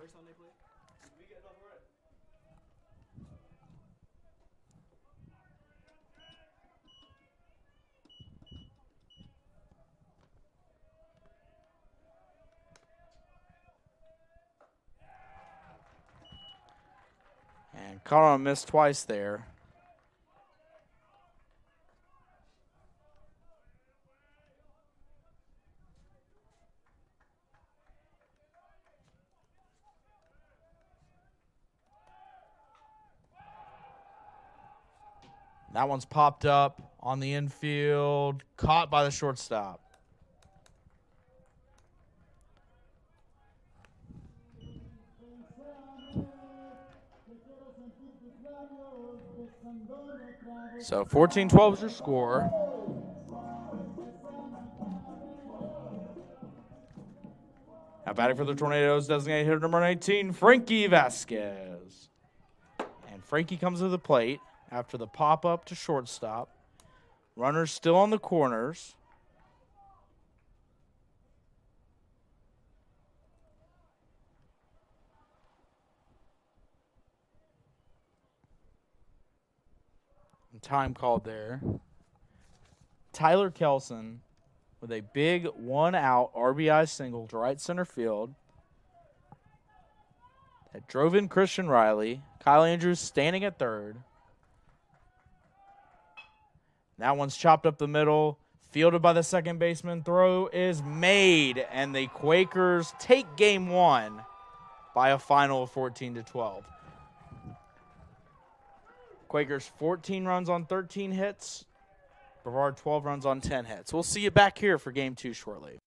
And caught on a miss twice there. That one's popped up on the infield, caught by the shortstop. So 14-12 is your score. Now batting for the Tornadoes, designated hitter number 19, Frankie Vasquez. And Frankie comes to the plate after the pop-up to shortstop. Runners still on the corners. And time called there. Tyler Kelson with a big one-out RBI single to right center field. That drove in Christian Riley. Kyle Andrews standing at third. That one's chopped up the middle, fielded by the second baseman. Throw is made, and the Quakers take game 1 by a final of 14-12. Quakers 14 runs on 13 hits. Brevard 12 runs on 10 hits. We'll see you back here for game 2 shortly.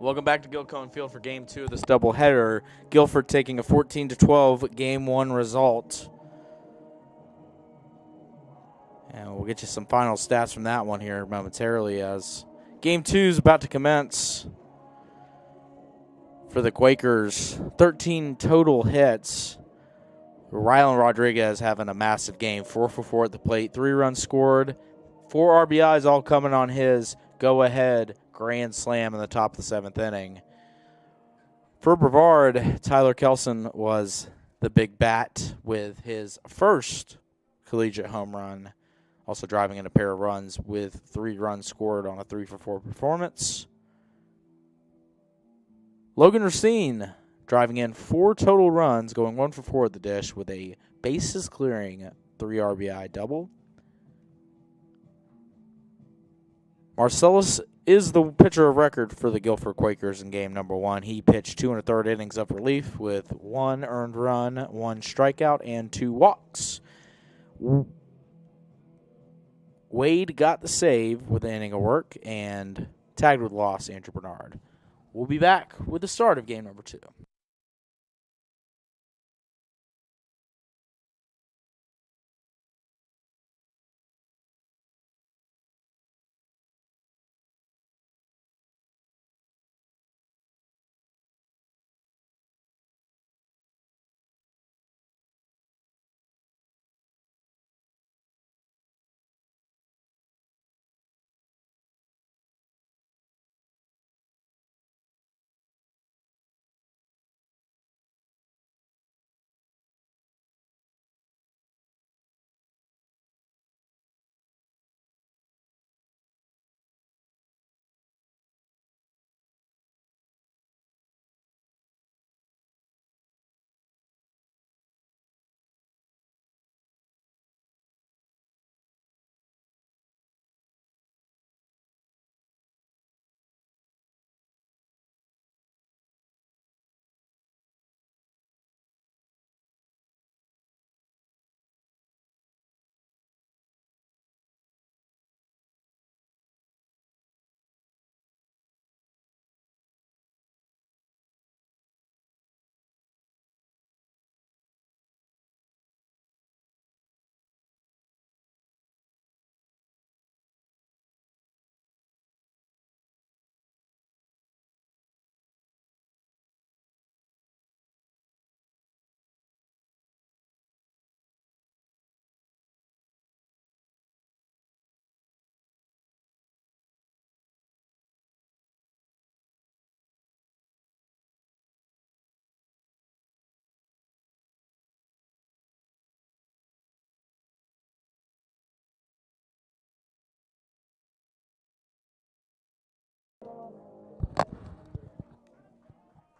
Welcome back to Gilcone Field for Game 2 of this doubleheader. Guilford taking a 14-12 Game 1 result. And we'll get you some final stats from that one here momentarily as Game 2 is about to commence for the Quakers. 13 total hits. Rylan Rodriguez having a massive game. 4 for 4 at the plate. 3 runs scored. 4 RBIs all coming on his go-ahead grand slam in the top of the 7th inning. For Brevard, Tyler Kelson was the big bat with his first collegiate home run, also driving in a pair of runs with 3 runs scored on a 3 for 4 performance. Logan Racine driving in 4 total runs, going 1 for 4 at the dish with a bases clearing 3 RBI double. Marcellus is the pitcher of record for the Guilford Quakers in game number 1. He pitched 2 1/3 innings of relief with 1 earned run, 1 strikeout, and 2 walks. Wade got the save with an inning of work, and tagged with loss, Andrew Bernard. We'll be back with the start of game number 2.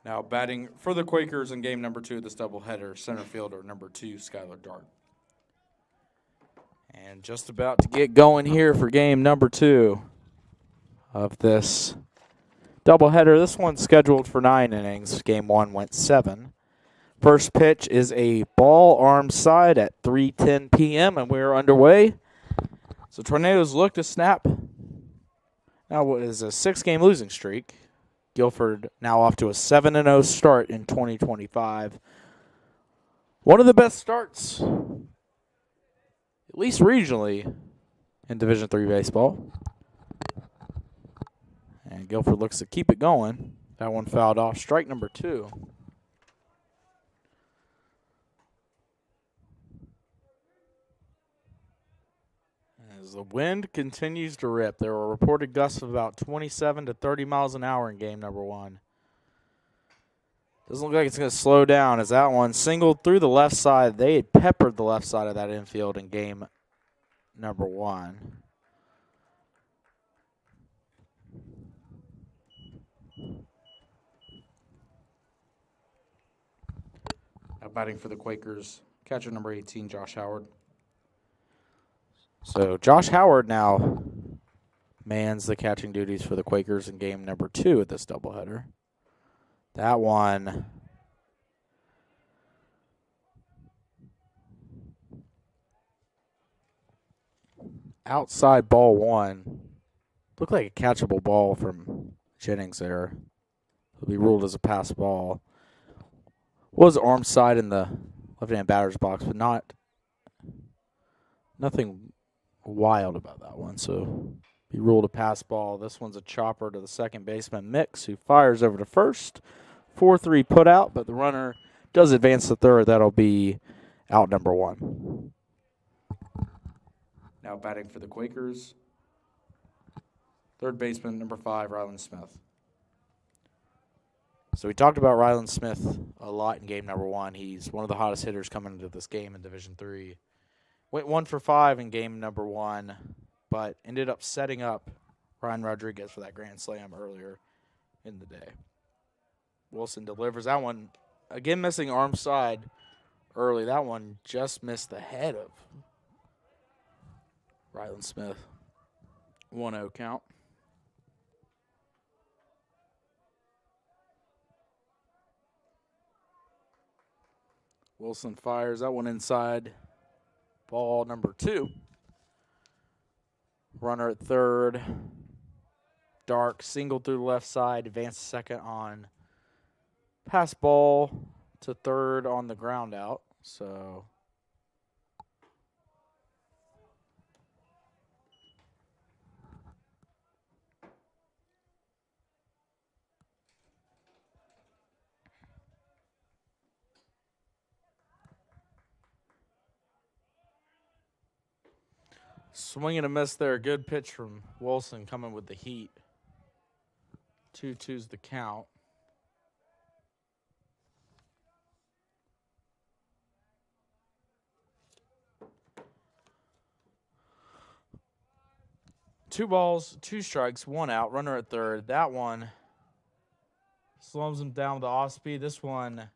Now batting for the Quakers in game number 2 of this doubleheader, center fielder number 2, Skylar Dart. And just about to get going here for game number 2 of this doubleheader. This one's scheduled for 9 innings. Game 1 went 7. First pitch is a ball arm side at 3:10 p.m. and we're underway. So Tornadoes look to snap. Now what is a 6-game losing streak. Guilford now off to a 7-0 start in 2025. One of the best starts, at least regionally, in Division III baseball. And Guilford looks to keep it going. That one fouled off. Strike number 2. As the wind continues to rip, there were reported gusts of about 27 to 30 miles an hour in game number 1. Doesn't look like it's going to slow down as that one singled through the left side. They had peppered the left side of that infield in game number 1. Now batting for the Quakers, catcher number 18, Josh Howard. So Josh Howard now mans the catching duties for the Quakers in game number 2 at this doubleheader. That one outside ball 1. Looked like a catchable ball from Jennings there. It'll be ruled as a pass ball. Was arm side in the left-hand batter's box, but nothing wild about that one. So be ruled a pass ball. This one's a chopper to the second baseman, Mix, who fires over to first. 4-3 put out, but the runner does advance to third. That'll be out number 1. Now batting for the Quakers, third baseman, number 5, Ryland Smith. So we talked about Ryland Smith a lot in game number 1. He's one of the hottest hitters coming into this game in Division III. Went 1 for 5 in game number 1, but ended up setting up Ryan Rodriguez for that grand slam earlier in the day. Wilson delivers that one. Again, missing arm side early. That one just missed the head of Ryland Smith. 1-0 count. Wilson fires that one inside. Ball number 2. Runner at third. Dark single through the left side. Advance second on pass ball to third on the ground out. So swing and a miss there. Good pitch from Wilson coming with the heat. 2-2's the count. Two balls, 2 strikes, 1 out. Runner at third. That one slows him down with the off speed. This one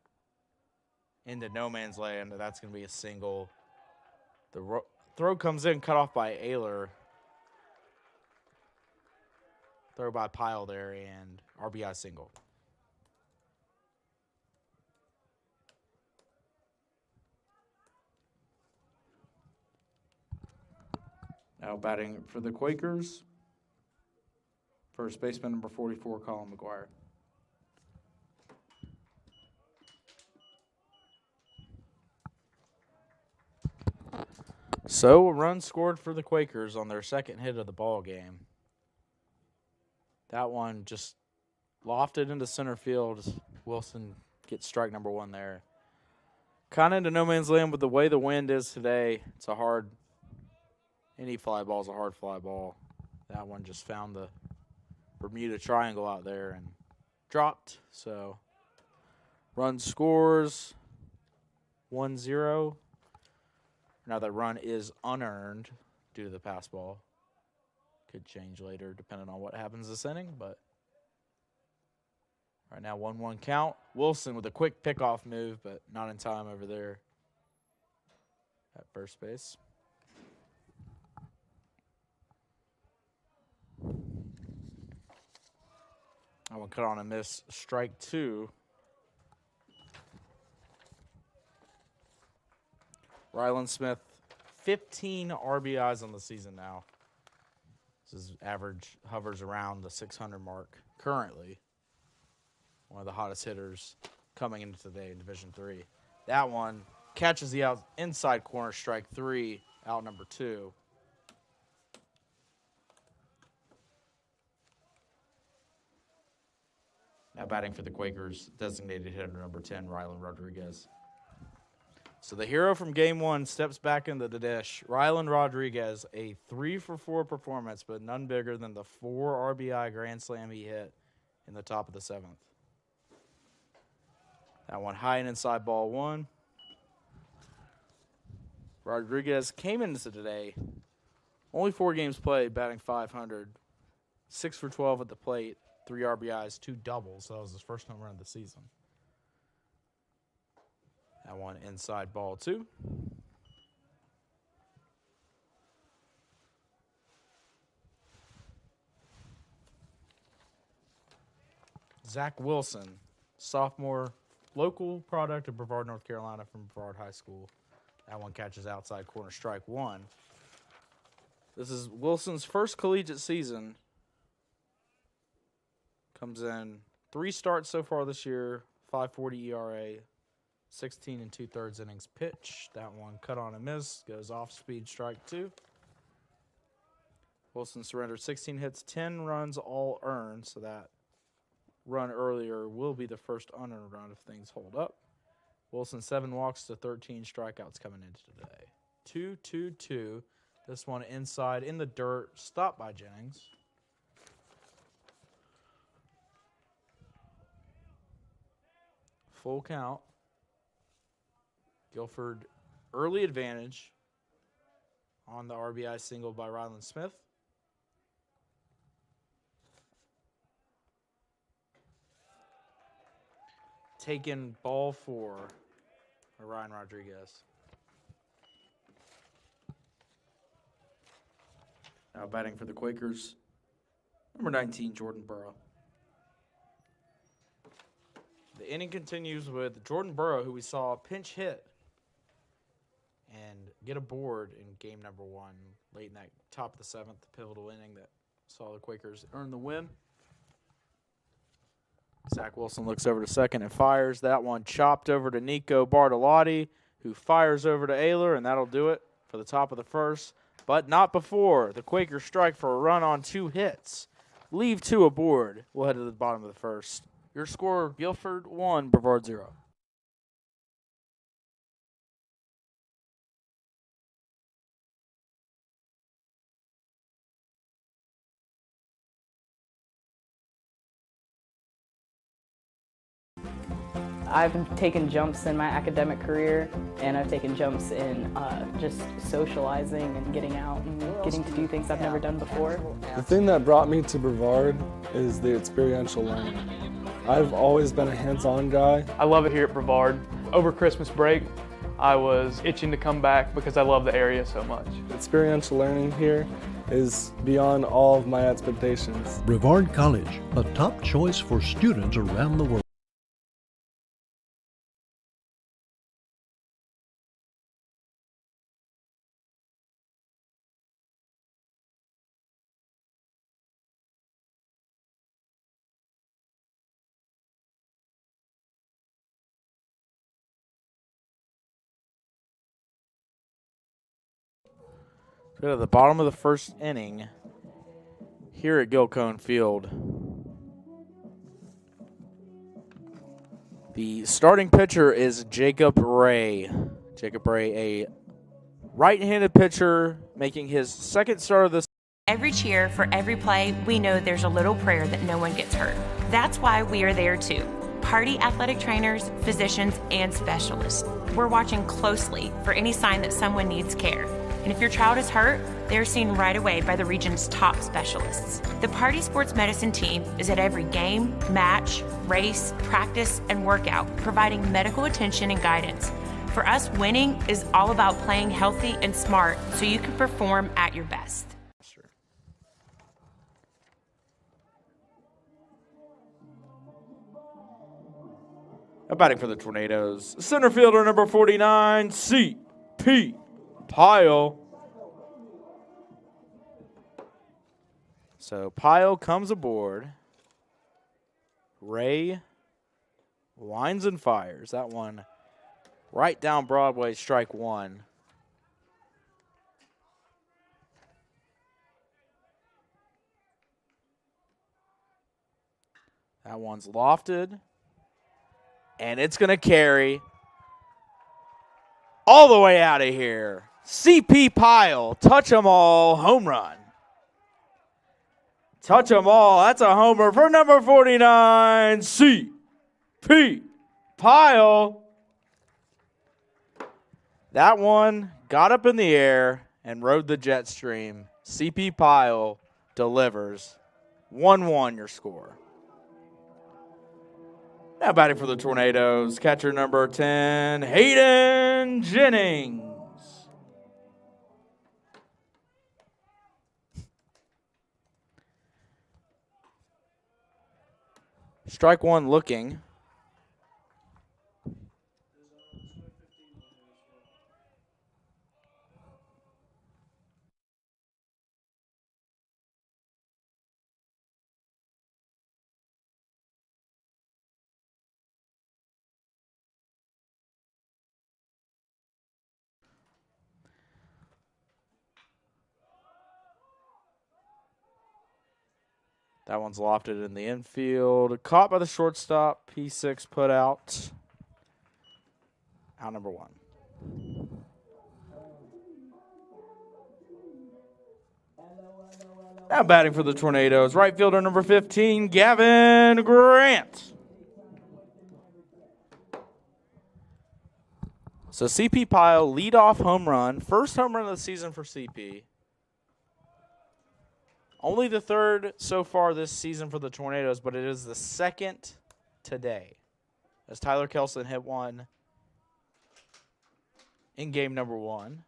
into no man's land. That's going to be a single. The throw comes in, cut off by Ayler. Throw by Pyle there, and RBI single. Now batting for the Quakers, first baseman number 44, Colin McGuire. So a run scored for the Quakers on their second hit of the ball game. That one just lofted into center field. Wilson gets strike number 1 there. Kind of into no man's land with the way the wind is today. It's a hard, any fly ball is a hard fly ball. That one just found the Bermuda Triangle out there and dropped. So run scores 1-0. Now that run is unearned due to the pass ball. Could change later depending on what happens this inning, but right now 1-1 count. Wilson with a quick pickoff move, but not in time over there at first base. That one cut on a miss. Strike 2. Ryland Smith, 15 RBIs on the season now. His average hovers around the 600 mark currently. One of the hottest hitters coming into today in Division III. That one catches the inside corner, strike 3, out number 2. Now batting for the Quakers, designated hitter number 10, Ryland Rodriguez. So the hero from game 1 steps back into the dish. Ryland Rodriguez, a 3-for-4 performance, but none bigger than the 4 RBI grand slam he hit in the top of the 7th. That one high and inside ball 1. Rodriguez came into today, only 4 games played, batting .500, 6 for 12 at the plate, 3 RBIs, 2 doubles. So that was his first home run of the season. That one inside ball 2. Zach Wilson, sophomore, local product of Brevard, North Carolina from Brevard High School. That one catches outside corner, strike 1. This is Wilson's first collegiate season. Comes in 3 starts so far this year, 5.40 ERA, 16 2/3 innings pitched. That one cut on a miss, goes off speed, strike 2. Wilson surrendered 16 hits, 10 runs, all earned, so that run earlier will be the first unearned run if things hold up. Wilson 7 walks to 13 strikeouts coming into today. 2-2-2. This one inside in the dirt, stopped by Jennings. Full count. Guilford early advantage on the RBI single by Ryland Smith. Taken ball 4 by Ryan Rodriguez. Now batting for the Quakers, number 19, Jordan Burrow. The inning continues with Jordan Burrow, who we saw pinch hit and get a board in game number 1, late in that top of the 7th, the pivotal inning that saw the Quakers earn the win. Zach Wilson looks over to second and fires. That one chopped over to Nico Bartolotti, who fires over to Ayler, and that'll do it for the top of the first. But not before the Quakers strike for a run on 2 hits. Leave 2 aboard. We'll head to the bottom of the first. Your score, Guilford 1, Brevard 0. I've taken jumps in my academic career, and I've taken jumps in just socializing and getting out and getting to do things I've never done before. The thing that brought me to Brevard is the experiential learning. I've always been a hands-on guy. I love it here at Brevard. Over Christmas break, I was itching to come back because I love the area so much. Experiential learning here is beyond all of my expectations. Brevard College, a top choice for students around the world. Go to the bottom of the first inning here at Guilford Field. The starting pitcher is Jacob Ray. Jacob Ray, a right-handed pitcher, making his second start of this. Every cheer, for every play, we know there's a little prayer that no one gets hurt. That's why we are there too. Party athletic trainers, physicians, and specialists. We're watching closely for any sign that someone needs care. And if your child is hurt, they're seen right away by the region's top specialists. The Party Sports Medicine team is at every game, match, race, practice, and workout, providing medical attention and guidance. For us, winning is all about playing healthy and smart so you can perform at your best. Batting for the Tornadoes, center fielder number 49, C.P. Pyle. So Pyle comes aboard. Ray winds and fires. That one right down Broadway, strike 1. That one's lofted. And it's going to carry all the way out of here. C.P. Pyle, touch 'em all, home run. Touch 'em all. That's a homer for number 49, C.P. Pyle. That one got up in the air and rode the jet stream. C.P. Pyle delivers. 1-1 your score. Now batting for the Tornadoes, catcher number 10, Hayden Jennings. Strike 1 looking. That one's lofted in the infield. Caught by the shortstop. P6 put out. Out number 1. Now batting for the Tornadoes, right fielder number 15, Gavin Grant. So CP Pyle, leadoff home run. First home run of the season for CP. Only the third so far this season for the Tornadoes, but it is the second today. As Tyler Kelson hit one in game number 1.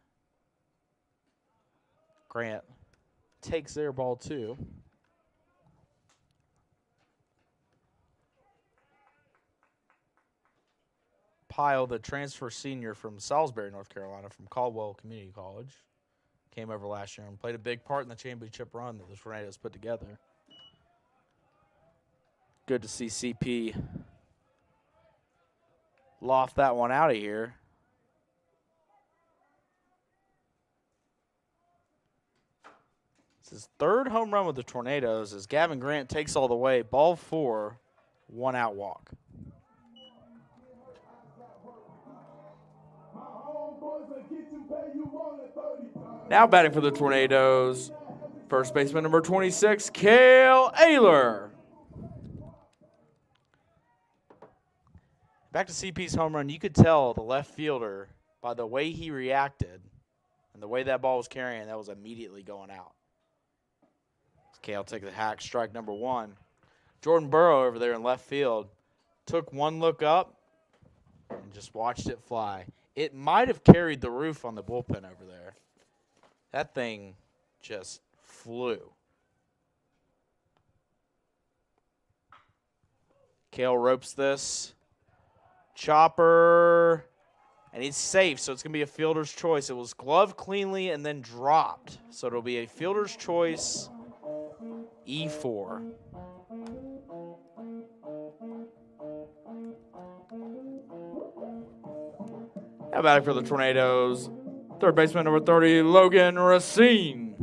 Grant takes their ball 2. Pyle, the transfer senior from Salisbury, North Carolina, from Caldwell Community College, came over last year and played a big part in the championship run that the Tornadoes put together. Good to see CP loft that one out of here. It's his third home run with the Tornadoes as Gavin Grant takes all the way. Ball 4, 1 out walk. Now batting for the Tornadoes, first baseman number 26, Cale Ayler. Back to CP's home run, you could tell the left fielder by the way he reacted and the way that ball was carrying, that was immediately going out. Cale took the hack, strike number 1. Jordan Burrow over there in left field took one look up and just watched it fly. It might have carried the roof on the bullpen over there. That thing just flew. Cale ropes this. Chopper. And he's safe, so it's going to be a fielder's choice. It was gloved cleanly and then dropped. So it'll be a fielder's choice, E4. Now batting for the Tornadoes, third baseman number 30, Logan Racine.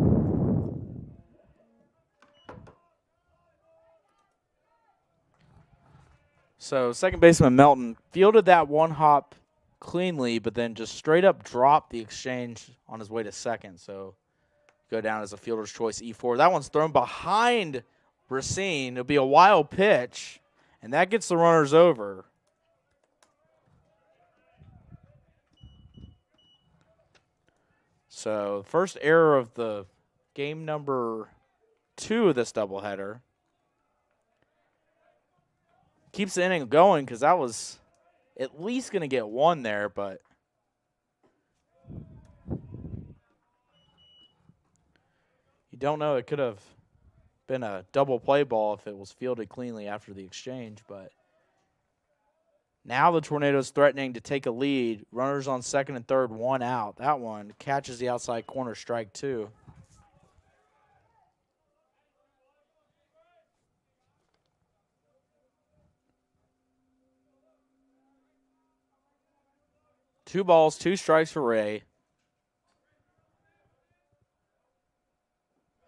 So second baseman Melton fielded that one hop cleanly, but then just straight up dropped the exchange on his way to second. So go down as a fielder's choice, E4. That one's thrown behind Racine. It'll be a wild pitch, and that gets the runners over. So first error of the game number 2 of this doubleheader. Keeps the inning going because that was at least going to get 1 there, but you don't know. It could have been a double play ball if it was fielded cleanly after the exchange, but now the Tornadoes threatening to take a lead. Runners on second and third, 1 out. That one catches the outside corner, strike 2. Two balls, 2 strikes for Ray.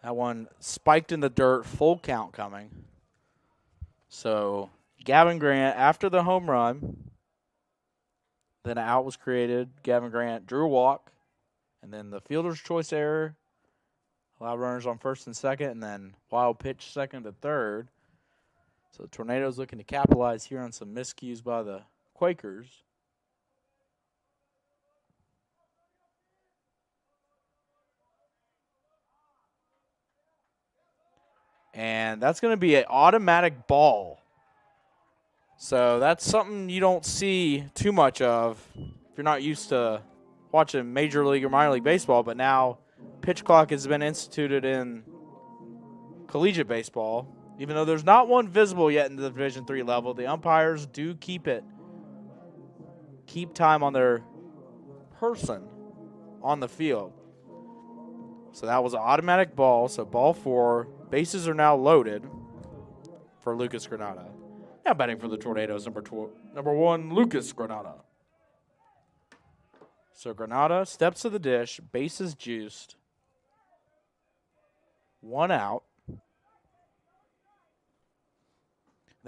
That one spiked in the dirt, full count coming. So Gavin Grant, after the home run, then an out was created. Gavin Grant drew a walk, and then the fielder's choice error allowed runners on first and second, and then wild pitch second to third. So the Tornadoes looking to capitalize here on some miscues by the Quakers. And that's going to be an automatic ball. So that's something you don't see too much of if you're not used to watching Major League or Minor League Baseball. But now pitch clock has been instituted in collegiate baseball. Even though there's not one visible yet in the Division III level, the umpires do keep time on their person on the field. So that was an automatic ball. So ball 4. Bases are now loaded for Lucas Granada. Now batting for the Tornadoes, number 1, Lucas Granada. So Granada steps to the dish, bases juiced. 1 out.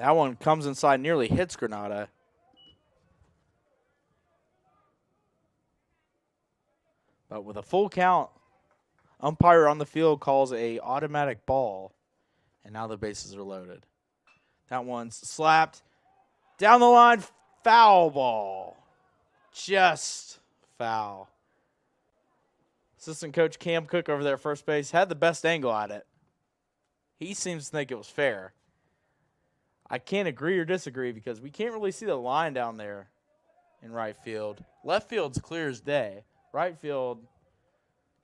That one comes inside, nearly hits Granada. But with a full count, umpire on the field calls a automatic ball, and now the bases are loaded. That one's slapped down the line, foul ball. Just foul. Assistant coach Cam Cook over there at first base had the best angle at it. He seems to think it was fair. I can't agree or disagree because we can't really see the line down there in right field. Left field's clear as day. Right field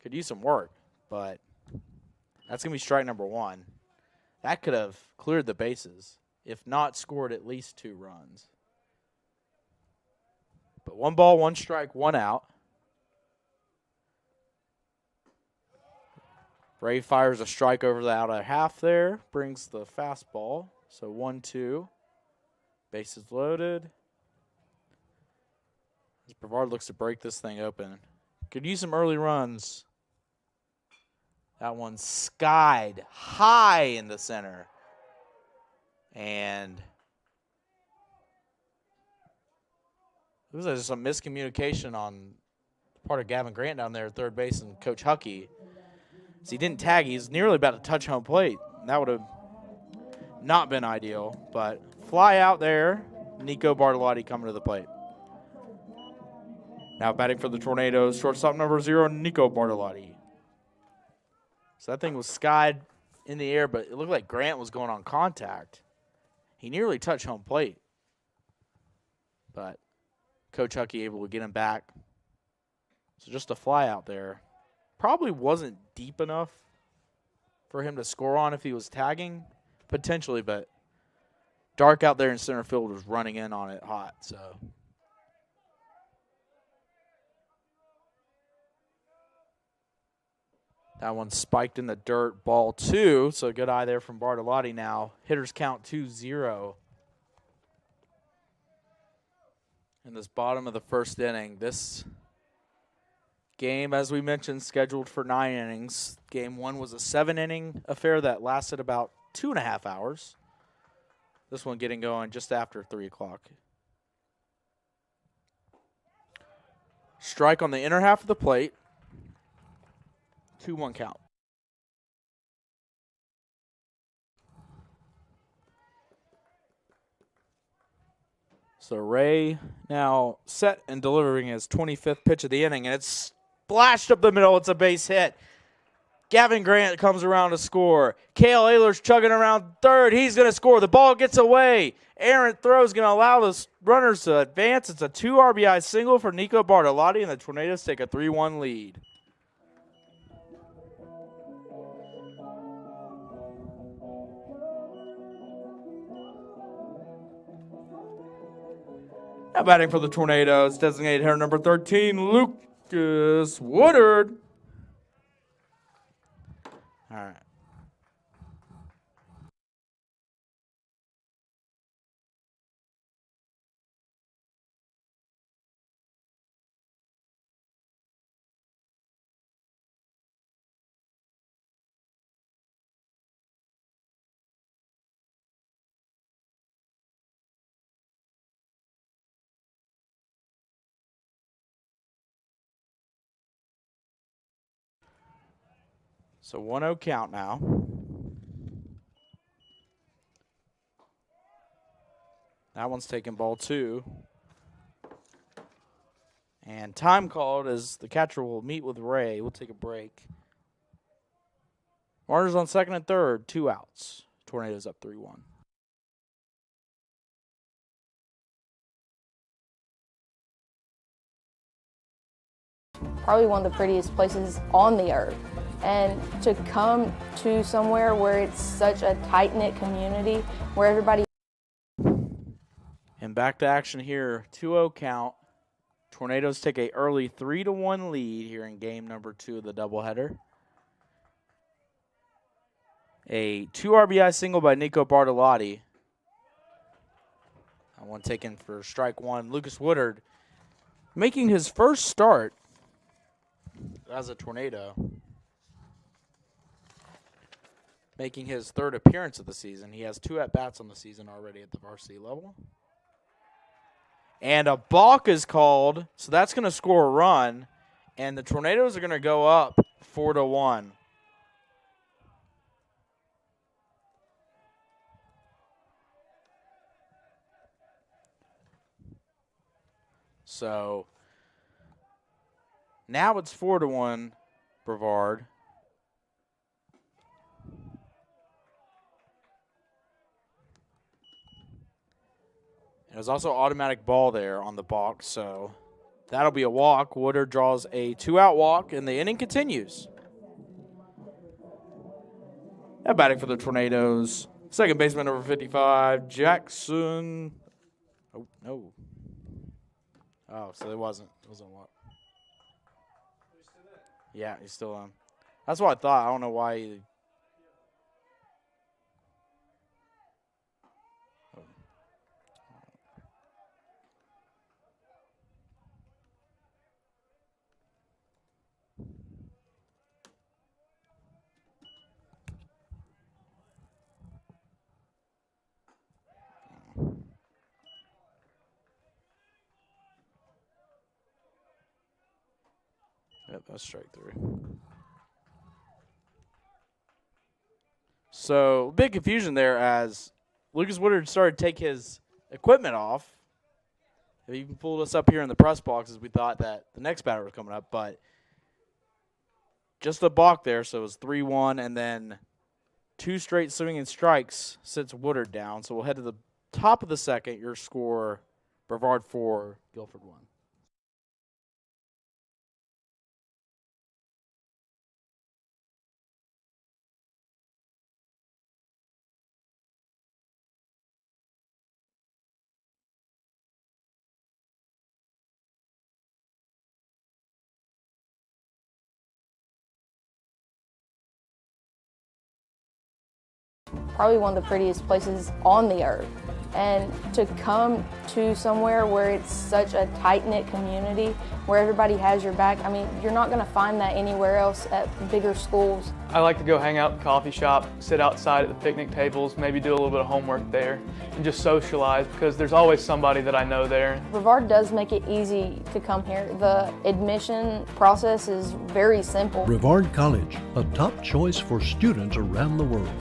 could use some work, but that's going to be strike number one. That could have cleared the bases, if not scored at least 2 runs. But 1 ball, 1 strike, 1 out. Ray fires a strike over the outer half there, brings the fastball. So 1-2. Bases loaded. As Brevard looks to break this thing open. Could use some early runs. That one skied high in the center. And it was just some miscommunication on the part of Gavin Grant down there at third base and Coach Huckey. So he didn't tag. He's nearly about to touch home plate. That would have not been ideal. But fly out there. Nico Bartolotti coming to the plate. Now batting for the Tornadoes, shortstop number 0, Nico Bartolotti. So that thing was skied in the air, but it looked like Grant was going on contact. He nearly touched home plate. But Coach Huckey able to get him back. So just a fly out there. Probably wasn't deep enough for him to score on if he was tagging, potentially, but Dark out there in center field was running in on it hot, so. That one spiked in the dirt, ball 2, so good eye there from Bartolotti now. Hitters count 2-0. In this bottom of the first inning, this game, as we mentioned, scheduled for 9 innings. Game 1 was a 7-inning affair that lasted about 2.5 hours. This one getting going just after 3 o'clock. Strike on the inner half of the plate. 2-1 count. So Ray now set and delivering his 25th pitch of the inning, and it's splashed up the middle. It's a base hit. Gavin Grant comes around to score. Cale Ayler's chugging around third. He's going to score. The ball gets away. Errant throw is going to allow the runners to advance. It's a 2 RBI single for Nico Bartolotti, and the Tornadoes take a 3-1 lead. Now batting for the Tornadoes, designated hitter number 13, Lucas Woodard. All right. So 1-0 count now. That one's taking ball 2. And time called as the catcher will meet with Ray. We'll take a break. Runners on second and third, 2 outs. Tornadoes up 3-1. Probably one of the prettiest places on the earth. And to come to somewhere where it's such a tight-knit community, where everybody... And back to action here, 2-0 count. Tornadoes take a early 3-1 lead here in game number 2 of the doubleheader. A 2 RBI single by Nico Bartolotti. That one taken for strike 1. Lucas Woodard making his first start as a Tornado. making his third appearance of the season. He has 2 at-bats on the season already at the varsity level. And a balk is called, so that's going to score a run, and the Tornadoes are going to go up 4-1. So now it's 4-1, Brevard. There's also automatic ball there on the balk, so that'll be a walk. Woodard draws a 2-out walk, and the inning continues. Now batting for the Tornadoes, second baseman number 55, Jackson. Oh, no. Oh, so it wasn't. It wasn't a walk. Yeah, he's still on. That's what I thought. I don't know why he. Yep, that's strike 3. So, big confusion there as Lucas Woodard started to take his equipment off. He even pulled us up here in the press box as we thought that the next batter was coming up, but just a balk there, so it was 3-1, and then 2 straight swinging strikes sits Woodard down. So we'll head to the top of the second. Your score, Brevard 4, Guilford 1. Probably one of the prettiest places on the earth. And to come to somewhere where it's such a tight-knit community, where everybody has your back, I mean, you're not going to find that anywhere else at bigger schools. I like to go hang out in the coffee shop, sit outside at the picnic tables, maybe do a little bit of homework there, and just socialize because there's always somebody that I know there. Brevard does make it easy to come here. The admission process is very simple. Brevard College, a top choice for students around the world.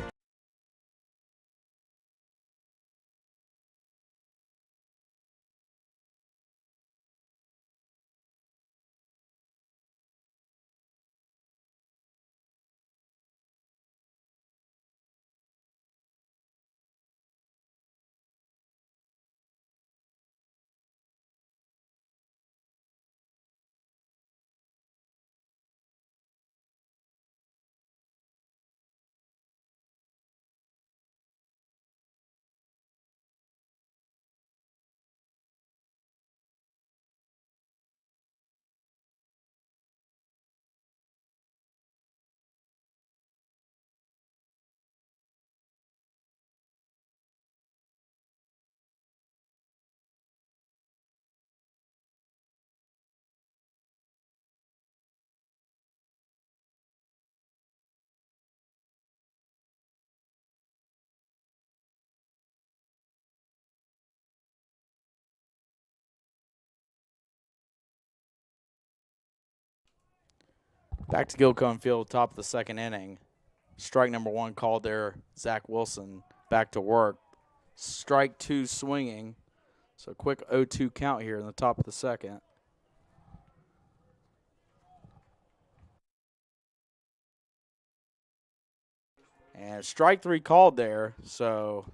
Back to Gilcone Field, top of the second inning. Strike number 1 called there. Zach Wilson back to work. Strike 2 swinging. So quick 0-2 count here in the top of the second. And strike 3 called there. So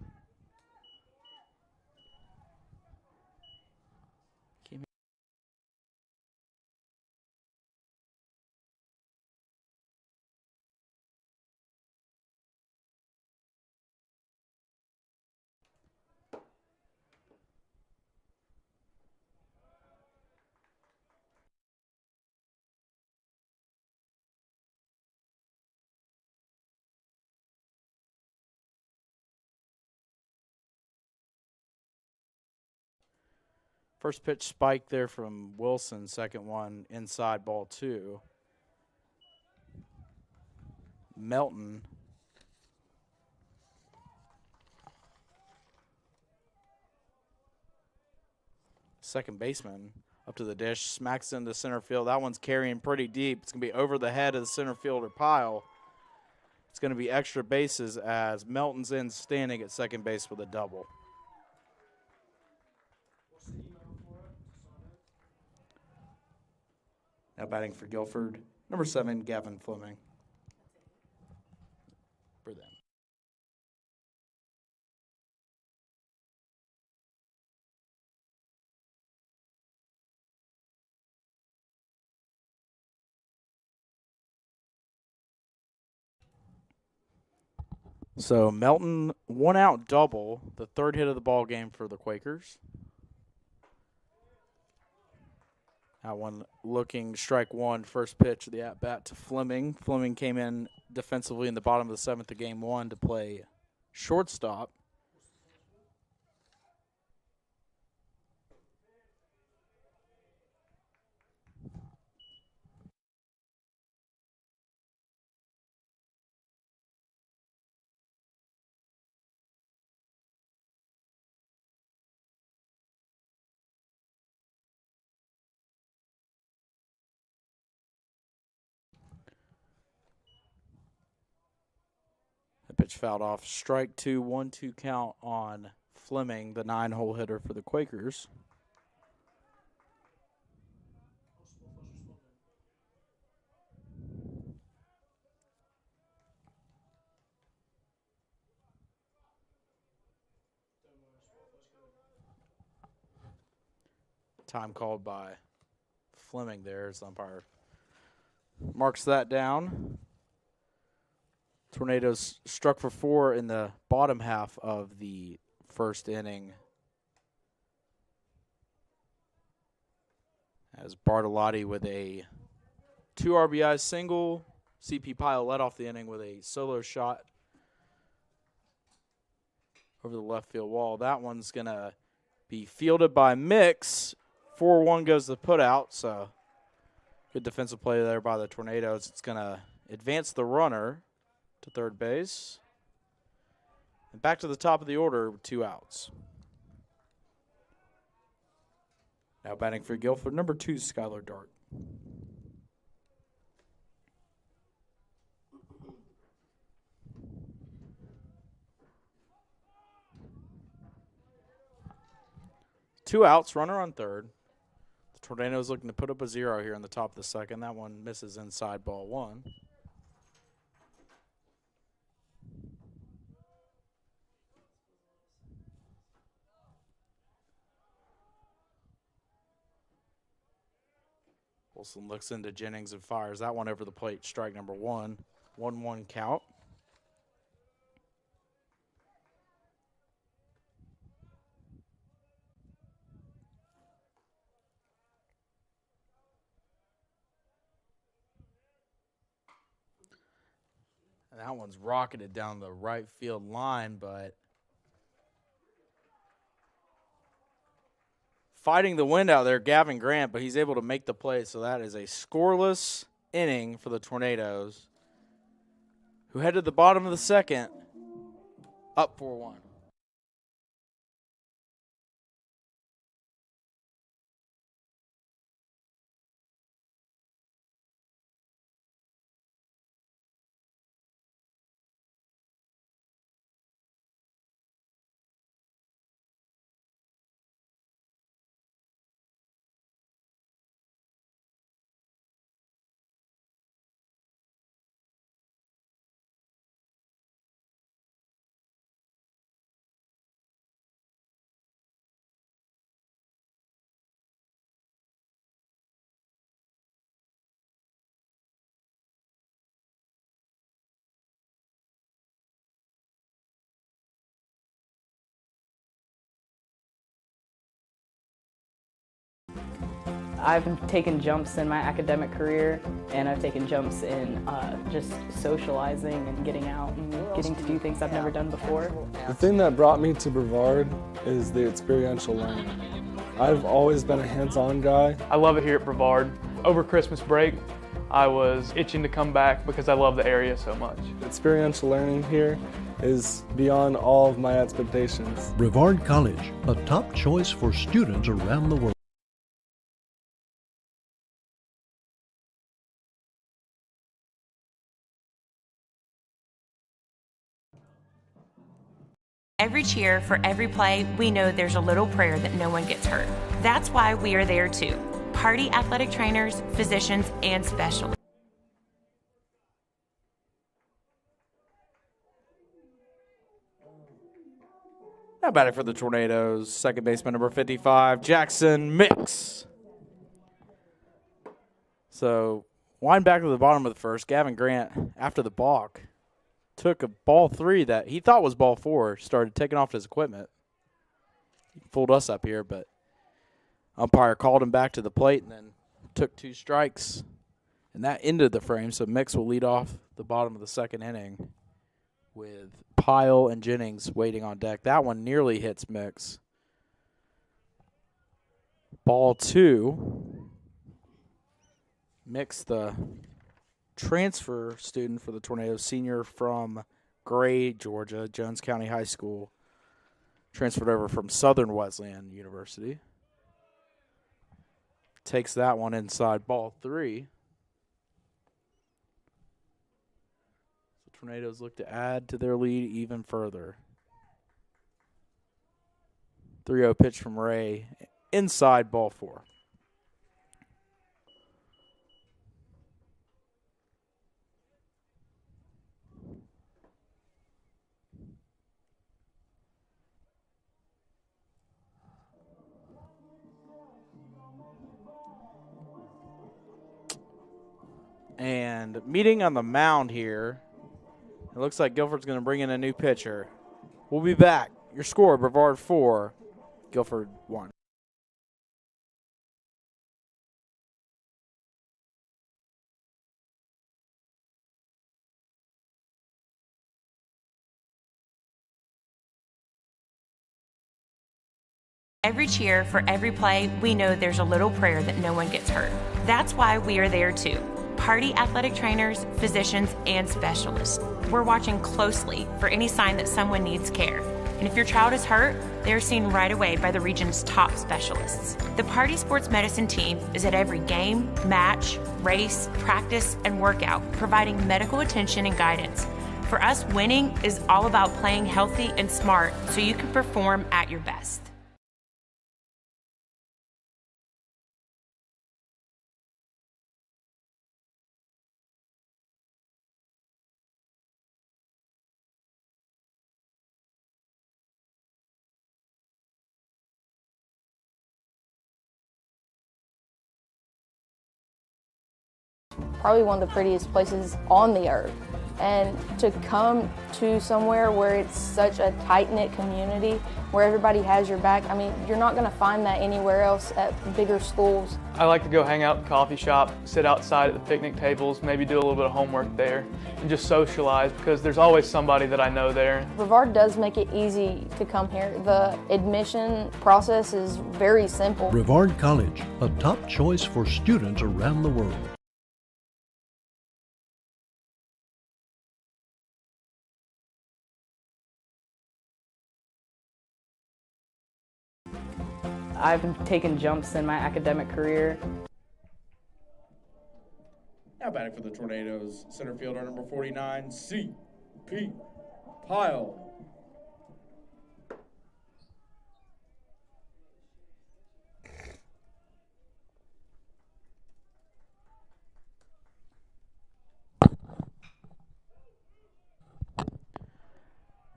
first pitch spike there from Wilson. Second one inside, ball 2. Melton second baseman up to the dish, smacks into center field. That one's carrying pretty deep. It's going to be over the head of the center fielder pile. It's going to be extra bases as Melton's in standing at second base with a double. Now batting for Guilford, number 7, Gavin Fleming. For them. So Melton, 1-out double, the third hit of the ball game for the Quakers. That one looking strike one, first pitch of the at-bat to Fleming. Fleming came in defensively in the bottom of the 7th of game 1 to play shortstop. The pitch fouled off. Strike 2, 1-2 count on Fleming, the 9-hole hitter for the Quakers. Time called by Fleming there as the umpire marks that down. Tornadoes struck for 4 in the bottom half of the first inning as Bartolotti with a 2 RBI single. CP Pyle led off the inning with a solo shot over the left field wall. That one's going to be fielded by Mix. 4-1 goes the putout, so good defensive play there by the Tornadoes. It's going to advance the runner to third base. And back to the top of the order with 2 outs. Now batting for Guilford, number 2, Skylar Dart. Two outs, runner on third. The Tornadoes looking to put up a 0 here in the top of the second. That one misses inside, ball 1. Wilson looks into Jennings and fires that one over the plate. Strike number 1. 1-1 count. And that one's rocketed down the right field line, but fighting the wind out there, Gavin Grant, but he's able to make the play. So that is a scoreless inning for the Tornadoes, who head to the bottom of the second, up 4-1. I've taken jumps in my academic career, and I've taken jumps in just socializing and getting out and getting to do things I've never done before. The thing that brought me to Brevard is the experiential learning. I've always been a hands-on guy. I love it here at Brevard. Over Christmas break, I was itching to come back because I love the area so much. Experiential learning here is beyond all of my expectations. Brevard College, a top choice for students around the world. Every cheer, for every play, we know there's a little prayer that no one gets hurt. That's why we are there too. Party athletic trainers, physicians, and specialists. Now batting for the Tornadoes, second baseman number 55, Jackson Mix. So, wind back to the bottom of the first. Gavin Grant, after the balk, took a ball 3 that he thought was ball 4, started taking off his equipment. He fooled us up here, but umpire called him back to the plate and then took 2 strikes. And that ended the frame, so Mix will lead off the bottom of the second inning with Pyle and Jennings waiting on deck. That one nearly hits Mix. Ball 2. Mix, the transfer student for the Tornadoes, senior from Gray, Georgia, Jones County High School, transferred over from Southern Wesleyan University. Takes that one inside, ball 3. The Tornadoes look to add to their lead even further. 3-0 pitch from Ray, inside, ball 4. And meeting on the mound here, it looks like Guilford's going to bring in a new pitcher. We'll be back. Your score, Brevard 4, Guilford 1. Every cheer, for every play, we know there's a little prayer that no one gets hurt. That's why we are there too. Party athletic trainers, physicians, and specialists. We're watching closely for any sign that someone needs care. And if your child is hurt, they're seen right away by the region's top specialists. The Party Sports Medicine team is at every game, match, race, practice, and workout, providing medical attention and guidance. For us, winning is all about playing healthy and smart so you can perform at your best. Probably one of the prettiest places on the earth. And to come to somewhere where it's such a tight-knit community, where everybody has your back, I mean, you're not going to find that anywhere else at bigger schools. I like to go hang out in the coffee shop, sit outside at the picnic tables, maybe do a little bit of homework there, and just socialize because there's always somebody that I know there. Brevard does make it easy to come here. The admission process is very simple. Brevard College, a top choice for students around the world. I've taken jumps in my academic career. Now batting for the Tornadoes, center fielder number 49, C.P. Pyle.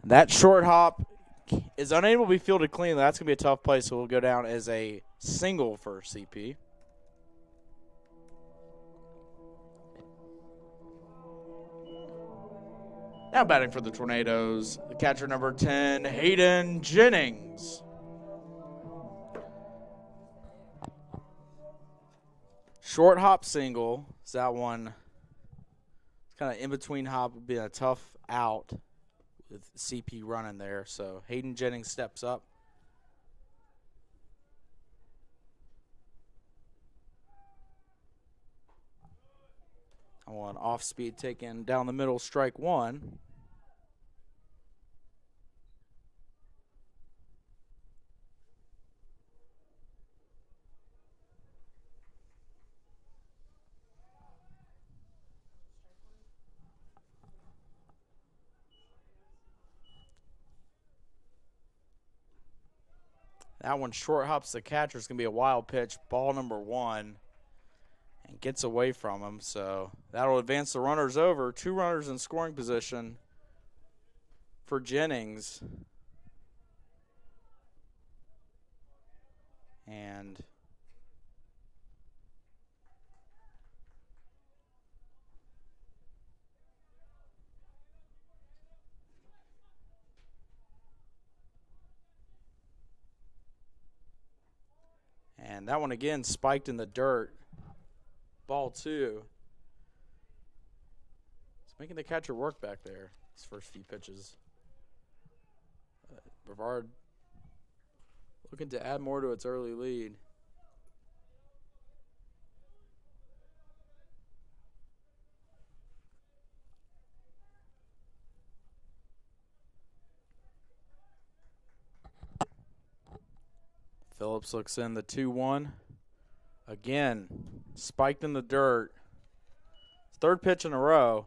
That short hop is unable to be fielded cleanly. That's going to be a tough play, so we'll go down as a single for CP. Now batting for the Tornadoes, the catcher number 10, Hayden Jennings. Short hop single. Is that one? It's kind of in between hop. Would be a tough out with CP running there. So Hayden Jennings steps up. I want off speed taken down the middle, strike one. That one short hops the catcher. It's going to be a wild pitch. Ball number 1. And gets away from him. So that'll advance the runners over. 2 runners in scoring position for Jennings. And that one again spiked in the dirt. Ball 2. It's making the catcher work back there, his first few pitches. Brevard looking to add more to its early lead. Phillips looks in the 2-1. Again, spiked in the dirt. 3rd pitch in a row.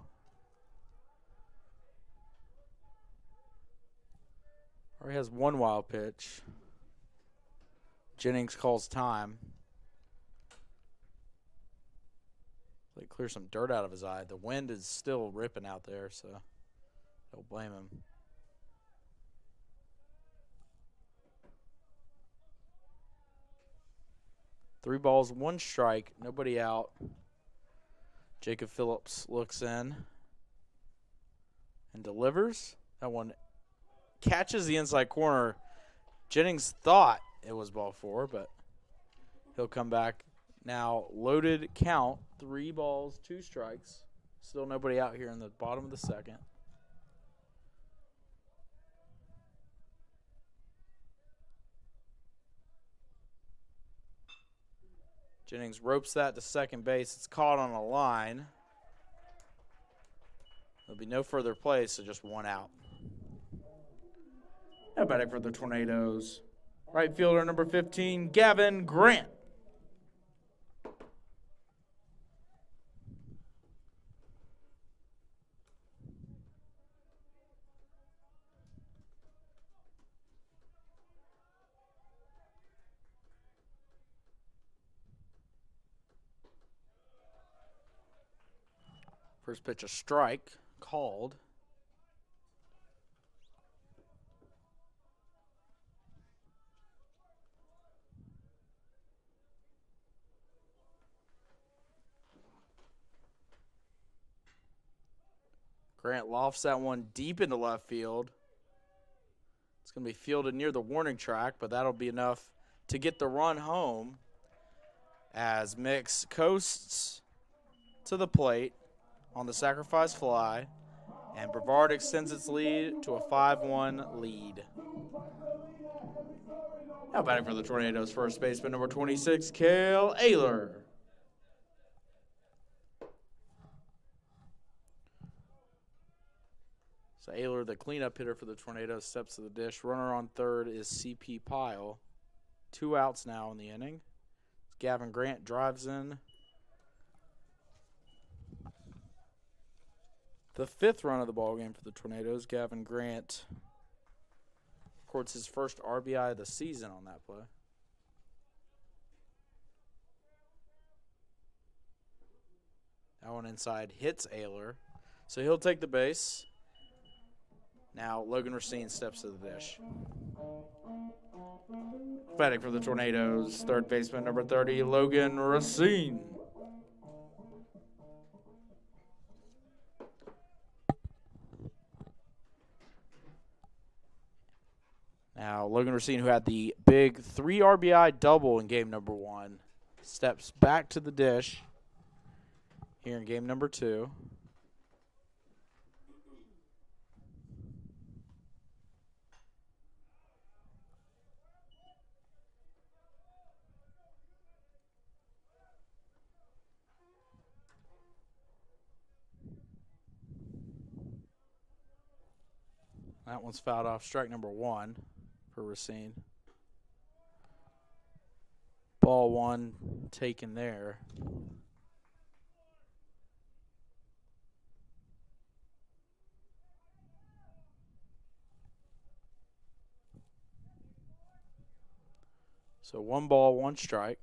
Already has 1 wild pitch. Jennings calls time. Like clear some dirt out of his eye. The wind is still ripping out there, so don't blame him. Three balls, 1 strike, nobody out. Jacob Phillips looks in and delivers. That one catches the inside corner. Jennings thought it was ball 4, but he'll come back. Now loaded count, 3 balls, 2 strikes. Still nobody out here in the bottom of the 2nd. Jennings ropes that to second base. It's caught on a line. There'll be no further play, so just 1 out. Now batting for the Tornadoes, right fielder number 15, Gavin Grant. First pitch, a strike called. Grant lofts that one deep into left field. It's going to be fielded near the warning track, but that'll be enough to get the run home as Mix coasts to the plate on the sacrifice fly, and Brevard extends its lead to a 5-1 lead. Now batting for the Tornadoes, first baseman number 26, Cale Ayler. So Ayler, the cleanup hitter for the Tornadoes, steps to the dish. Runner on third is C.P. Pyle. 2 outs now in the inning. Gavin Grant drives in the 5th run of the ballgame for the Tornadoes. Gavin Grant records his first RBI of the season on that play. That one inside hits Ayler, so he'll take the base. Now Logan Racine steps to the dish. Batting for the Tornadoes, third baseman number 30, Logan Racine. Now, Logan Racine, who had the big 3 RBI double in game number 1, steps back to the dish here in game number 2. That one's fouled off, strike number 1 for Racine. Ball 1 taken there. So 1 ball, 1 strike.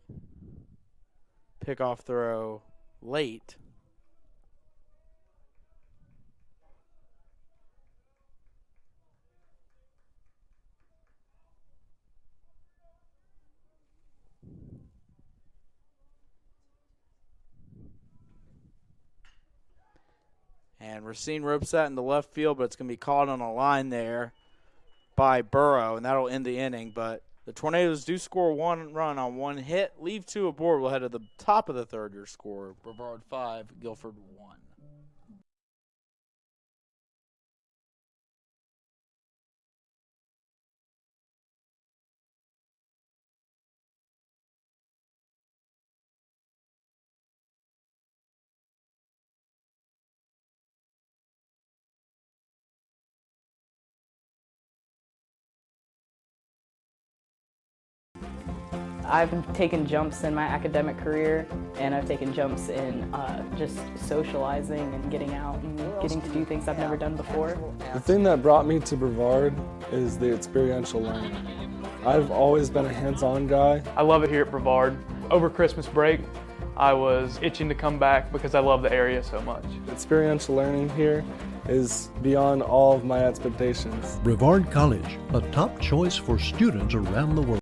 Pickoff throw late. And Racine ropes that in the left field, but it's going to be caught on a line there by Burrow, and that'll end the inning. But the Tornadoes do score 1 run on 1 hit, leave 2 aboard. We'll head to the top of the third. Your score: Brevard 5, Guilford 1. I've taken jumps in my academic career, and I've taken jumps in just socializing and getting out and getting to do things I've never done before. The thing that brought me to Brevard is the experiential learning. I've always been a hands-on guy. I love it here at Brevard. Over Christmas break, I was itching to come back because I love the area so much. Experiential learning here is beyond all of my expectations. Brevard College, a top choice for students around the world.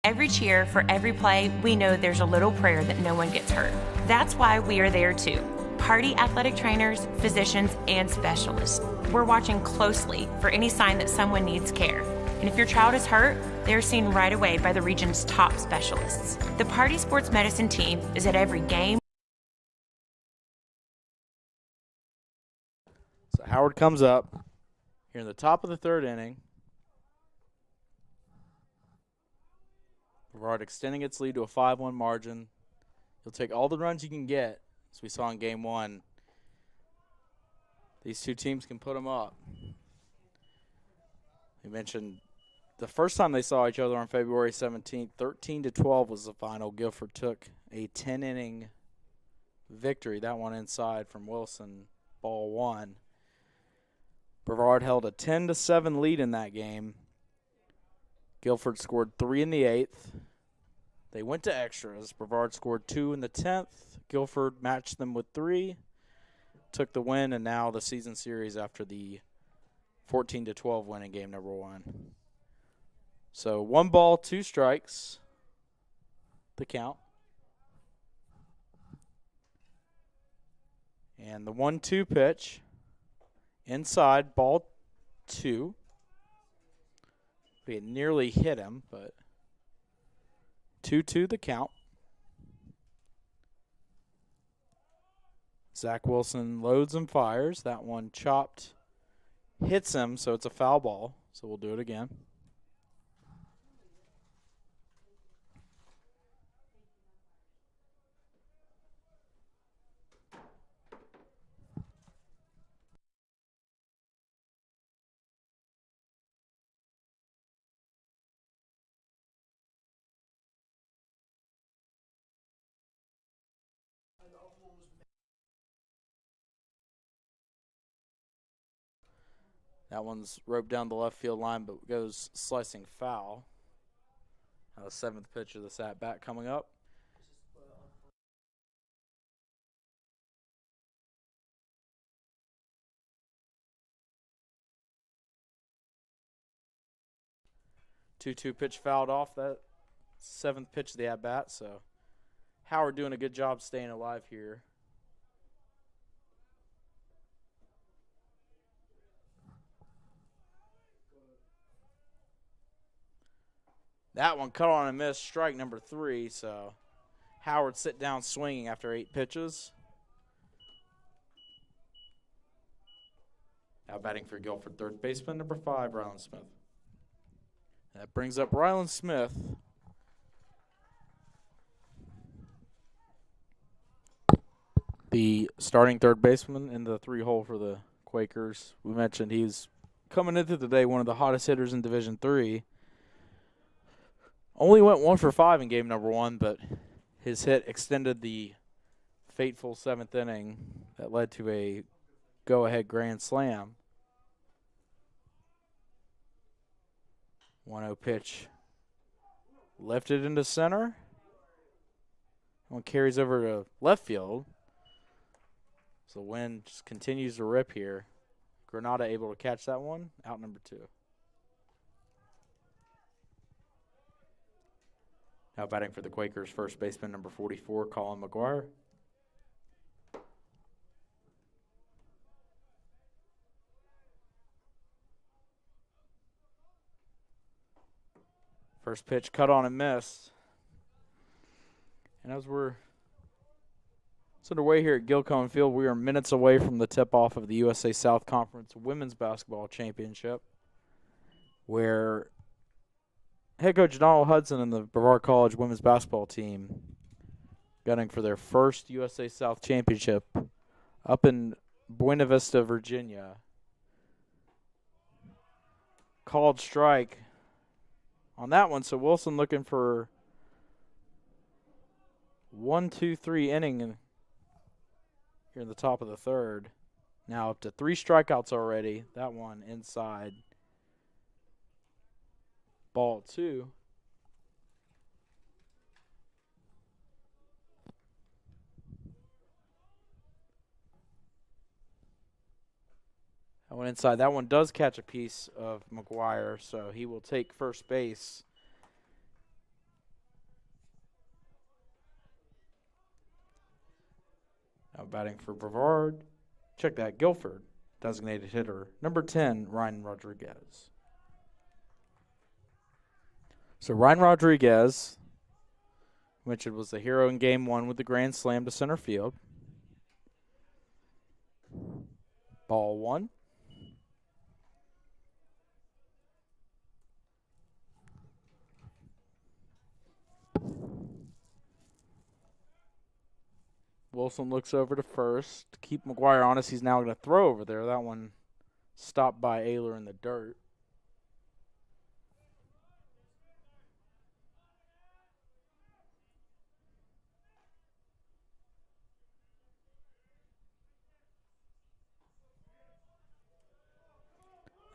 Every cheer, for every play, we know there's a little prayer that no one gets hurt. That's why we are there too. Party athletic trainers, physicians, and specialists. We're watching closely for any sign that someone needs care. And if your child is hurt, they're seen right away by the region's top specialists. The Party Sports Medicine team is at every game. So Howard comes up here in the top of the third inning. Brevard extending its lead to a 5-1 margin. You'll take all the runs you can get, as we saw in Game 1. These two teams can put them up. We mentioned the first time they saw each other on February 17th, 13-12 was the final. Guilford took a 10-inning victory, that one inside from Wilson, ball 1. Brevard held a 10-7 lead in that game. Guilford scored 3 in the 8th. They went to extras. Brevard scored 2 in the 10th. Guilford matched them with 3, took the win, and now the season series after the 14-12 win in game number 1. So 1 ball, 2 strikes, the count. And the 1-2 pitch, inside, ball 2. We had nearly hit him, but 2-2 the count. Zach Wilson loads and fires. That one chopped, hits him, so it's a foul ball. So we'll do it again. That one's roped down the left field line, but goes slicing foul. The 7th pitch of this at-bat coming up. Two pitch fouled off that 7th pitch of the at-bat, so Howard doing a good job staying alive here. That one cut on and missed, strike number 3, so Howard sit down swinging after 8 pitches. Now batting for Guilford, third baseman number 5, Ryland Smith. That brings up Ryland Smith, The starting third baseman in the 3-hole for the Quakers. We mentioned he's coming into the day one of the hottest hitters in Division III. Only went 1 for 5 in game number 1, but his hit extended the fateful 7th inning that led to a go-ahead grand slam. 1-0 pitch lifted into center. One carries over to left field. So the wind just continues to rip here. Granada able to catch that one. Out number 2. Now batting for the Quakers, first baseman number 44, Colin McGuire. First pitch cut on and missed. And as we're underway here at Guilford Field, we are minutes away from the tip-off of the USA South Conference Women's Basketball Championship, where head coach Donald Hudson and the Brevard College women's basketball team gunning for their first USA South Championship up in Buena Vista, Virginia. Called strike on that one, so Wilson looking for 1-2-3 inning here in the top of the third. Now up to 3 strikeouts already. That one inside. Ball 2. That one inside. That one does catch a piece of McGuire, so he will take first base. Now batting for Brevard. Check that, Guilford, designated hitter, number 10, Ryan Rodriguez. So Ryan Rodriguez, which was the hero in game 1 with the grand slam to center field. Ball 1. Wilson looks over to first. To keep McGuire honest, he's now going to throw over there. That one stopped by Ayler in the dirt.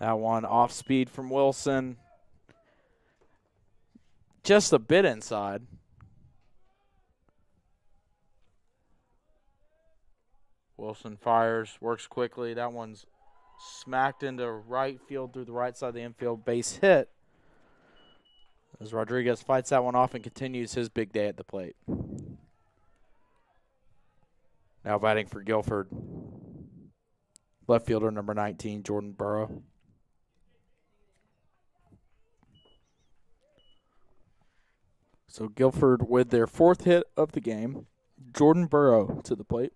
That one off speed from Wilson. Just a bit inside. Wilson fires, works quickly. That one's smacked into right field through the right side of the infield. Base hit. As Rodriguez fights that one off and continues his big day at the plate. Now batting for Guilford. Left fielder number 19, Jordan Burrow. So Guilford with their 4th hit of the game. Jordan Burrow to the plate.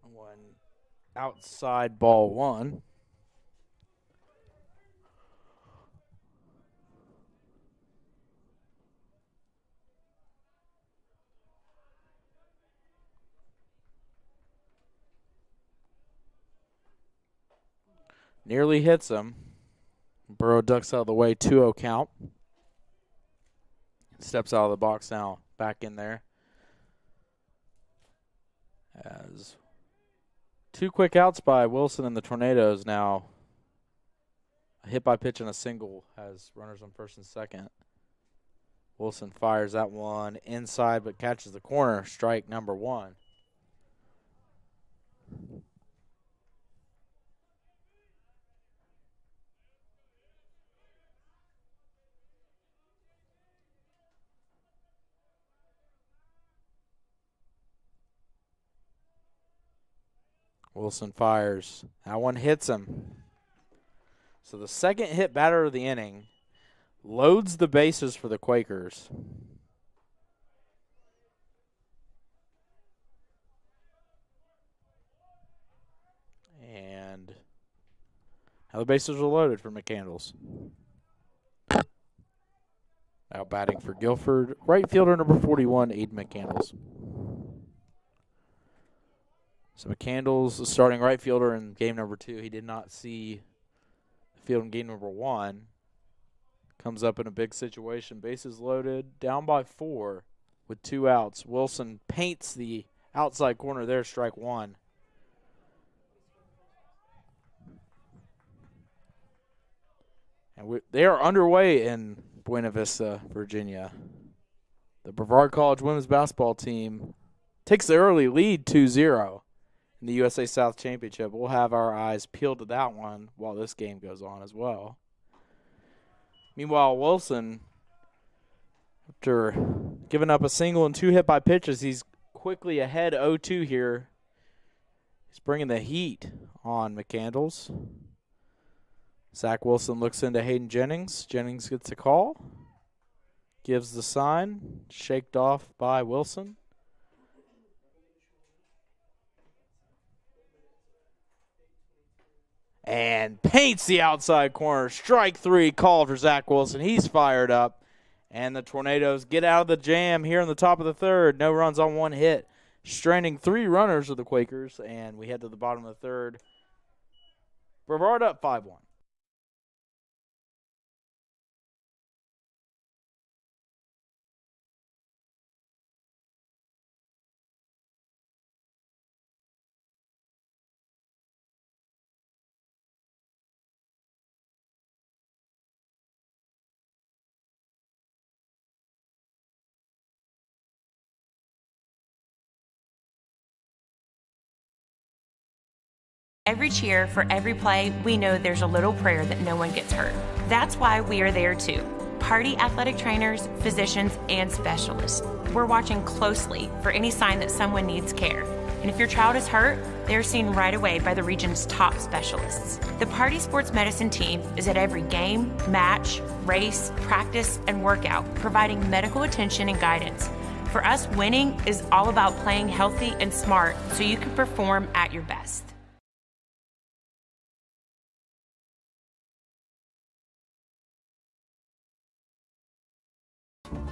One outside, ball 1. Nearly hits him. Burrow ducks out of the way, 2-0 count. Steps out of the box now, back in there. As 2 quick outs by Wilson and the Tornadoes now. A hit by pitch and a single has runners on first and second. Wilson fires that one inside but catches the corner. Strike number 1. Wilson fires. That one hits him. So the second hit batter of the inning loads the bases for the Quakers. And Now the bases are loaded for McCandles. Now batting for Guilford, right fielder number 41, Aiden McCandles. So McCandles, the starting right fielder in game number 2. He did not see the field in game number 1. Comes up in a big situation. Bases loaded, down by 4 with 2 outs. Wilson paints the outside corner there, strike 1. And they are underway in Buena Vista, Virginia. The Brevard College women's basketball team takes the early lead 2-0 in the USA South Championship. We'll have our eyes peeled to that one while this game goes on as well. Meanwhile, Wilson, after giving up a single and 2 hit by pitches, he's quickly ahead 0-2 here. He's bringing the heat on McCandles. Zach Wilson looks into Hayden Jennings. Jennings gets a call. Gives the sign. Shaked off by Wilson. And paints the outside corner. Strike 3 call for Zach Wilson. He's fired up. And the Tornadoes get out of the jam here in the top of the 3rd. No runs on 1 hit. Stranding 3 runners of the Quakers. And we head to the bottom of the 3rd. Brevard up 5-1. Every cheer, for every play, we know there's a little prayer that no one gets hurt. That's why we are there too. Party athletic trainers, physicians, and specialists. We're watching closely for any sign that someone needs care. And if your child is hurt, they're seen right away by the region's top specialists. The Party Sports Medicine team is at every game, match, race, practice, and workout, providing medical attention and guidance. For us, winning is all about playing healthy and smart so you can perform at your best.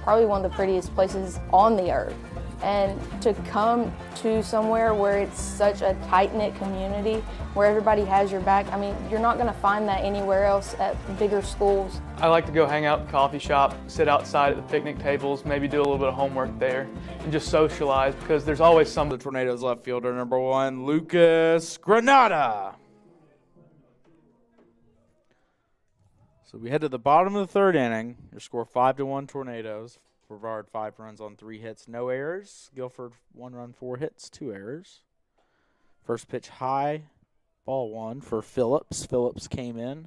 Probably one of the prettiest places on the earth. And to come to somewhere where it's such a tight-knit community, where everybody has your back, I mean, you're not going to find that anywhere else at bigger schools. I like to go hang out at the coffee shop, sit outside at the picnic tables, maybe do a little bit of homework there, and just socialize because there's always some. The Tornadoes left fielder number 1, Lucas Granada. So we head to the bottom of the 3rd inning. Your score 5-1 Tornadoes. Brevard 5 runs on 3 hits, no errors. Guilford 1 run, 4 hits, 2 errors. First pitch high, ball 1 for Phillips. Phillips came in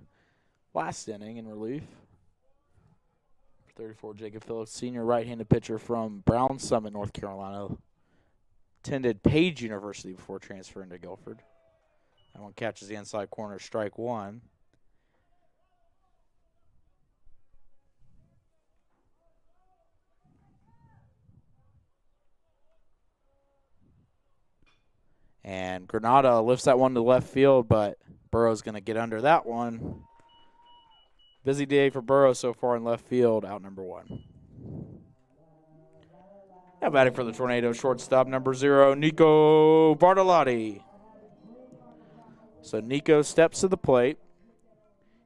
last inning in relief. 34, Jacob Phillips, senior right-handed pitcher from Brown Summit, North Carolina. Attended Page University before transferring to Guilford. That one catches the inside corner, strike 1. And Granada lifts that one to left field, but Burrow's going to get under that one. Busy day for Burrow so far in left field, out number 1. Now batting for the Tornadoes, shortstop number 0, Nico Bartolotti. So Nico steps to the plate.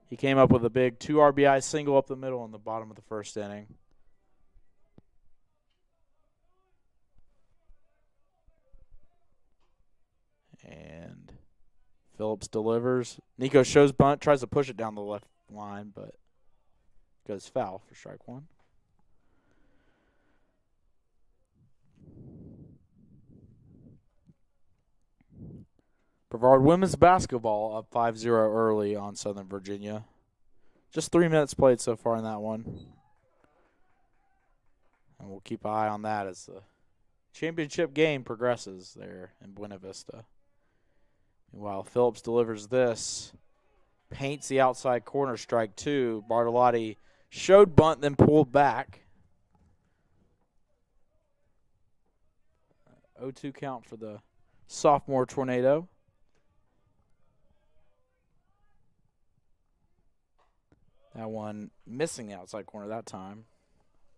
He came up with a big 2 RBI single up the middle in the bottom of the 1st inning. And Phillips delivers. Nico shows bunt, tries to push it down the left line, but goes foul for strike 1. Brevard women's basketball up 5-0 early on Southern Virginia. Just 3 minutes played so far in that one. And we'll keep an eye on that as the championship game progresses there in Buena Vista. Meanwhile, Phillips delivers this. Paints the outside corner, strike 2. Bartolotti showed bunt, then pulled back. 0-2 count for the sophomore Tornado. That one missing the outside corner that time.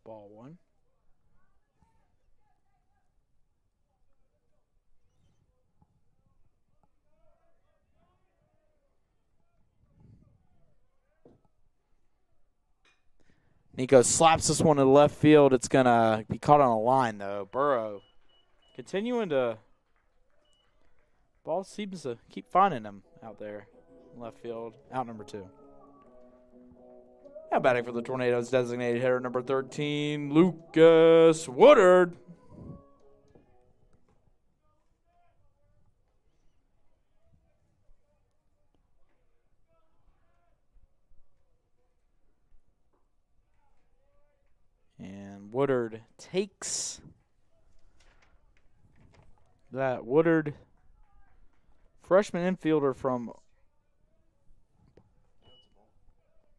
Ball one. Nico slaps this one to left field. It's going to be caught on a line, though. Burrow continuing to – ball seems to keep finding him out there in left field. Out number 2. Now batting for the Tornadoes, designated hitter number 13, Lucas Woodard. And Woodard takes that. Woodard, freshman infielder from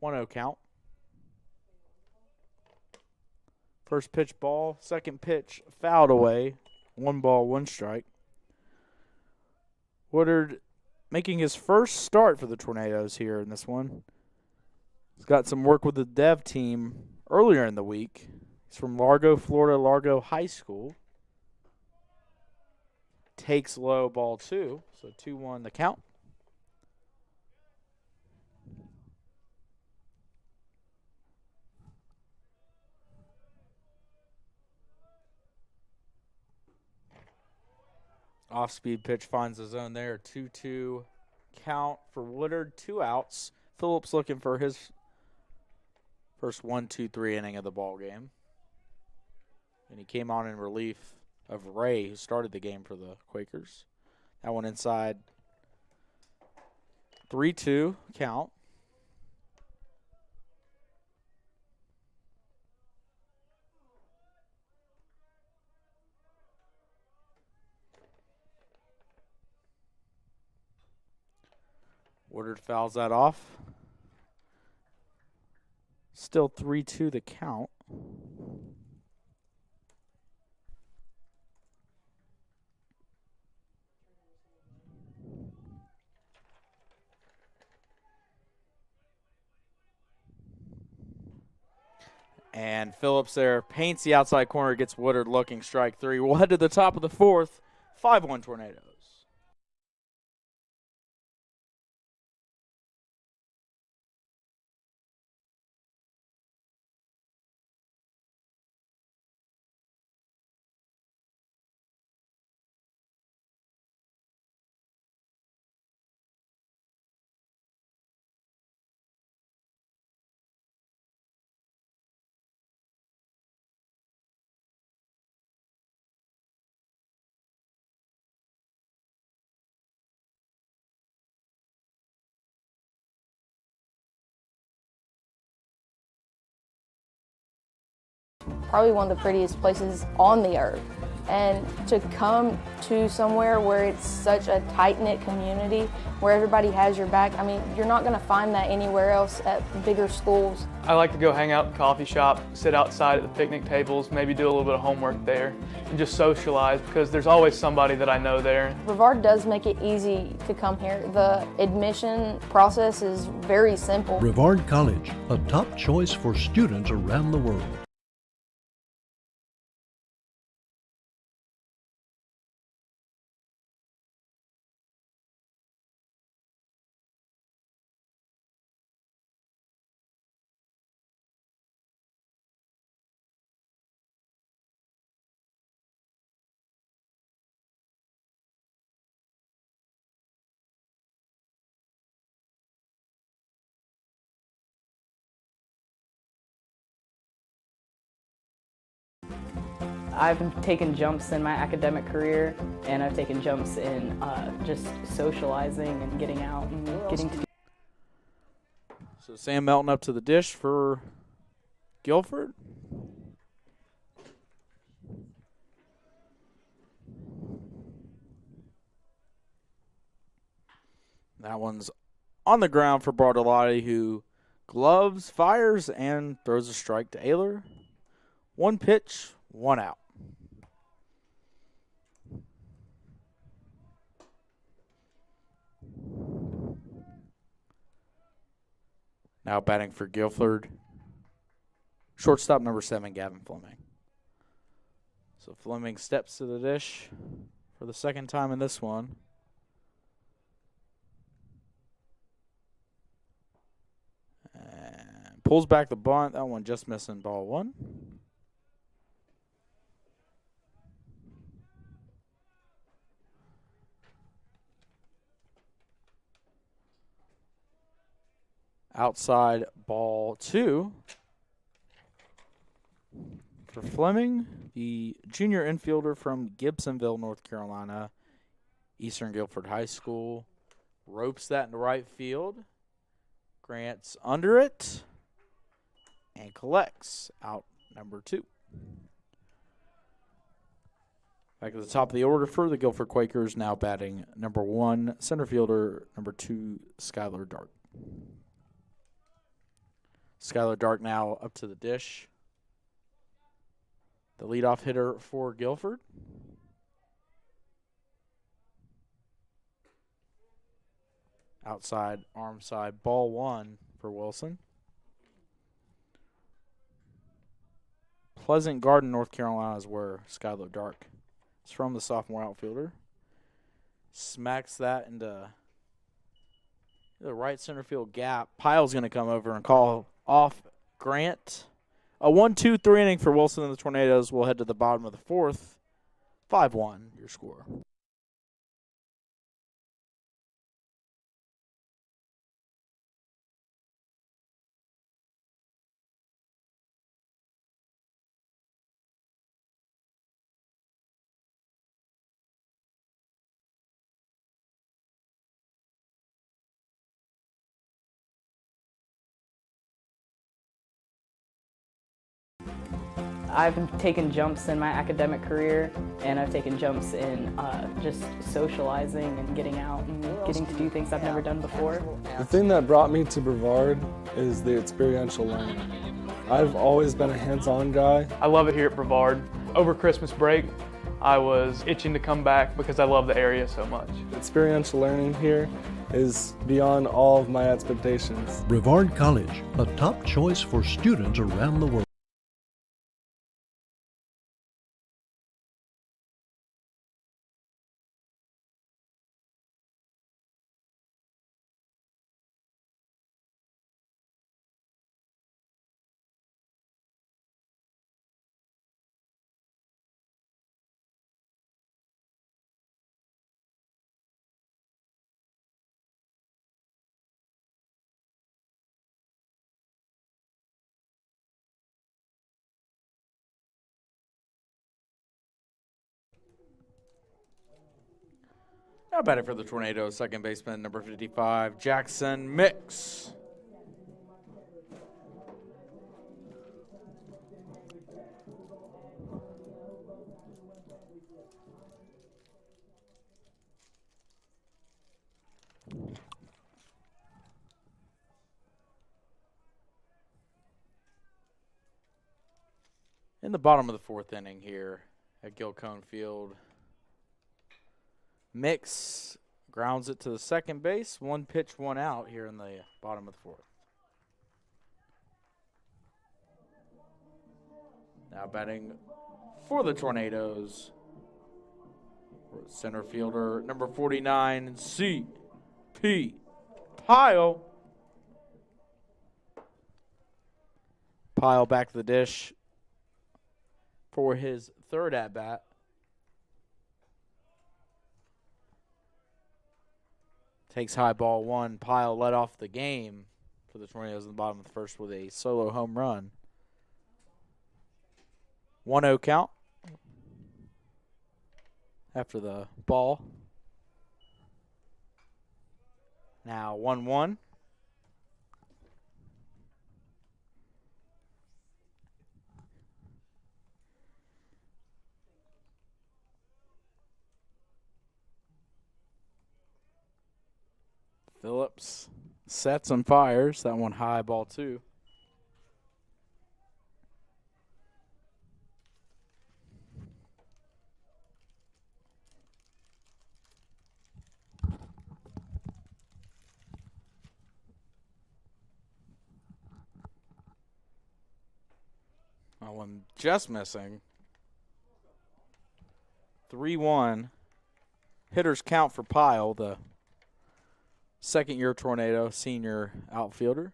1-0 count. First pitch ball, second pitch fouled away. 1 ball, 1 strike. Woodard making his first start for the Tornadoes here in this one. He's got some work with the dev team earlier in the week. He's from Largo, Florida, Largo High School. Takes low, ball 2. So 2-1 the count. Off-speed pitch finds the zone there. 2-2 count for Woodard. 2 outs. Phillips looking for his first 1-2-3 inning of the ball game. And he came on in relief of Ray, who started the game for the Quakers. That one inside. 3-2 count. Woodard fouls that off. Still 3-2 the count. And Phillips there paints the outside corner, gets Woodard looking, strike 3. We'll head to the top of the 4th. 5-1 Tornadoes. Probably one of the prettiest places on the earth. And to come to somewhere where it's such a tight-knit community, where everybody has your back, I mean, you're not going to find that anywhere else at bigger schools. I like to go hang out in the coffee shop, sit outside at the picnic tables, maybe do a little bit of homework there, and just socialize because there's always somebody that I know there. Brevard does make it easy to come here. The admission process is very simple. Brevard College, a top choice for students around the world. I've taken jumps in my academic career, and I've taken jumps in just socializing and getting out and getting to. So Sam Melton up to the dish for Guilford. That one's on the ground for Bartolotti, who gloves, fires, and throws a strike to Ayler. 1 pitch, 1 out. Now batting for Guilford, shortstop number 7, Gavin Fleming. So Fleming steps to the dish for the second time in this one. And pulls back the bunt. That one just missing, ball 1. Outside, ball 2. For Fleming, the junior infielder from Gibsonville, North Carolina, Eastern Guilford High School, ropes that into right field. Grant's under it and collects out number 2. Back at the top of the order for the Guilford Quakers, now batting number 1, center fielder number 2, Skylar Dark. Skylar Dark now up to the dish. The leadoff hitter for Guilford. Outside, arm side, ball 1 for Wilson. Pleasant Garden, North Carolina is where Skylar Dark is from, the sophomore outfielder. Smacks that into the right center field gap. Pyle's going to come over and call off Grant. A 1-2-3 inning for Wilson and the Tornadoes. Will head to the bottom of the 4th. 5-1, your score. I've taken jumps in my academic career, and I've taken jumps in just socializing and getting out and getting to do things I've never done before. The thing that brought me to Brevard is the experiential learning. I've always been a hands-on guy. I love it here at Brevard. Over Christmas break, I was itching to come back because I love the area so much. Experiential learning here is beyond all of my expectations. Brevard College, a top choice for students around the world. Now batting for the Tornadoes, second baseman, number 55, Jackson Mix. In the bottom of the 4th inning here at Guilford Field, Mix grounds it to the second base. 1 pitch, 1 out here in the bottom of the 4th. Now batting for the Tornadoes, center fielder number 49, C.P. Pyle. Pyle back to the dish for his 3rd at-bat. Takes high, ball 1. Pyle led off the game for the Tornadoes in the bottom of the 1st with a solo home run. 1-0 count after the ball. Now 1-1. Phillips sets and fires. That one high, ball 2. That one just missing. 3-1. Hitters count for Pyle, the second-year Tornado senior outfielder.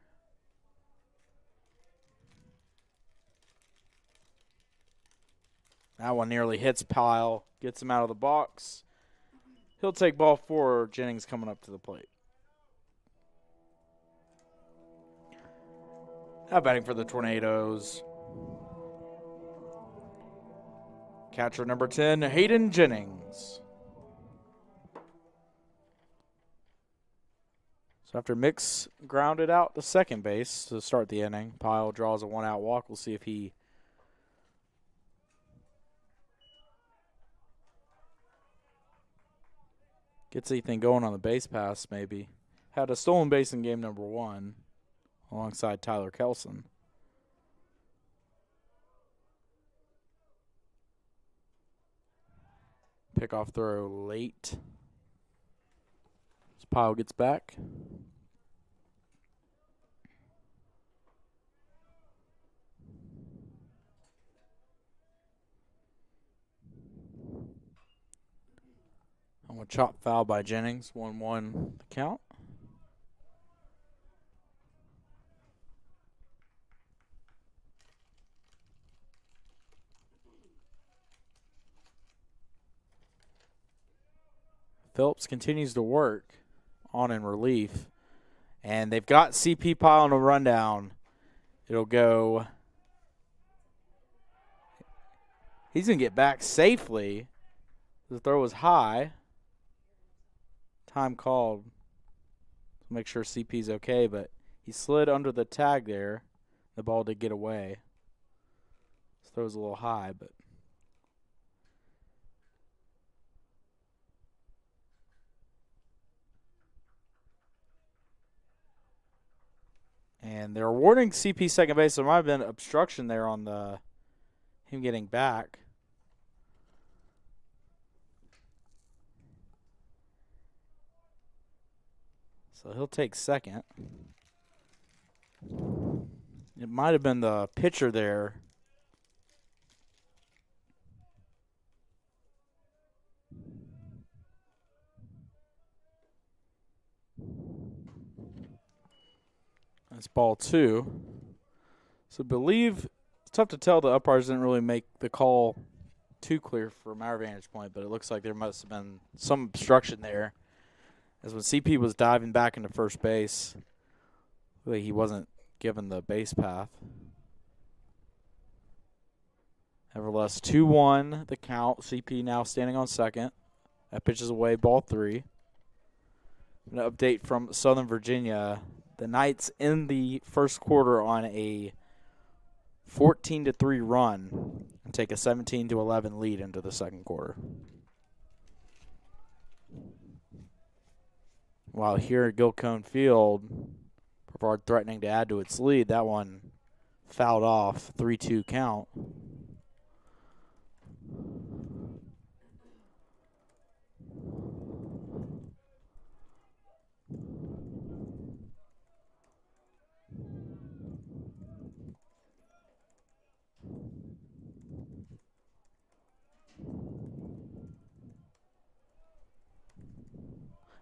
That one nearly hits Pyle, gets him out of the box. He'll take ball 4. Jennings coming up to the plate. Now batting for the Tornadoes. Catcher number 10, Hayden Jennings. So after Mix grounded out to second base to start the inning, Pyle draws a 1-out walk. We'll see if he gets anything going on the base pass, maybe. Had a stolen base in game number 1 alongside Tyler Kelson. Pickoff throw late. As Pyle gets back. A chop foul by Jennings. 1-1 the count. Phillips continues to work on in relief. And they've got CP Pyle on a rundown. It'll go. He's going to get back safely. The throw was high. Time called to make sure CP's okay, but he slid under the tag there. The ball did get away. This throw was a little high, but. And they're awarding CP second base. There might have been obstruction there on him getting back. So he'll take second. It might have been the pitcher there. That's ball 2. So I believe it's tough to tell. The umpires didn't really make the call too clear from our vantage point, but it looks like there must have been some obstruction there. As when CP was diving back into first base, really he wasn't given the base path. Nevertheless, 2-1 the count. CP now standing on second. That pitch is away, ball 3. An update from Southern Virginia. The Knights in the first quarter on a 14-3 run and take a 17-11 lead into the second quarter. While here at Guilford Field, Brevard threatening to add to its lead. That one fouled off, 3-2 count.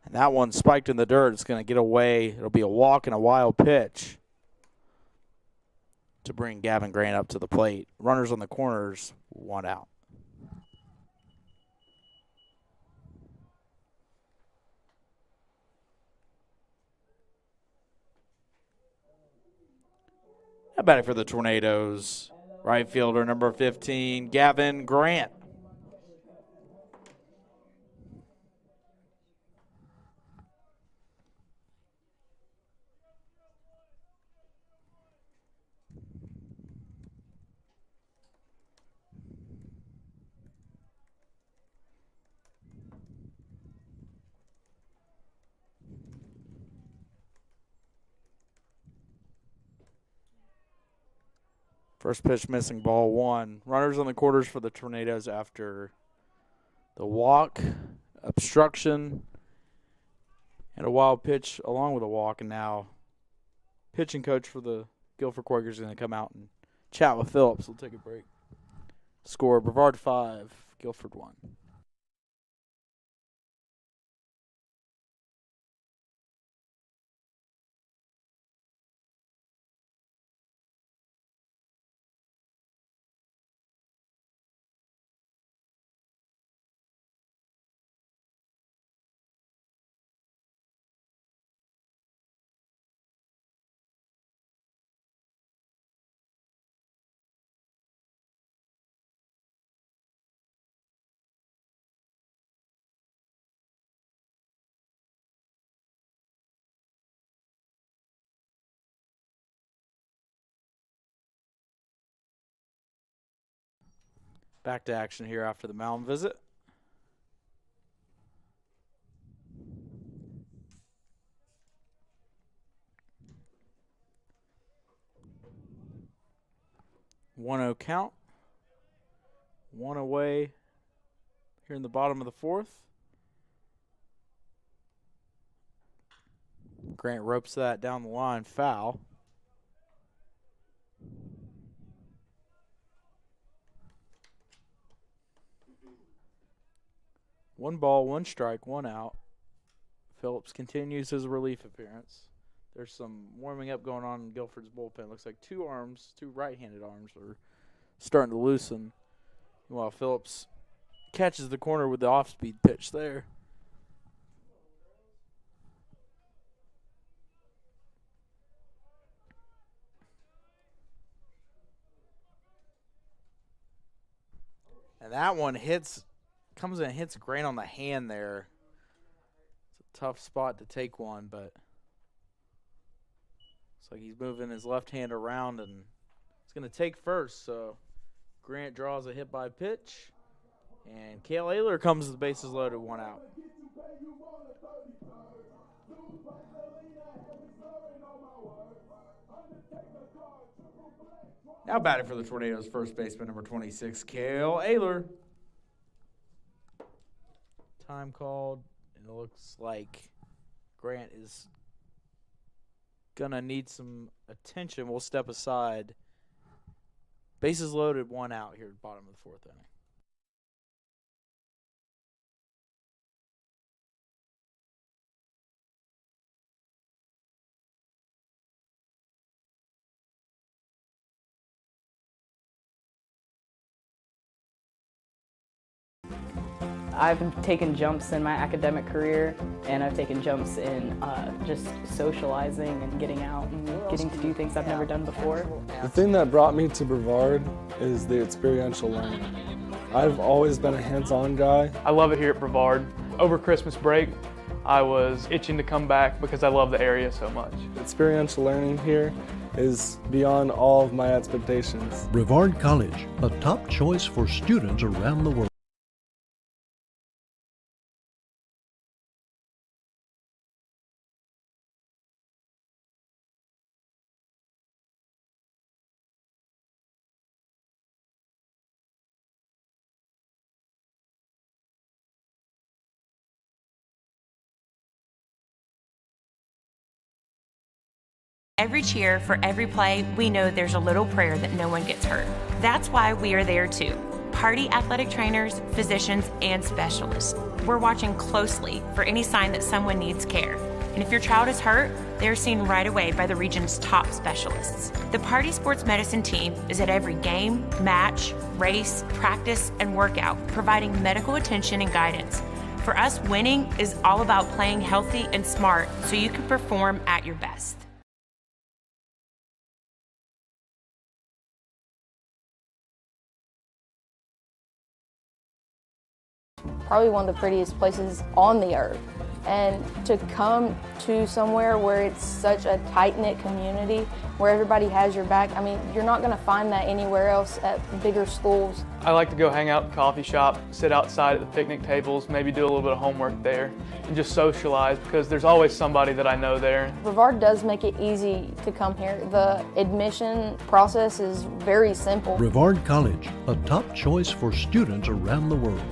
And that one spiked in the dirt. It's going to get away. It'll be a walk and a wild pitch to bring Gavin Grant up to the plate. Runners on the corners, 1 out. Now batting for the Tornadoes, right fielder number 15, Gavin Grant. First pitch missing, ball 1. Runners on the quarters for the Tornadoes after the walk, obstruction, and a wild pitch along with a walk. And now pitching coach for the Guilford Quakers is going to come out and chat with Phillips. We'll take a break. Score, Brevard 5, Guilford 1. Back to action here after the mound visit. One-zero count. One away here in the bottom of the fourth. Grant ropes that down the line, foul. One ball, one strike, one out. Phillips continues his relief appearance. There's some warming up going on in Guilford's bullpen. Looks like two right-handed arms are starting to loosen. While Phillips catches the corner with the off-speed pitch there. And that one comes in and hits Grant on the hand there. It's a tough spot to take one, but looks like he's moving his left hand around and it's going to take first. So Grant draws a hit by pitch, and Cale Ayler comes to the bases loaded, one out. Now batting for the Tornadoes, first baseman number 26, Cale Ayler. Time called, and it looks like Grant is going to need some attention. We'll step aside. Bases loaded, one out here at the bottom of the fourth inning. I've taken jumps in my academic career, and I've taken jumps in just socializing and getting out and getting to do things I've never done before. The thing that brought me to Brevard is the experiential learning. I've always been a hands-on guy. I love it here at Brevard. Over Christmas break, I was itching to come back because I love the area so much. Experiential learning here is beyond all of my expectations. Brevard College, a top choice for students around the world. Every cheer, for every play, we know there's a little prayer that no one gets hurt. That's why we are there too. Party athletic trainers, physicians, and specialists. We're watching closely for any sign that someone needs care. And if your child is hurt, they're seen right away by the region's top specialists. The Party Sports Medicine team is at every game, match, race, practice, and workout, providing medical attention and guidance. For us, winning is all about playing healthy and smart so you can perform at your best. Probably one of the prettiest places on the earth. And to come to somewhere where it's such a tight-knit community, where everybody has your back, I mean, you're not going to find that anywhere else at bigger schools. I like to go hang out at the coffee shop, sit outside at the picnic tables, maybe do a little bit of homework there, and just socialize because there's always somebody that I know there. Brevard does make it easy to come here. The admission process is very simple. Brevard College, a top choice for students around the world.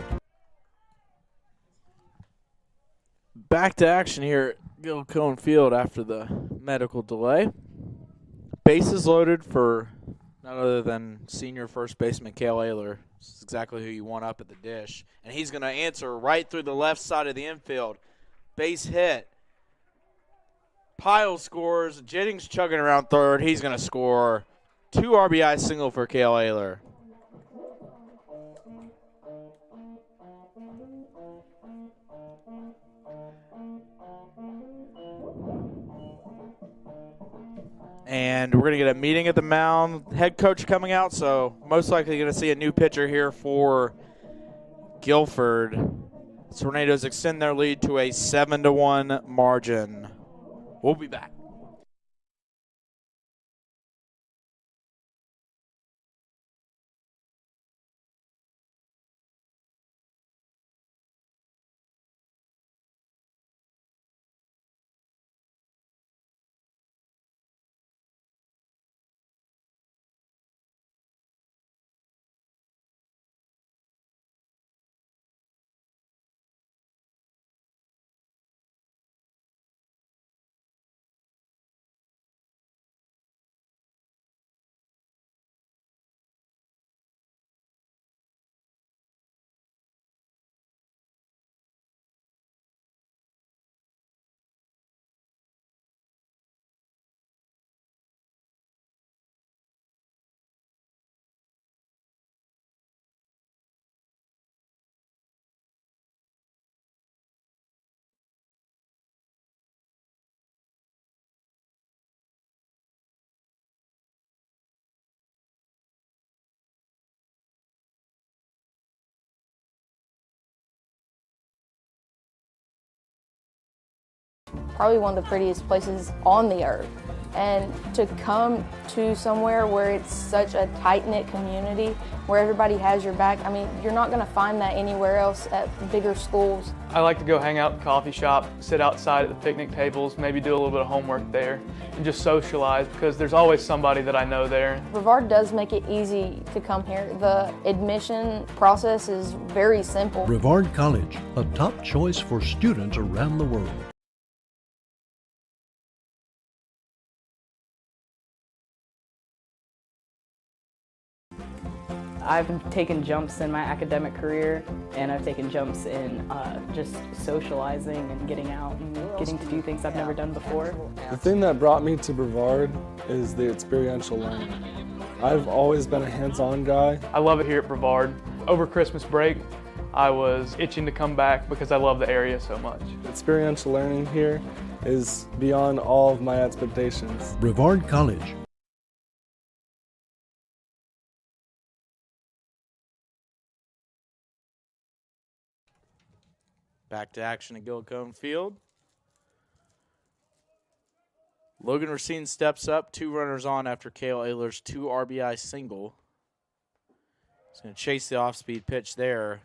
Back to action here at Guilford Field after the medical delay. Bases loaded for none other than senior first baseman Cale Ayler. This is exactly who you want up at the dish. And he's going to answer right through the left side of the infield. Base hit. Pyle scores. Jennings chugging around third. He's going to score. 2 RBI single for Cale Ayler. And we're going to get a meeting at the mound. Head coach coming out, so most likely going to see a new pitcher here for Guilford. Tornadoes extend their lead to a 7-1 margin. We'll be back. Probably one of the prettiest places on the earth. And to come to somewhere where it's such a tight-knit community, where everybody has your back, I mean, you're not going to find that anywhere else at bigger schools. I like to go hang out at the coffee shop, sit outside at the picnic tables, maybe do a little bit of homework there, and just socialize because there's always somebody that I know there. Brevard does make it easy to come here. The admission process is very simple. Brevard College, a top choice for students around the world. I've taken jumps in my academic career, and I've taken jumps in just socializing and getting out and getting to do things I've never done before. The thing that brought me to Brevard is the experiential learning. I've always been a hands-on guy. I love it here at Brevard. Over Christmas break, I was itching to come back because I love the area so much. Experiential learning here is beyond all of my expectations. Brevard College. Back to action at Gilcone Field. Logan Racine steps up, 2 runners on after Cale Ayler's 2 RBI single. He's going to chase the off-speed pitch there.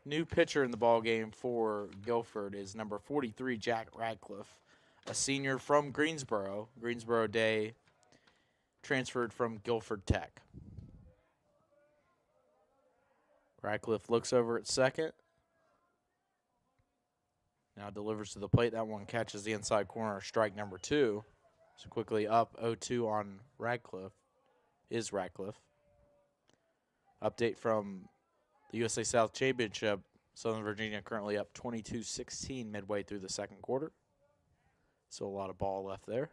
New pitcher in the ballgame for Guilford is number 43, Jack Radcliffe, a senior from Greensboro. Greensboro Day, transferred from Guilford Tech. Radcliffe looks over at second. Now delivers to the plate. That one catches the inside corner, strike number 2. So quickly up 0-2 on Radcliffe. Update from the USA South Championship. Southern Virginia currently up 22-16 midway through the second quarter. So a lot of ball left there.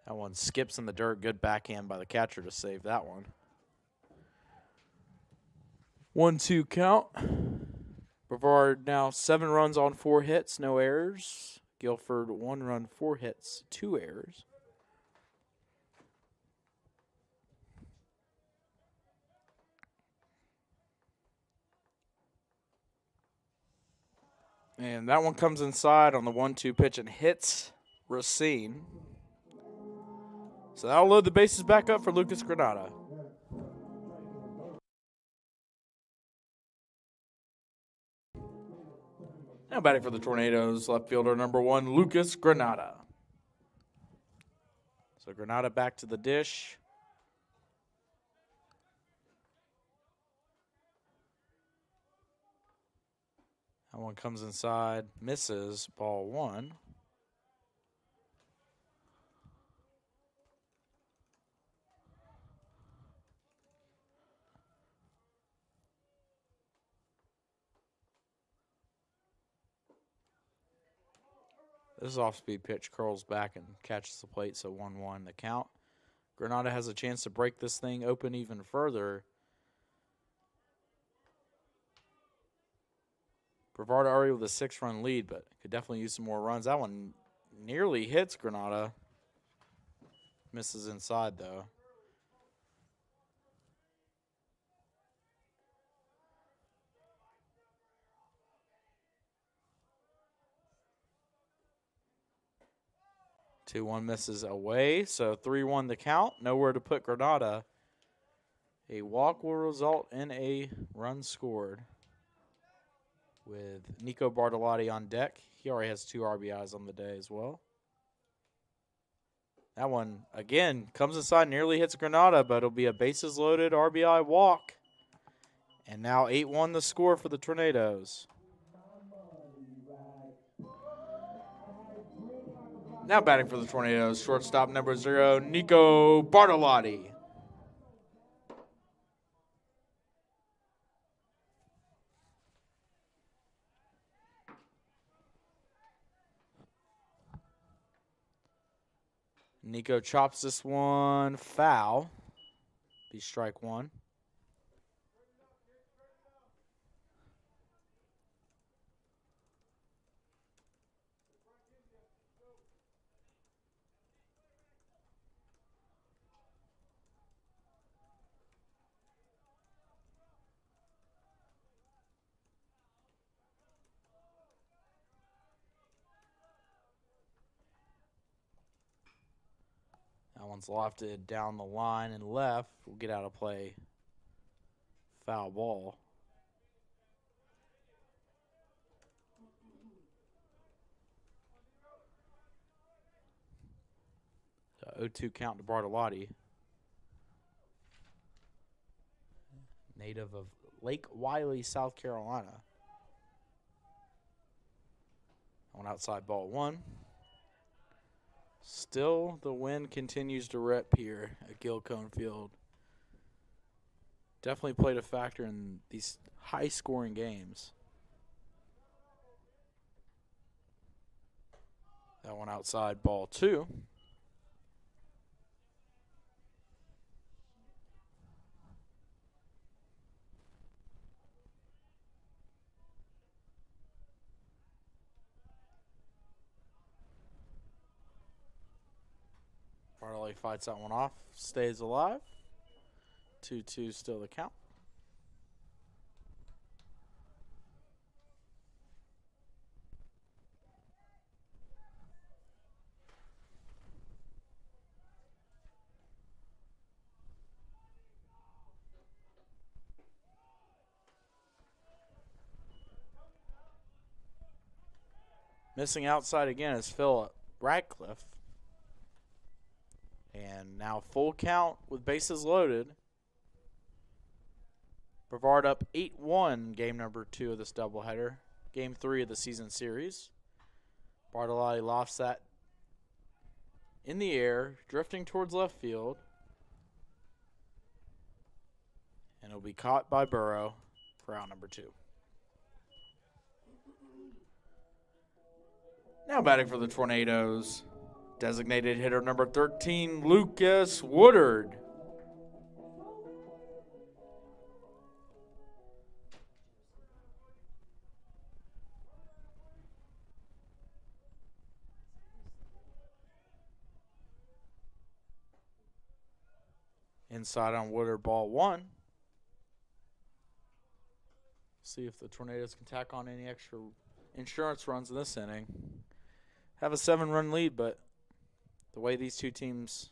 That one skips in the dirt. Good backhand by the catcher to save that one. 1-2 count. Brevard now 7 runs on 4 hits, no errors. Guilford 1 run, 4 hits, 2 errors. And that one comes inside on the 1-2 pitch and hits Racine. So that'll load the bases back up for Lucas Granada. Now batting for the Tornadoes, left fielder number 1, Lucas Granada. So Granada back to the dish. That one comes inside, misses, ball 1. This off-speed pitch curls back and catches the plate, so 1-1 the count. Granada has a chance to break this thing open even further. Brevard already with a 6-run lead, but could definitely use some more runs. That one nearly hits Granada. Misses inside, though. Two one misses away, so 3-1 the count. Nowhere to put Granada. A walk will result in a run scored with Nico Bartolotti on deck. He already has 2 RBIs on the day as well. That one, again, comes inside, nearly hits Granada, but it'll be a bases-loaded RBI walk. And now 8-1 the score for the Tornadoes. Now batting for the Tornadoes, shortstop number 0, Nico Bartolotti. Nico chops this one foul. Be strike one. That one's lofted down the line and left. We'll get out of play. Foul ball. The 0-2 count to Bartolotti. Native of Lake Wiley, South Carolina. On outside ball 1. Still, the wind continues to rip here at Guilford Field. Definitely played a factor in these high-scoring games. That one outside ball 2. Bartolotti fights that one off, stays alive. 2-2 still the count. Missing outside again is Philip Radcliffe. And now full count with bases loaded. Brevard up 8-1, game number 2 of this doubleheader. Game 3 of the season series. Bartolotti lofts that in the air, drifting towards left field. And it'll be caught by Burrow for out number 2. Now batting for the Tornadoes. Designated hitter number 13, Lucas Woodard. Inside on Woodard, ball 1. See if the Tornadoes can tack on any extra insurance runs in this inning. Have a 7-run lead, but the way these two teams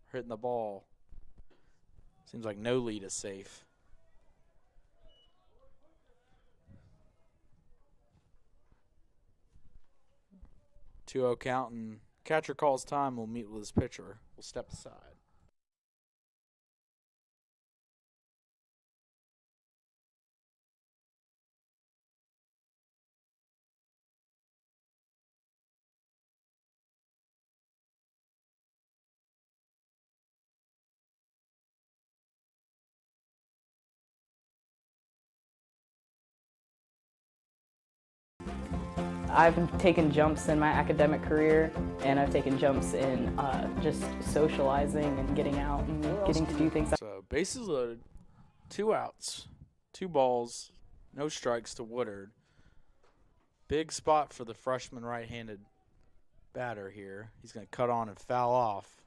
are hitting the ball, seems like no lead is safe. 2-0 count, and catcher calls time. We'll meet with his pitcher. We'll step aside. I've taken jumps in my academic career, and I've taken jumps in just socializing and getting out and getting to do things. So bases loaded, 2 outs, 2 balls, no strikes to Woodard. Big spot for the freshman right-handed batter here. He's going to cut on and foul off.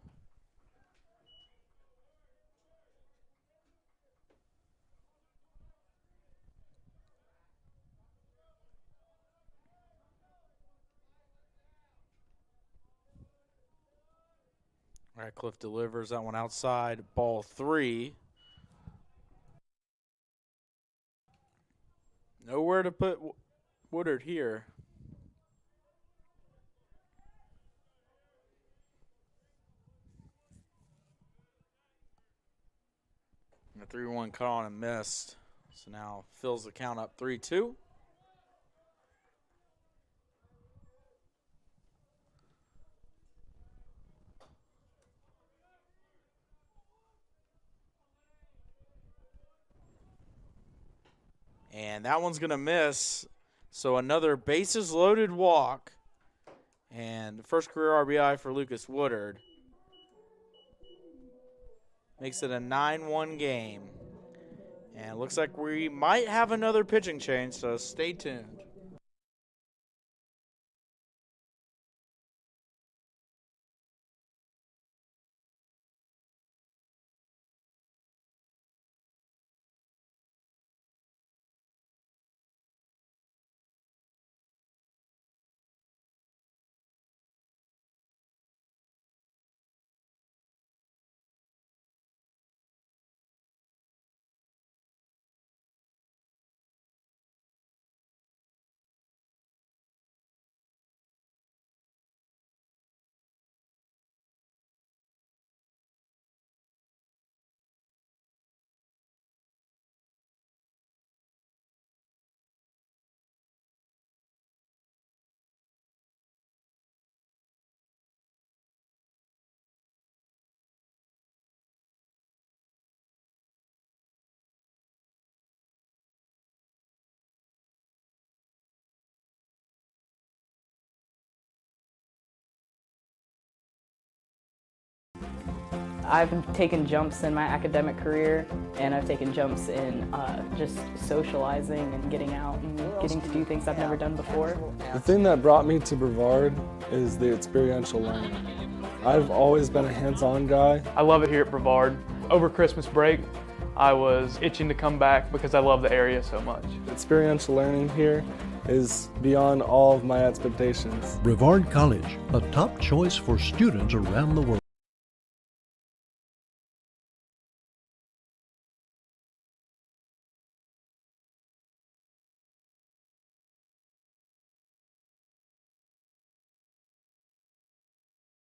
Radcliffe delivers that one outside. Ball 3. Nowhere to put Woodard here. And a 3-1 cut on and missed. So now fills the count up 3-2. And that one's going to miss. So another bases loaded walk. And the first career RBI for Lucas Woodard. Makes it a 9-1 game. And it looks like we might have another pitching change, so stay tuned. I've taken jumps in my academic career, and I've taken jumps in just socializing and getting out and getting to do things I've never done before. The thing that brought me to Brevard is the experiential learning. I've always been a hands-on guy. I love it here at Brevard. Over Christmas break, I was itching to come back because I love the area so much. Experiential learning here is beyond all of my expectations. Brevard College, a top choice for students around the world.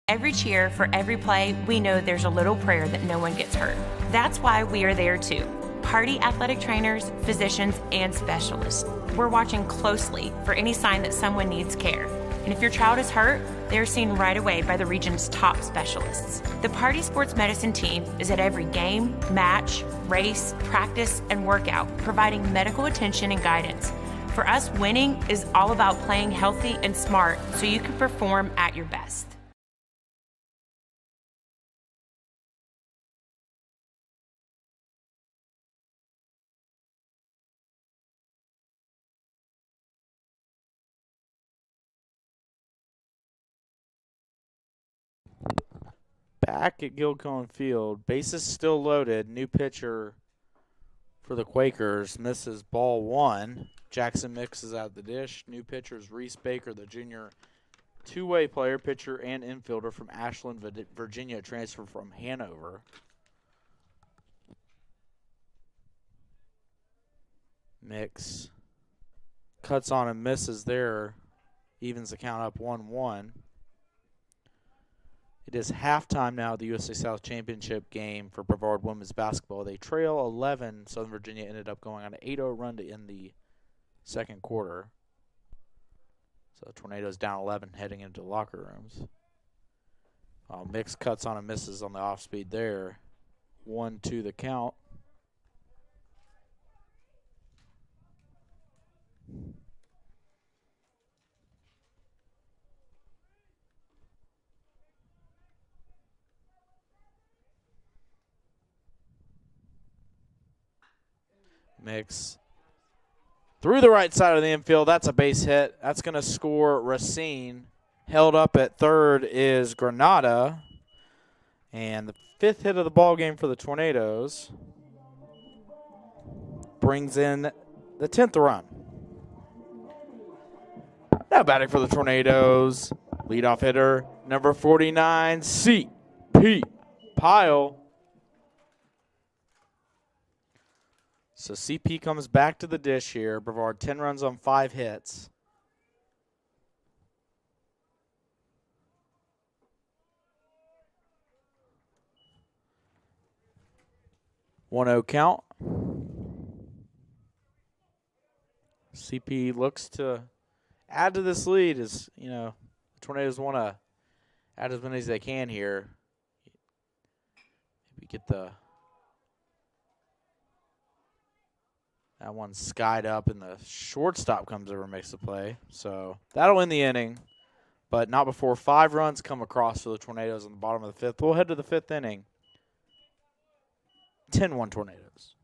Every cheer, for every play, we know there's a little prayer that no one gets hurt. That's why we are there too. Party athletic trainers, physicians, and specialists. We're watching closely for any sign that someone needs care. And if your child is hurt, they're seen right away by the region's top specialists. The Party Sports Medicine team is at every game, match, race, practice, and workout, providing medical attention and guidance. For us, winning is all about playing healthy and smart so you can perform at your best. Back at Guilford Field, bases still loaded. New pitcher for the Quakers misses ball 1. Jackson mixes out the dish. New pitcher is Reese Baker, the junior two-way player, pitcher, and infielder from Ashland, Virginia, transferred from Hanover. Mix cuts on and misses there. Evens the count up 1-1. It is halftime now at the USA South Championship game for Brevard women's basketball. They trail 11. Southern Virginia ended up going on an 8-0 run to end the second quarter. So Tornadoes down 11 heading into the locker rooms. Mix cuts on and misses on the off speed there. 1-2 the count. Mix through the right side of the infield. That's a base hit. That's going to score Racine. Held up at third is Granada. And the 5th hit of the ball game for the Tornadoes brings in the 10th run. Now batting for the Tornadoes, leadoff hitter, number 49, C.P. Pyle. So CP comes back to the dish here. Brevard 10 runs on 5 hits. One-zero count. CP looks to add to this lead as, the Tornadoes want to add as many as they can here. Maybe get that one skied up, and the shortstop comes over and makes the play. So that'll end the inning, but not before 5 runs come across for the Tornadoes on the bottom of the 5th. We'll head to the 5th inning. 10-1 Tornadoes.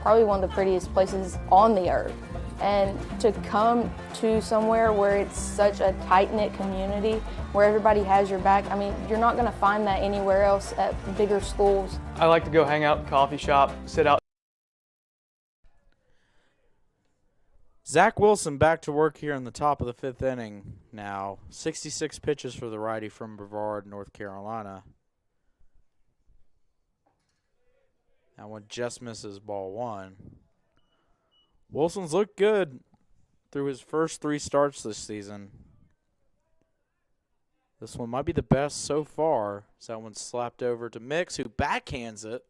Probably one of the prettiest places on the earth. And to come to somewhere where it's such a tight-knit community, where everybody has your back, I mean, you're not going to find that anywhere else at bigger schools. I like to go hang out at the coffee shop, sit out. Zach Wilson back to work here in the top of the 5th inning now. 66 pitches for the righty from Brevard, North Carolina. That one just misses ball 1. Wilson's looked good through his first 3 starts this season. This one might be the best so far. So that one's slapped over to Mix, who backhands it.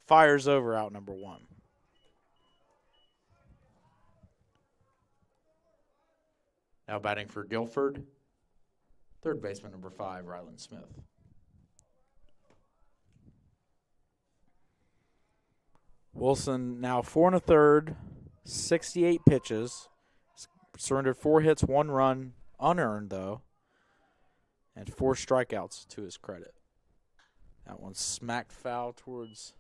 Fires over out number 1. Now batting for Guilford, third baseman number 5, Ryland Smith. Wilson now 4 1/3, 68 pitches. Surrendered 4 hits, 1 run, unearned though, and 4 strikeouts to his credit. That one smacked foul towards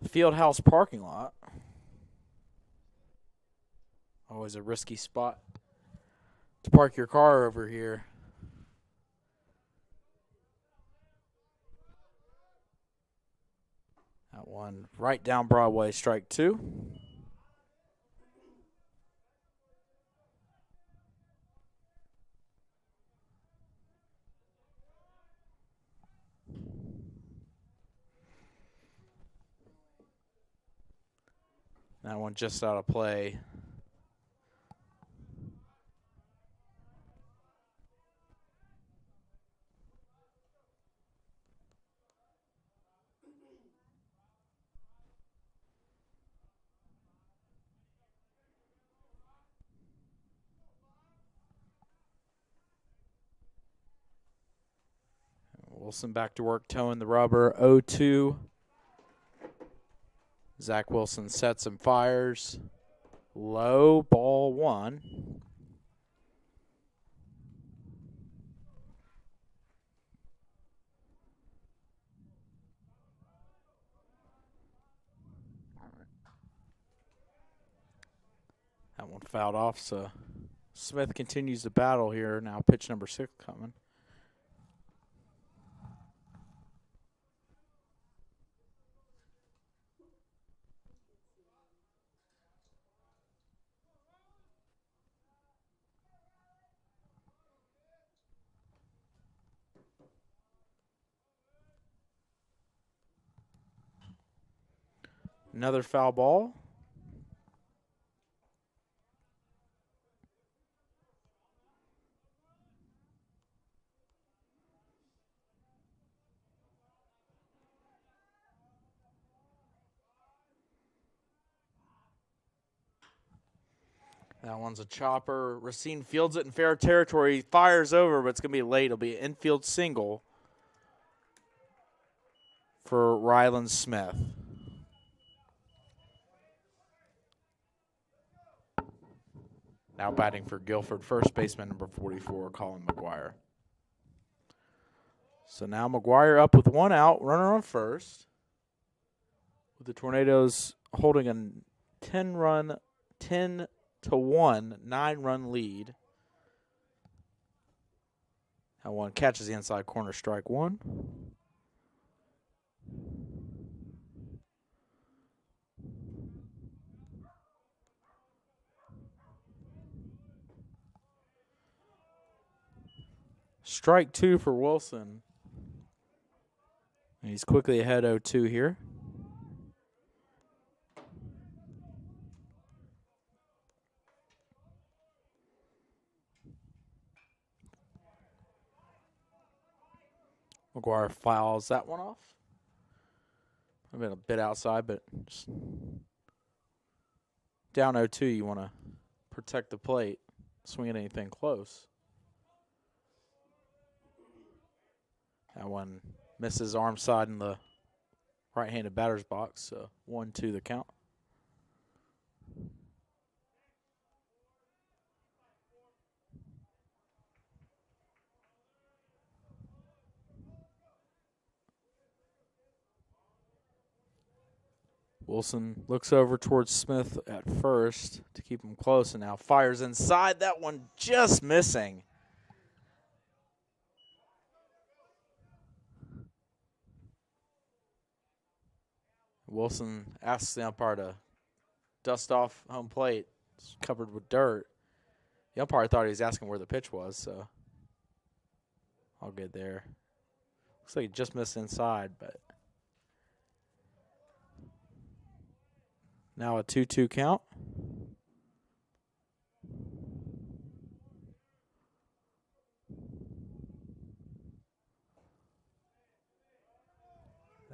the Fieldhouse parking lot. Always a risky spot to park your car over here. That one right down Broadway, strike 2. That one just out of play. Wilson back to work, toeing the rubber. 0-2 Zach Wilson sets and fires. Low, ball 1. That one fouled off, so Smith continues the battle here. Now pitch number 6 coming. Another foul ball. That one's a chopper. Racine fields it in fair territory. He fires over, but it's going to be late. It'll be an infield single for Ryland Smith. Now batting for Guilford, first baseman number 44, Colin McGuire. So now McGuire up with 1 out, runner on first. With the Tornadoes holding a 10-1, 9-run lead. That one catches the inside corner, strike 1. Strike 2 for Wilson. And he's quickly ahead 0-2 here. McGuire fouls that one off. I've been a bit outside, but just down 0-2, you want to protect the plate, swing at anything close. That one misses arm side in the right-handed batter's box, so 1-2 the count. Wilson looks over towards Smith at first to keep him close, and now fires inside. That one just missing. Wilson asks the umpire to dust off home plate. It's covered with dirt. The umpire thought he was asking where the pitch was, so all good there. Looks like he just missed inside, but now a 2-2 count.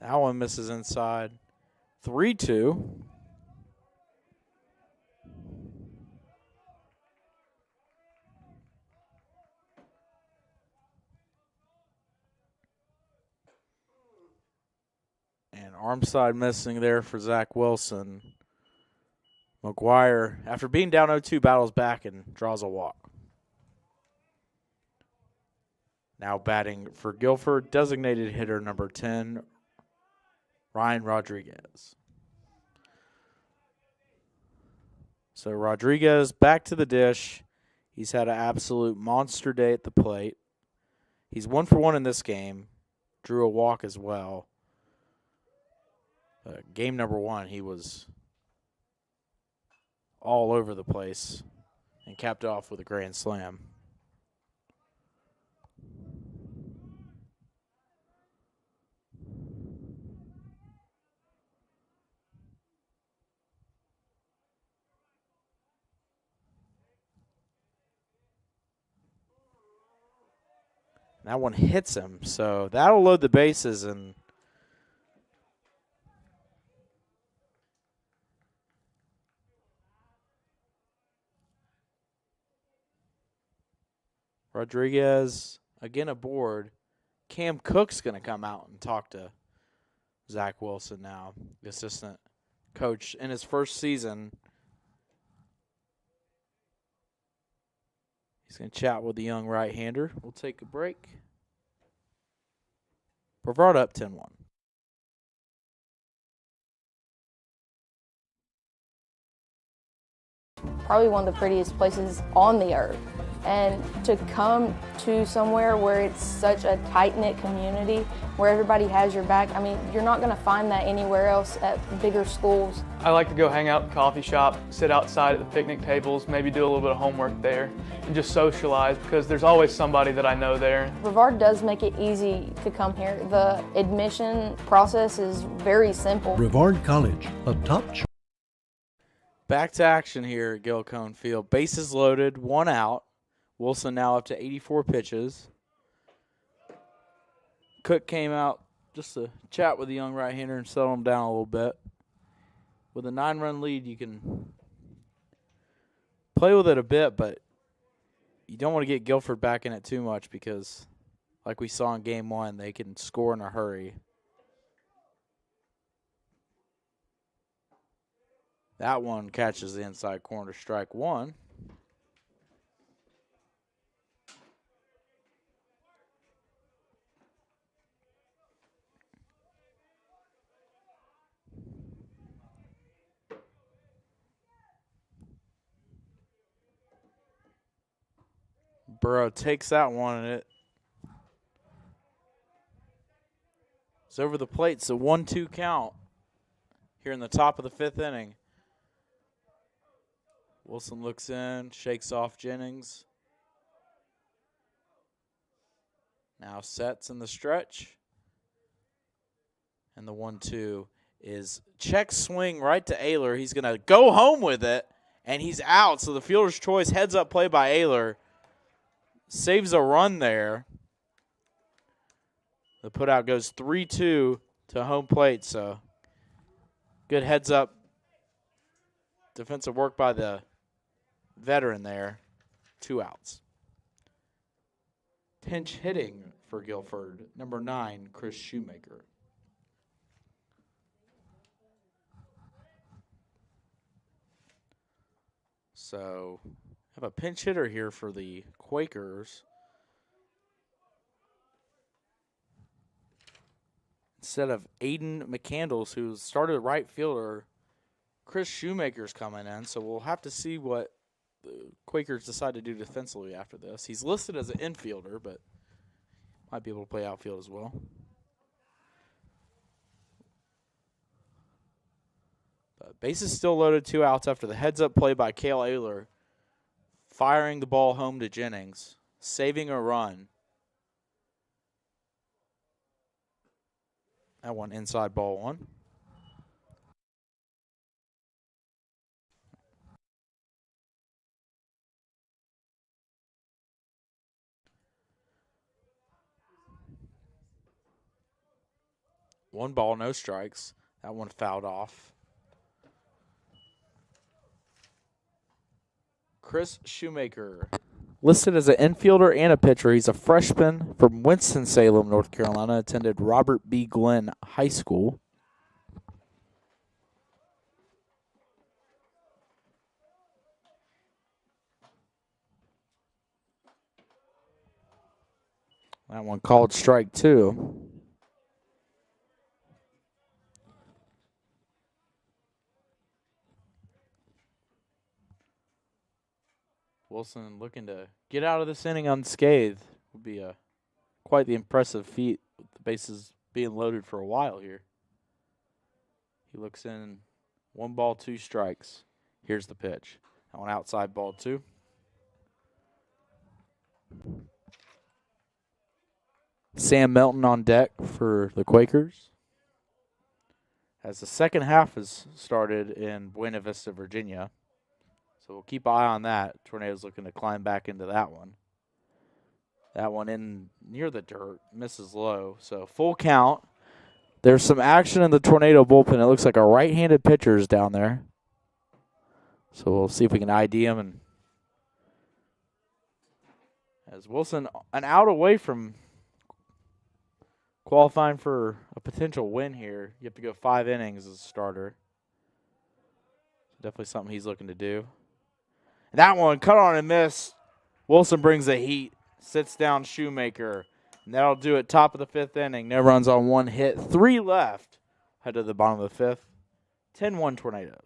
That one misses inside. 3-2. And arm side missing there for Zach Wilson. McGuire, after being down 0-2, battles back and draws a walk. Now batting for Guilford, designated hitter number 10, Ryan Rodriguez. So Rodriguez back to the dish. He's had an absolute monster day at the plate. He's 1 for 1 in this game. Drew a walk as well. Game number 1, he was all over the place and capped off with a grand slam. That one hits him, so that'll load the bases, and Rodriguez again aboard. Cam Cook's going to come out and talk to Zach Wilson now, the assistant Coach, in his first season, he's going to chat with the young right-hander. We'll take a break. Brevard up 10-1. Probably one of the prettiest places on the earth. And to come to somewhere where it's such a tight-knit community, where everybody has your back, I mean, you're not going to find that anywhere else at bigger schools. I like to go hang out at the coffee shop, sit outside at the picnic tables, maybe do a little bit of homework there, and just socialize because there's always somebody that I know there. Brevard does make it easy to come here. The admission process is very simple. Brevard College, a top choice. Back to action here at Guilford Field. Bases loaded, 1 out. Wilson now up to 84 pitches. Cook came out just to chat with the young right-hander and settle him down a little bit. With a 9-run lead, you can play with it a bit, but you don't want to get Guilford back in it too much because, like we saw in Game 1, they can score in a hurry. That one catches the inside corner, strike 1. Burrow takes that one, and it's over the plate. It's a 1-2 count here in the top of the 5th inning. Wilson looks in, shakes off Jennings. Now sets in the stretch. And the 1-2 is check swing right to Ayler. He's going to go home with it, and he's out. So the fielder's choice, heads up play by Ayler. Saves a run there. The putout goes 3-2 to home plate, so good heads up defensive work by the veteran there. 2 outs. Pinch hitting for Guilford, number 9, Chris Shoemaker. So have a pinch hitter here for the Quakers. Instead of Aiden McCandles, who started at right fielder, Chris Shoemaker's coming in. So we'll have to see what the Quakers decide to do defensively after this. He's listed as an infielder, but might be able to play outfield as well. But bases still loaded, 2 outs after the heads-up play by Cale Ayler. Firing the ball home to Jennings, saving a run. That one inside ball 1. One ball, no strikes. That one fouled off. Chris Shoemaker, listed as an infielder and a pitcher. He's a freshman from Winston-Salem, North Carolina. Attended Robert B. Glenn High School. That one called strike 2. Wilson looking to get out of this inning unscathed. Would be quite the impressive feat with the bases being loaded for a while here. He looks in, 1 ball, 2 strikes. Here's the pitch. That one outside ball 2. Sam Melton on deck for the Quakers. As the second half has started in Buena Vista, Virginia. So we'll keep an eye on that. Tornado's looking to climb back into that one. That one in near the dirt, misses low. So full count. There's some action in the Tornado bullpen. It looks like a right-handed pitcher is down there. So we'll see if we can ID him. And as Wilson, an out away from qualifying for a potential win here. You have to go 5 innings as a starter. Definitely something he's looking to do. That one cut on and miss. Wilson brings the heat, sits down Shoemaker, and that'll do it. Top of the 5th inning. No runs on 1 hit, 3 left. Head to the bottom of the 5th. 10-1 Tornadoes.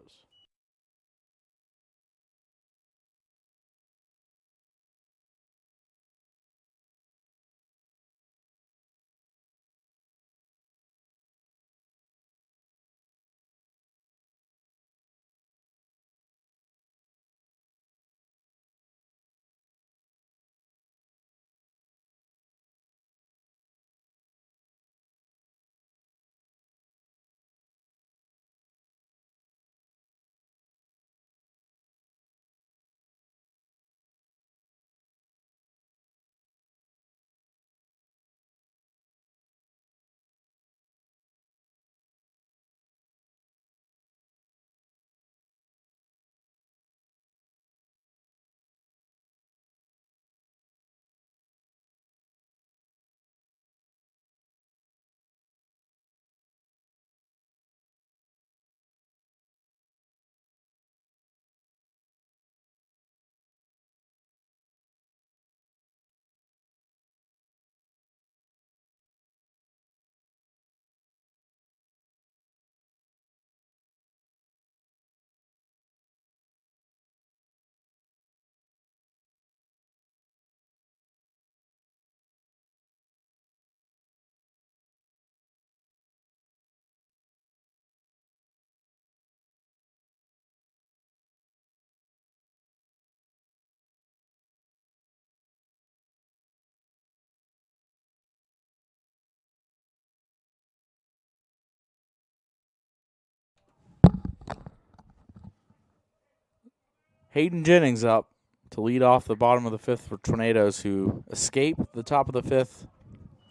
Hayden Jennings up to lead off the bottom of the 5th for Tornadoes, who escape the top of the 5th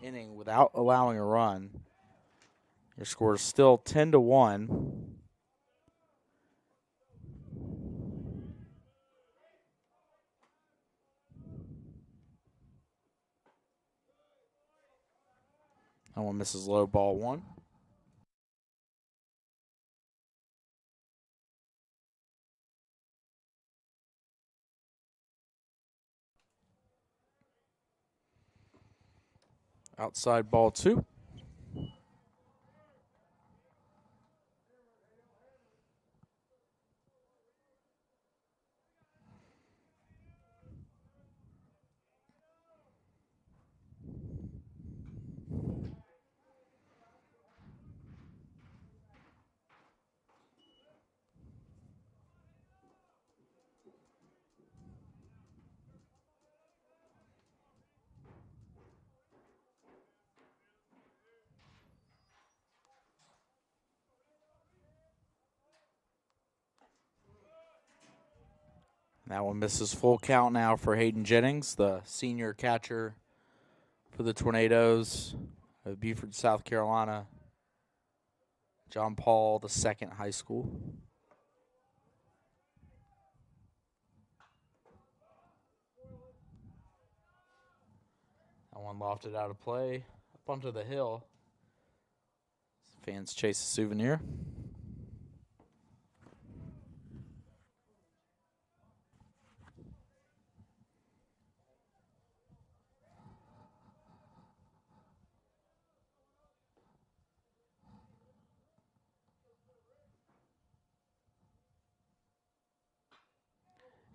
inning without allowing a run. Your score is still 10-1. That one misses low, ball 1. Outside ball 2. That one misses full count now for Hayden Jennings, the senior catcher for the Tornadoes of Beaufort, South Carolina. John Paul II High School. That one lofted out of play, up onto the hill. Fans chase a souvenir.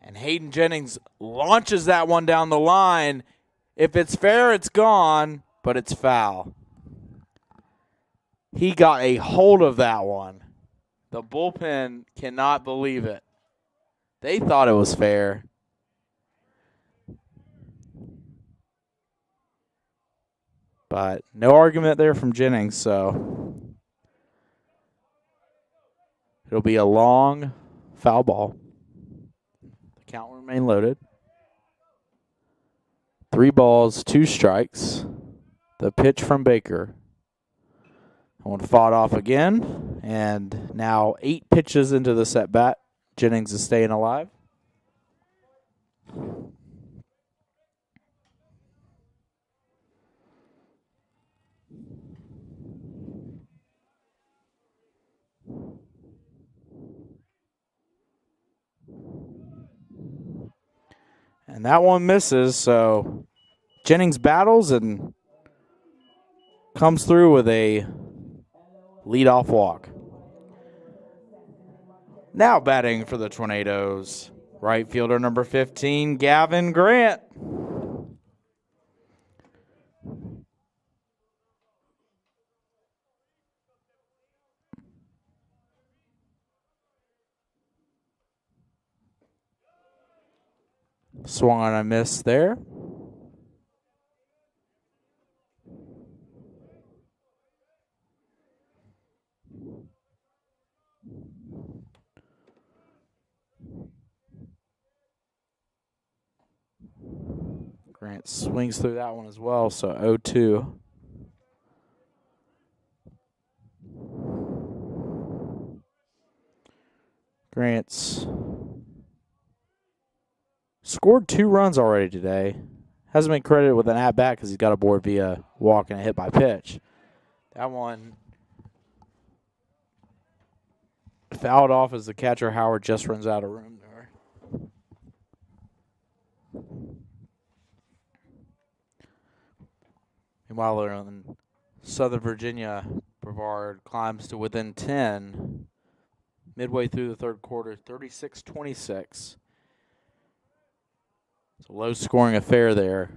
And Hayden Jennings launches that one down the line. If it's fair, it's gone, but it's foul. He got a hold of that one. The bullpen cannot believe it. They thought it was fair. But no argument there from Jennings, so it'll be a long foul ball. The count will remain loaded. 3 balls, 2 strikes. The pitch from Baker. That one fought off again, and now 8 pitches into the set bat. Jennings is staying alive. that one misses, so Jennings battles and comes through with a leadoff walk. Now batting for the Tornadoes, right fielder number 15, Gavin Grant. Swung on a miss there. Grant swings through that one as well, so 0-2. Grant's scored 2 runs already today. Hasn't been credited with an at-bat because he's got a board via walk and a hit by pitch. That one fouled off as the catcher, Howard, just runs out of room there. Meanwhile, in Southern Virginia, Brevard climbs to within 10 midway through the third quarter, 36-26. It's a low-scoring affair there.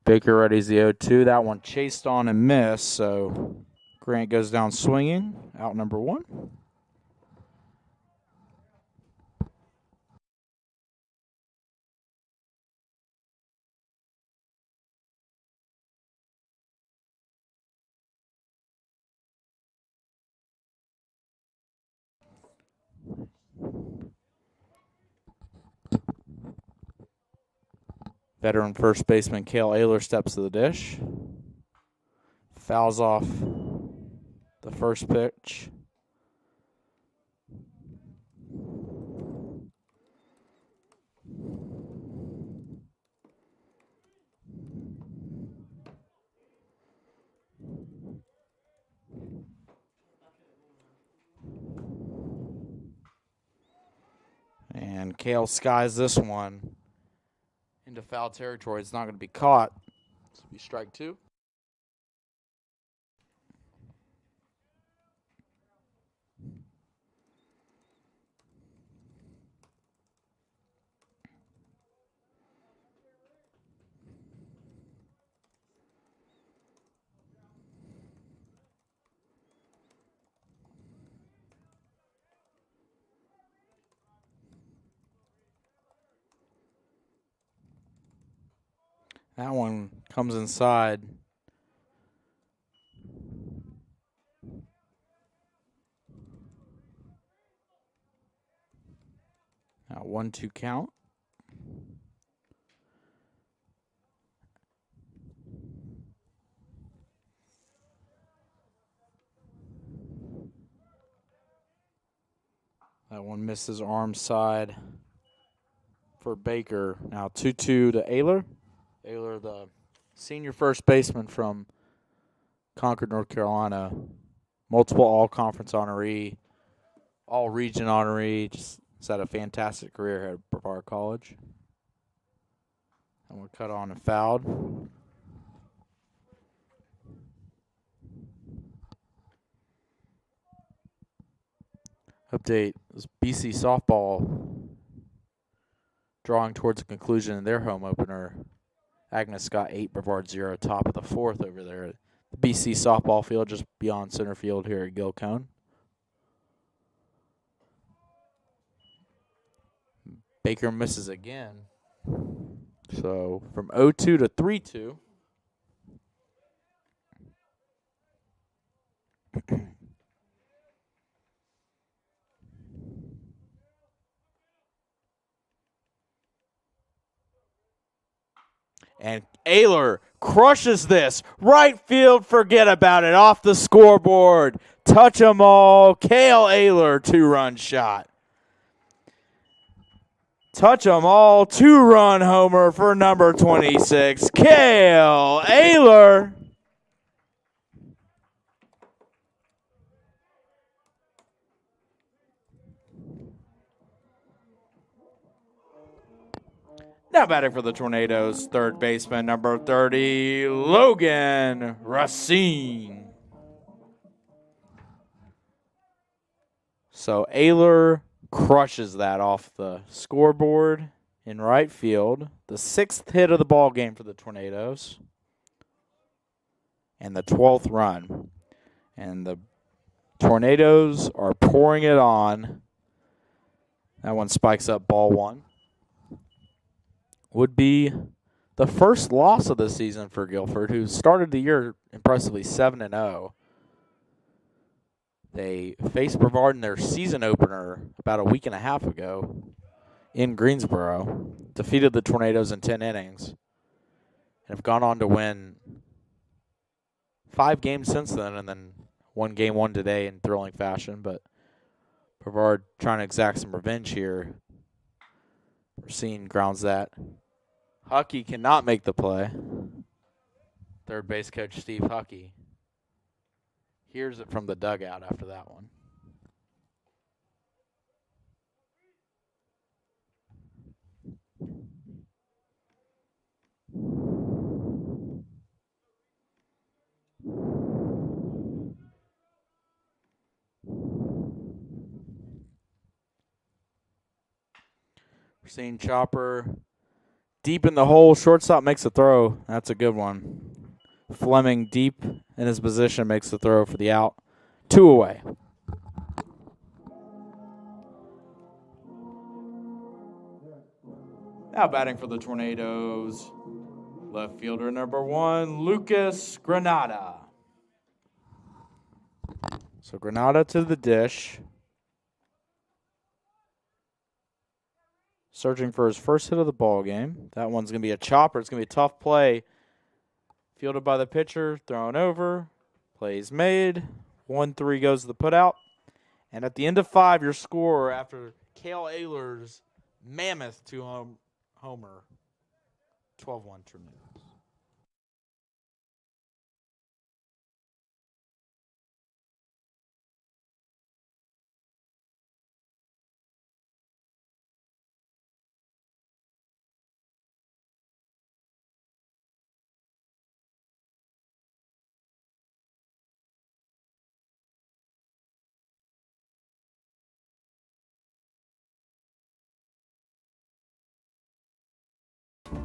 Baker readies the 0-2. That one chased on and missed, so Grant goes down swinging, out number 1. Veteran first baseman Cale Ayler steps to the dish. Fouls off the first pitch. And Cale skies this one into foul territory. It's not going to be caught. This will be strike 2. That one comes inside. Now 1-2 count. That one misses arm side for Baker. Now 2-2 to Ayler. Ayler, the senior first baseman from Concord, North Carolina. Multiple all-conference honoree, all-region honoree. Just had a fantastic career here at Brevard College. And we're cut on and fouled. Update, this BC softball drawing towards a conclusion in their home opener. Agnes got 8, Brevard 0, top of the 4th over there at the BC softball field just beyond center field here at Guilford. Baker misses again. So from 0-2 to 3-2. And Ayler crushes this. Right field, forget about it. Off the scoreboard. Touch 'em all. Cale Ayler, 2-run shot. Touch 'em all. 2-run homer for number 26, Cale Ayler. Now batting for the Tornadoes, third baseman, number 30, Logan Racine. So Ayler crushes that off the scoreboard in right field. The 6th hit of the ball game for the Tornadoes. And the 12th run. And the Tornadoes are pouring it on. That one spikes up ball one. Would be the first loss of the season for Guilford, who started the year impressively 7-0. They faced Brevard in their season opener about a week and a half ago in Greensboro, defeated the Tornadoes in 10 innings, and have gone on to win 5 games since then, and then one game won today in thrilling fashion. But Brevard trying to exact some revenge here. Racine grounds that. Huckey cannot make the play. Third base coach Steve Huckey hears it from the dugout after that one. We're seeing chopper deep in the hole. Shortstop makes a throw. That's a good one. Fleming deep in his position makes the throw for the out. 2 away. Now batting for the Tornadoes, left fielder number 1, Lucas Granada. So Granada to the dish. Searching for his first hit of the ball game. That one's going to be a chopper. It's going to be a tough play. Fielded by the pitcher, thrown over. Plays made. 1-3 goes to the putout. And at the end of 5, your score after Cale Ayler's mammoth 2-homer. 12-1 Tornadoes.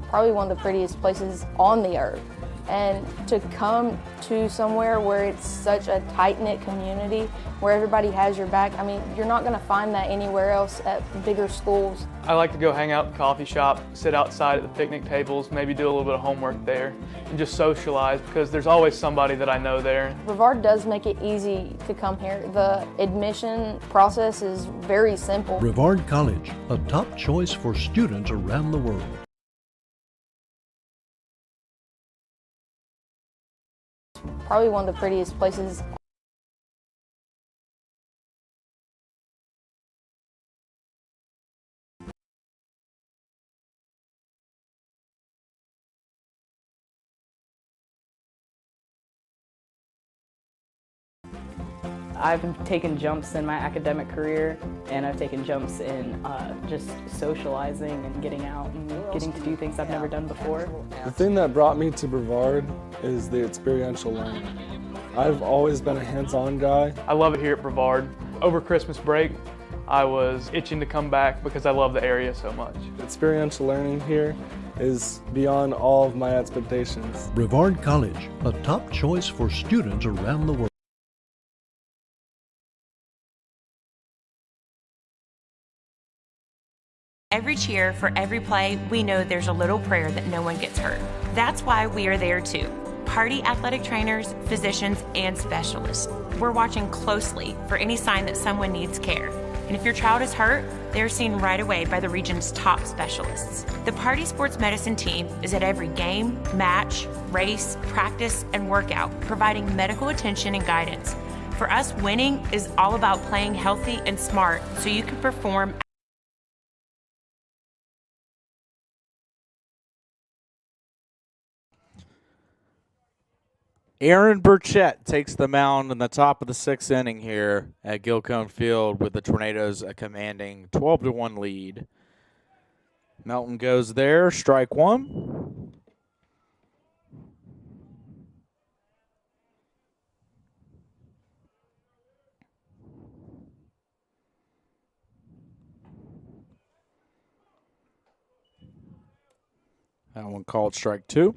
Probably one of the prettiest places on the earth. And to come to somewhere where it's such a tight-knit community, where everybody has your back, I mean, you're not going to find that anywhere else at bigger schools. I like to go hang out at the coffee shop, sit outside at the picnic tables, maybe do a little bit of homework there, and just socialize because there's always somebody that I know there. Brevard does make it easy to come here. The admission process is very simple. Brevard College, a top choice for students around the world. Probably one of the prettiest places. I've taken jumps in my academic career, and I've taken jumps in just socializing and getting out and getting to do things I've never done before. The thing that brought me to Brevard is the experiential learning. I've always been a hands-on guy. I love it here at Brevard. Over Christmas break, I was itching to come back because I love the area so much. Experiential learning here is beyond all of my expectations. Brevard College, a top choice for students around the world. Every cheer, for every play, we know there's a little prayer that no one gets hurt. That's why we are there too. Party athletic trainers, physicians, and specialists. We're watching closely for any sign that someone needs care. And if your child is hurt, they're seen right away by the region's top specialists. The Party Sports Medicine team is at every game, match, race, practice, and workout, providing medical attention and guidance. For us, winning is all about playing healthy and smart so you can perform. Aaron Burchett takes the mound in the top of the 6th inning here at Guilford Field with the Tornadoes a commanding 12-1 lead. Melton goes there, strike one. That one called strike two.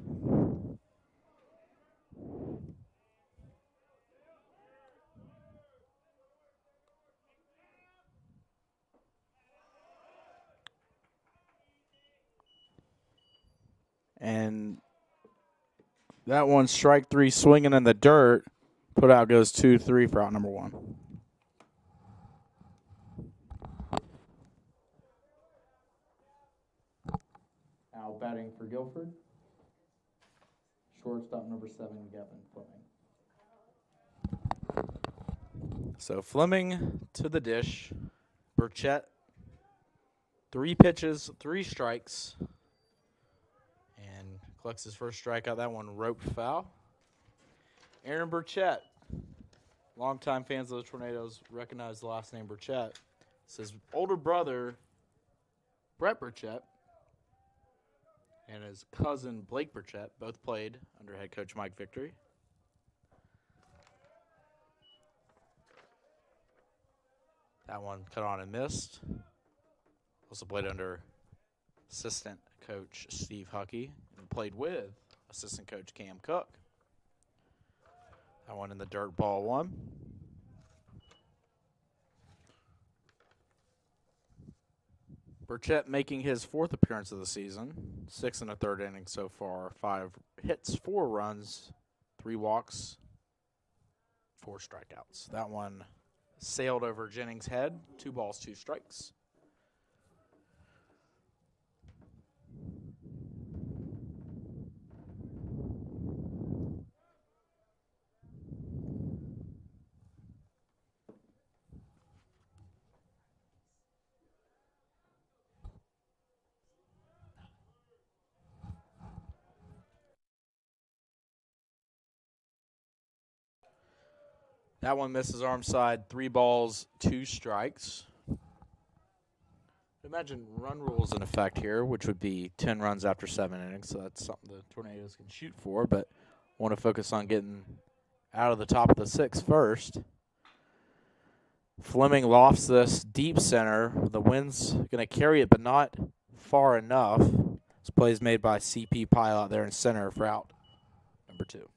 And that one, strike three, swinging in the dirt. Put out goes 2-3 for out number one. Now batting for Guilford. Shortstop number 7, Gavin Fleming. So Fleming to the dish. Burchett, 3 pitches, 3 strikes. And collects his first strikeout. That one roped foul. Aaron Burchett. Longtime fans of the Tornadoes recognize the last name Burchett. It's his older brother, Brett Burchett, and his cousin, Blake Burchett, both played under head coach Mike Victory. That one cut on and missed. Also played under assistant coach Steve Huckey and played with assistant coach Cam Cook. That one in the dirt, ball one. Burchett making his 4th appearance of the season. 6 in the 3rd inning so far. 5 hits, 4 runs, 3 walks, 4 strikeouts. That one sailed over Jennings' head. 2 balls, 2 strikes. That one misses arm side. 3 balls, 2 strikes. Imagine run rules in effect here, which would be 10 runs after 7 innings. So that's something the Tornadoes can shoot for, but want to focus on getting out of the top of the 6th first. Fleming lofts this deep center. The wind's going to carry it, but not far enough. This play is made by CP Pyle out there in center for out number 2.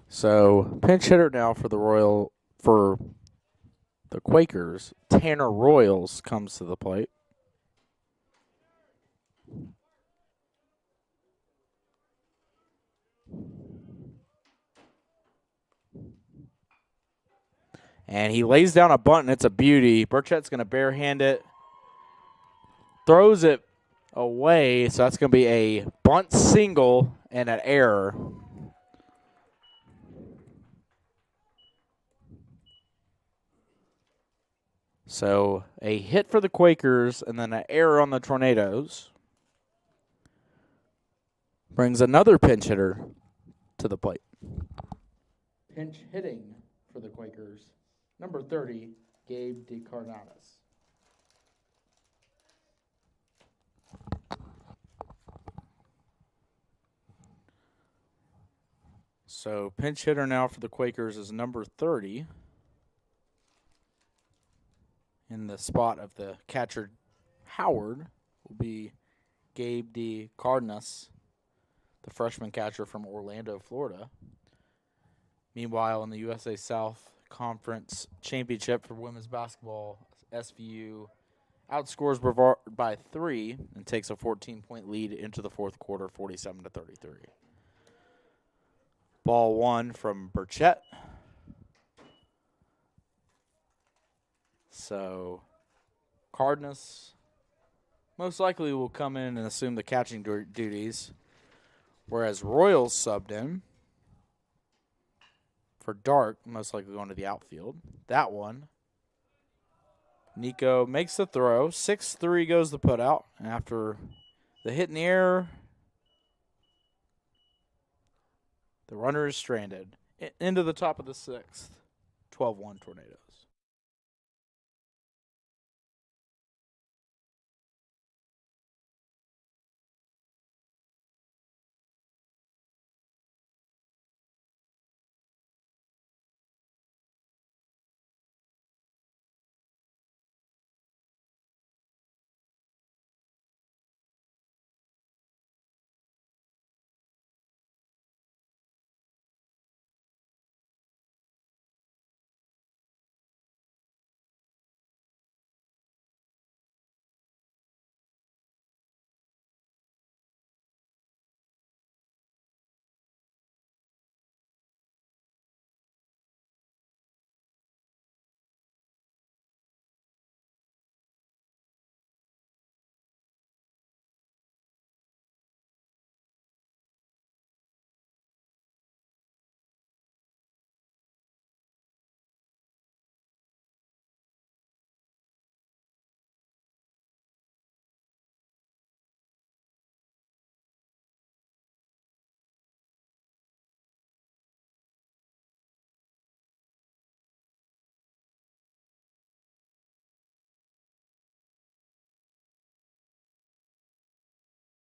So pinch hitter now for the Quakers. Tanner Royals comes to the plate. And he lays down a bunt, and it's a beauty. Burchett's going to barehand it. Throws it away, so that's going to be a bunt single and an error. So a hit for the Quakers and then an error on the Tornadoes. Brings another pinch hitter to the plate. Pinch hitting for the Quakers, number 30, Gabe DeCarnanis. So pinch hitter now for the Quakers is number 30. In the spot of the catcher, Howard, will be Gabe DeCardenas, the freshman catcher from Orlando, Florida. Meanwhile, in the USA South Conference Championship for women's basketball, SVU outscores Brevard by 3 and takes a 14-point lead into the 4th quarter, 47-33. Ball 1 from Burchett. So, Cardenas most likely will come in and assume the catching duties, whereas Royals subbed in for Dark, most likely going to the outfield. That one, Nico makes the throw. 6-3 goes the putout. And after the hit in the air, the runner is stranded. Into the top of the sixth. 12-1 Tornadoes.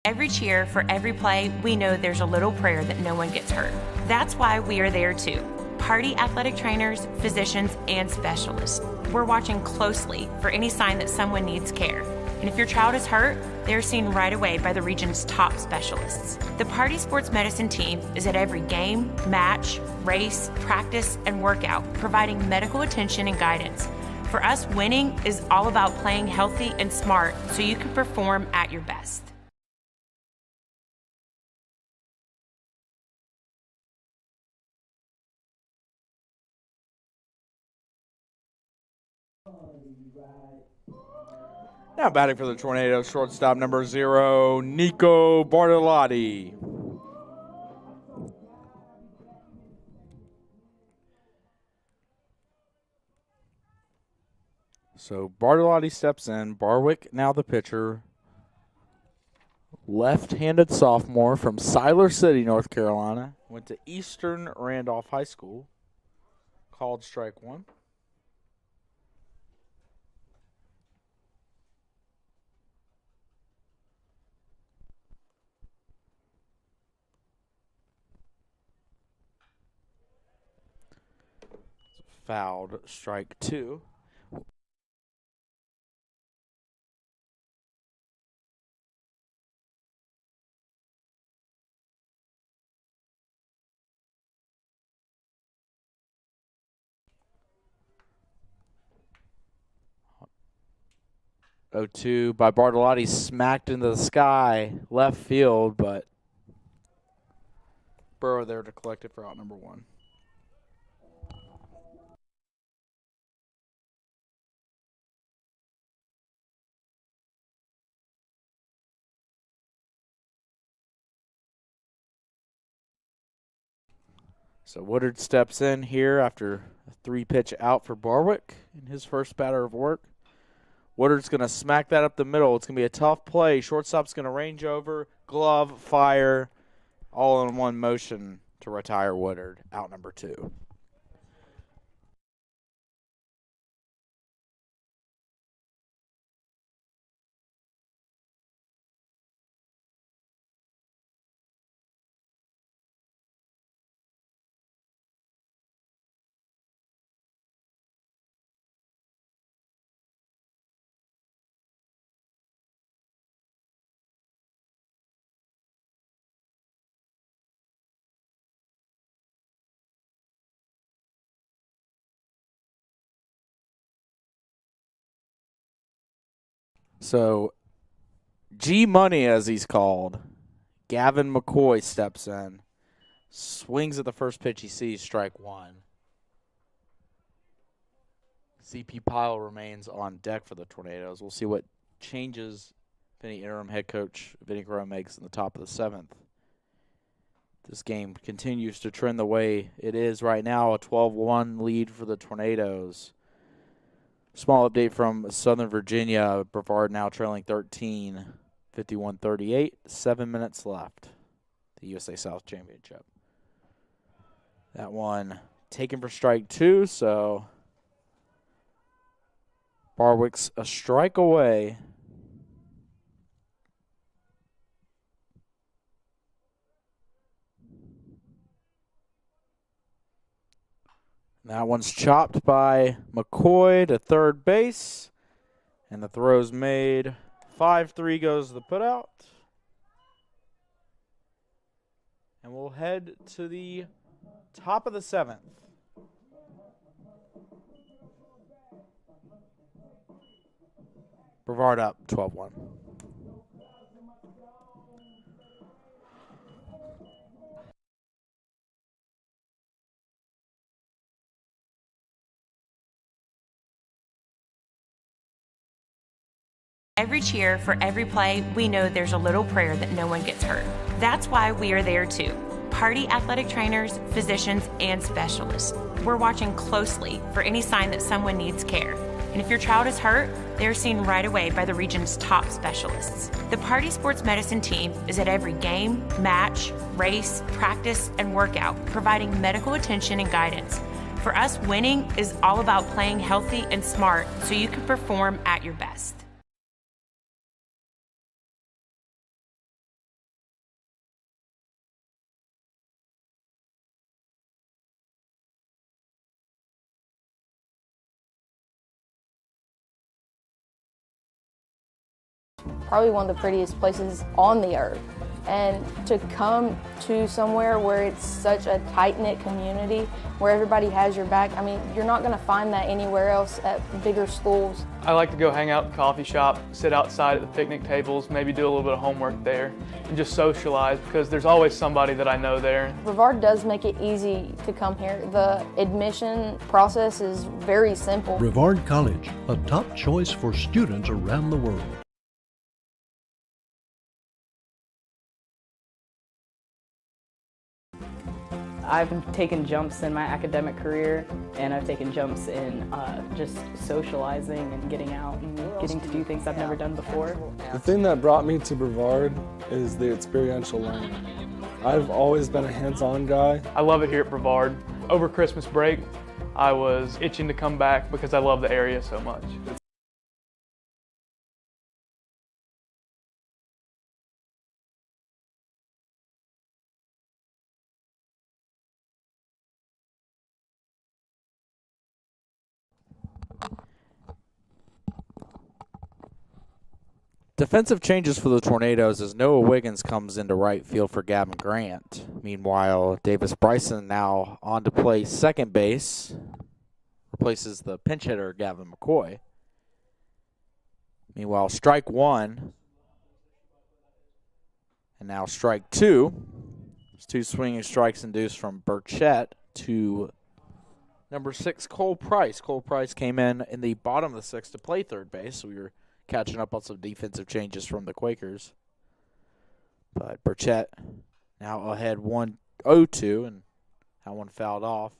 Every cheer, for every play, we know there's a little prayer that no one gets hurt. That's why we are there too. Party athletic trainers, physicians, and specialists. We're watching closely for any sign that someone needs care. And if your child is hurt, they're seen right away by the region's top specialists. The Party Sports Medicine team is at every game, match, race, practice, and workout, providing medical attention and guidance. For us, winning is all about playing healthy and smart so you can perform at your best. Now batting for the Tornadoes, shortstop number 0, Nico Bartolotti. So Bartolotti steps in. Barwick now the pitcher. Left-handed sophomore from Siler City, North Carolina. Went to Eastern Randolph High School. Called strike one. Fouled, strike two. Oh, 2 by Bartolotti, smacked into the sky, left field, but Burrow there to collect it for out number 1. So Woodard steps in here after a 3-pitch out for Barwick in his first batter of work. Woodard's going to smack that up the middle. It's going to be a tough play. Shortstop's going to range over, glove, fire, all in one motion to retire Woodard, out number 2. So G Money, as he's called, Gavin McCoy steps in, swings at the first pitch he sees, strike 1. CP Pyle remains on deck for the Tornadoes. We'll see what changes Vinny interim head coach Vinny Groh makes in the top of the 7th. This game continues to trend the way it is right now, a 12-1 lead for the Tornadoes. Small update from Southern Virginia. Brevard now trailing 13, 51-38, 7 minutes left. The USA South Championship. That one taken for strike 2, so Barwick's a strike away. That one's chopped by McCoy to third base. And the throw's made. 5-3 goes the putout. And we'll head to the top of the 7th. Brevard up 12-1. Every cheer, for every play, we know there's a little prayer that no one gets hurt. That's why we are there too. Party athletic trainers, physicians, and specialists. We're watching closely for any sign that someone needs care. And if your child is hurt, they're seen right away by the region's top specialists. The Party Sports Medicine team is at every game, match, race, practice, and workout, providing medical attention and guidance. For us, winning is all about playing healthy and smart so you can perform at your best. Probably one of the prettiest places on the earth. And to come to somewhere where it's such a tight-knit community, where everybody has your back, I mean, you're not going to find that anywhere else at bigger schools. I like to go hang out at the coffee shop, sit outside at the picnic tables, maybe do a little bit of homework there, and just socialize because there's always somebody that I know there. Brevard does make it easy to come here. The admission process is very simple. Brevard College, a top choice for students around the world. I've taken jumps in my academic career, and I've taken jumps in just socializing and getting out and getting to do things I've never done before. The thing that brought me to Brevard is the experiential learning. I've always been a hands-on guy. I love it here at Brevard. Over Christmas break, I was itching to come back because I love the area so much. Defensive changes for the Tornadoes as Noah Wiggins comes into right field for Gavin Grant. Meanwhile, Davis Bryson now on to play second base. Replaces the pinch hitter, Gavin McCoy. Meanwhile, strike 1. And now strike 2. There's 2 swinging strikes induced from Burchett to number 6, Cole Price. Cole Price came in the bottom of the 6th to play third base, so we were catching up on some defensive changes from the Quakers. But Burchett now ahead 1-0-2, and that one fouled off.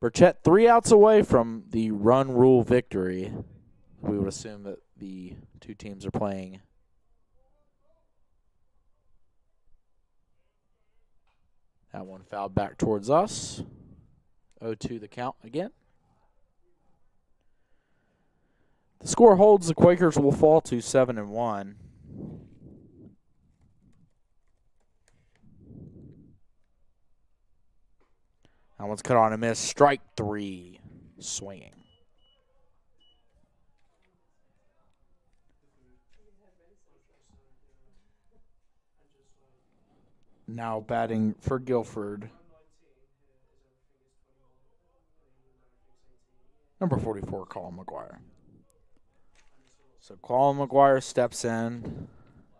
Burchett 3 outs away from the run rule victory. We would assume that the two teams are playing that one fouled back towards us. 0-2 the count again. The score holds. The Quakers will fall to 7-1. That one's cut on a miss. Strike 3. Swinging. Now batting for Guilford. Number 44, Colin McGuire. So Colin McGuire steps in.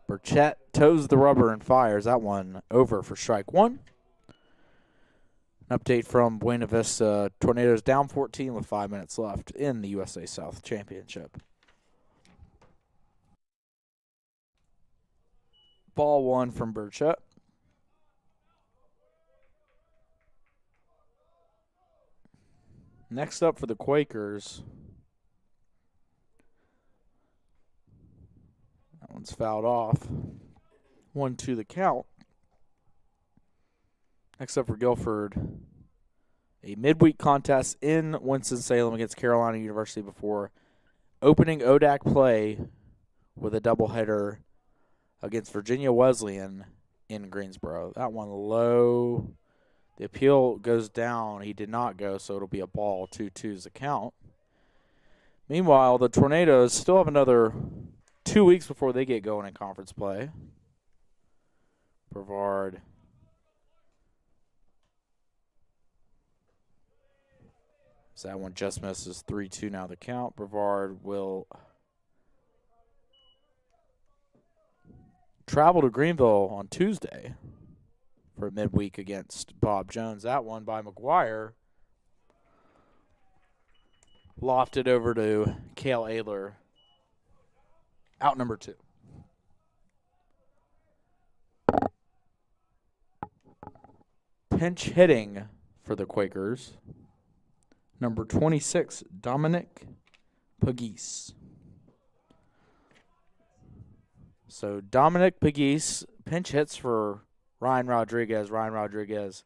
Burchett toes the rubber and fires that one over for strike 1. An update from Buena Vista. Tornadoes down 14 with 5 minutes left in the USA South Championship. Ball one from Burchett. Next up for the Quakers. That one's fouled off. 1-2 the count. Next up for Guilford, a midweek contest in Winston-Salem against Carolina University before opening ODAC play with a doubleheader against Virginia Wesleyan in Greensboro. That one low. The appeal goes down. He did not go, so it'll be a ball. 2-2's the count. Meanwhile, the Tornadoes still have another 2 weeks before they get going in conference play. Brevard. So that one just misses. 3-2 now the count. Brevard will travel to Greenville on Tuesday for midweek against Bob Jones. That one by McGuire. Lofted over to Cale Ayler. Out number 2. Pinch hitting for the Quakers. Number 26, Dominic Pagis. So Dominic Pagis pinch hits for Ryan Rodriguez. Ryan Rodriguez,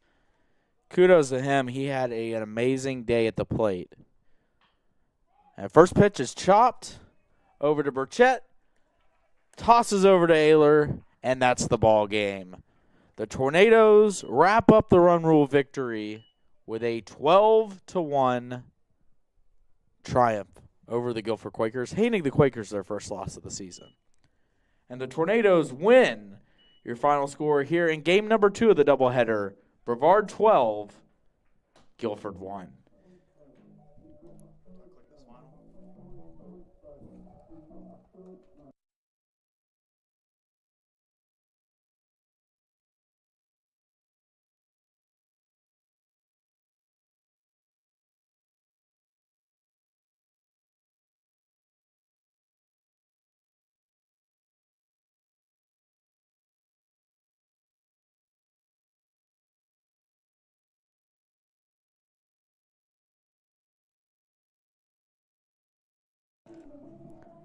kudos to him. He had an amazing day at the plate. And first pitch is chopped over to Burchett. Tosses over to Ayler, and that's the ball game. The Tornadoes wrap up the run rule victory with a 12-1 triumph over the Guilford Quakers, handing the Quakers their first loss of the season. And the Tornadoes win. Your final score here in game number 2 of the doubleheader, Brevard 12, Guilford 1.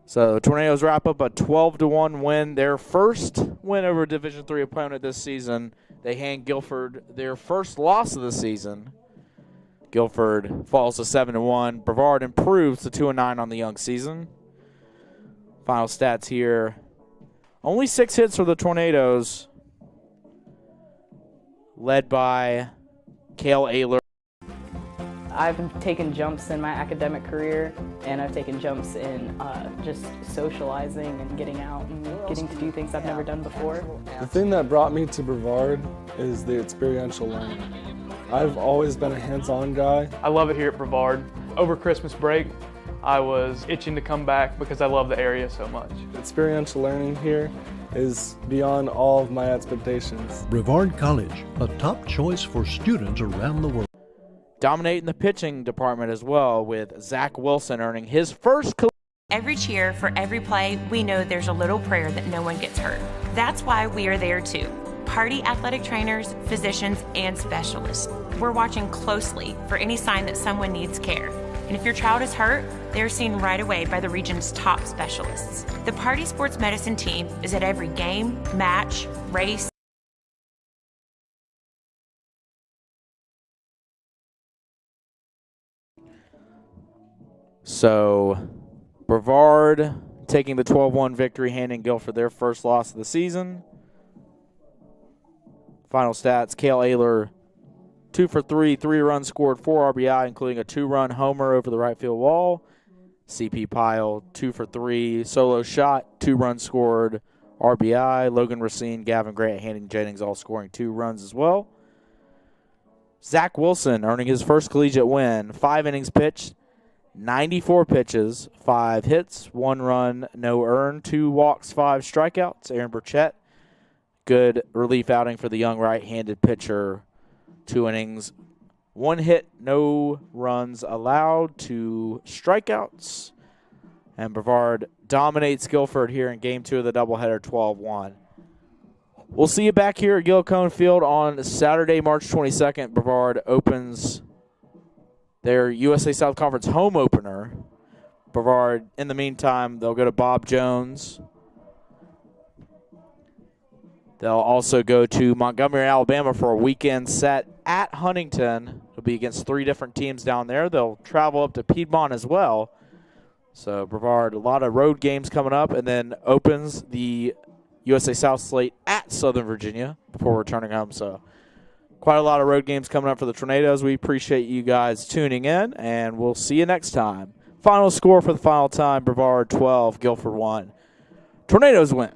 So the Tornadoes wrap up a 12-1 win, their first win over a Division III opponent this season. They hand Guilford their first loss of the season. Guilford falls to 7-1. Brevard improves to 2-9 on the young season. Final stats here. Only 6 hits for the Tornadoes, led by Cale Ayler. I've taken jumps in my academic career, and I've taken jumps in just socializing and getting out and getting to do things I've never done before. The thing that brought me to Brevard is the experiential learning. I've always been a hands-on guy. I love it here at Brevard. Over Christmas break, I was itching to come back because I love the area so much. Experiential learning here is beyond all of my expectations. Brevard College, a top choice for students around the world. Dominating the pitching department as well, with Zach Wilson earning his first. Every cheer, for every play, we know there's a little prayer that no one gets hurt. That's why we are there too. Party athletic trainers, physicians, and specialists. We're watching closely for any sign that someone needs care. And if your child is hurt, they're seen right away by the region's top specialists. The Party Sports Medicine team is at every game, match, race. So Brevard taking the 12-1 victory, handing Guilford their first loss of the season. Final stats, Cale Ayler, 2 for 3, 3 runs scored, 4 RBI, including a 2-run homer over the right field wall. CP Pyle, 2 for 3, solo shot, 2 runs scored, RBI. Logan Racine, Gavin Grant, Hanning Jennings all scoring 2 runs as well. Zach Wilson earning his first collegiate win, 5 innings pitched, 94 pitches, 5 hits, 1 run, no earned, 2 walks, 5 strikeouts. Aaron Burchett, good relief outing for the young right-handed pitcher. 2 innings, 1 hit, no runs allowed, 2 strikeouts. And Brevard dominates Guilford here in Game 2 of the doubleheader, 12-1. We'll see you back here at Gil Cone Field on Saturday, March 22nd. Brevard opens their USA South Conference home opener. Brevard, in the meantime, they'll go to Bob Jones. They'll also go to Montgomery, Alabama for a weekend set at Huntington. It'll be against 3 different teams down there. They'll travel up to Piedmont as well. So Brevard, a lot of road games coming up, and then opens the USA South slate at Southern Virginia before returning home. So quite a lot of road games coming up for the Tornadoes. We appreciate you guys tuning in, and we'll see you next time. Final score for the final time, Brevard 12, Guilford 1. Tornadoes win.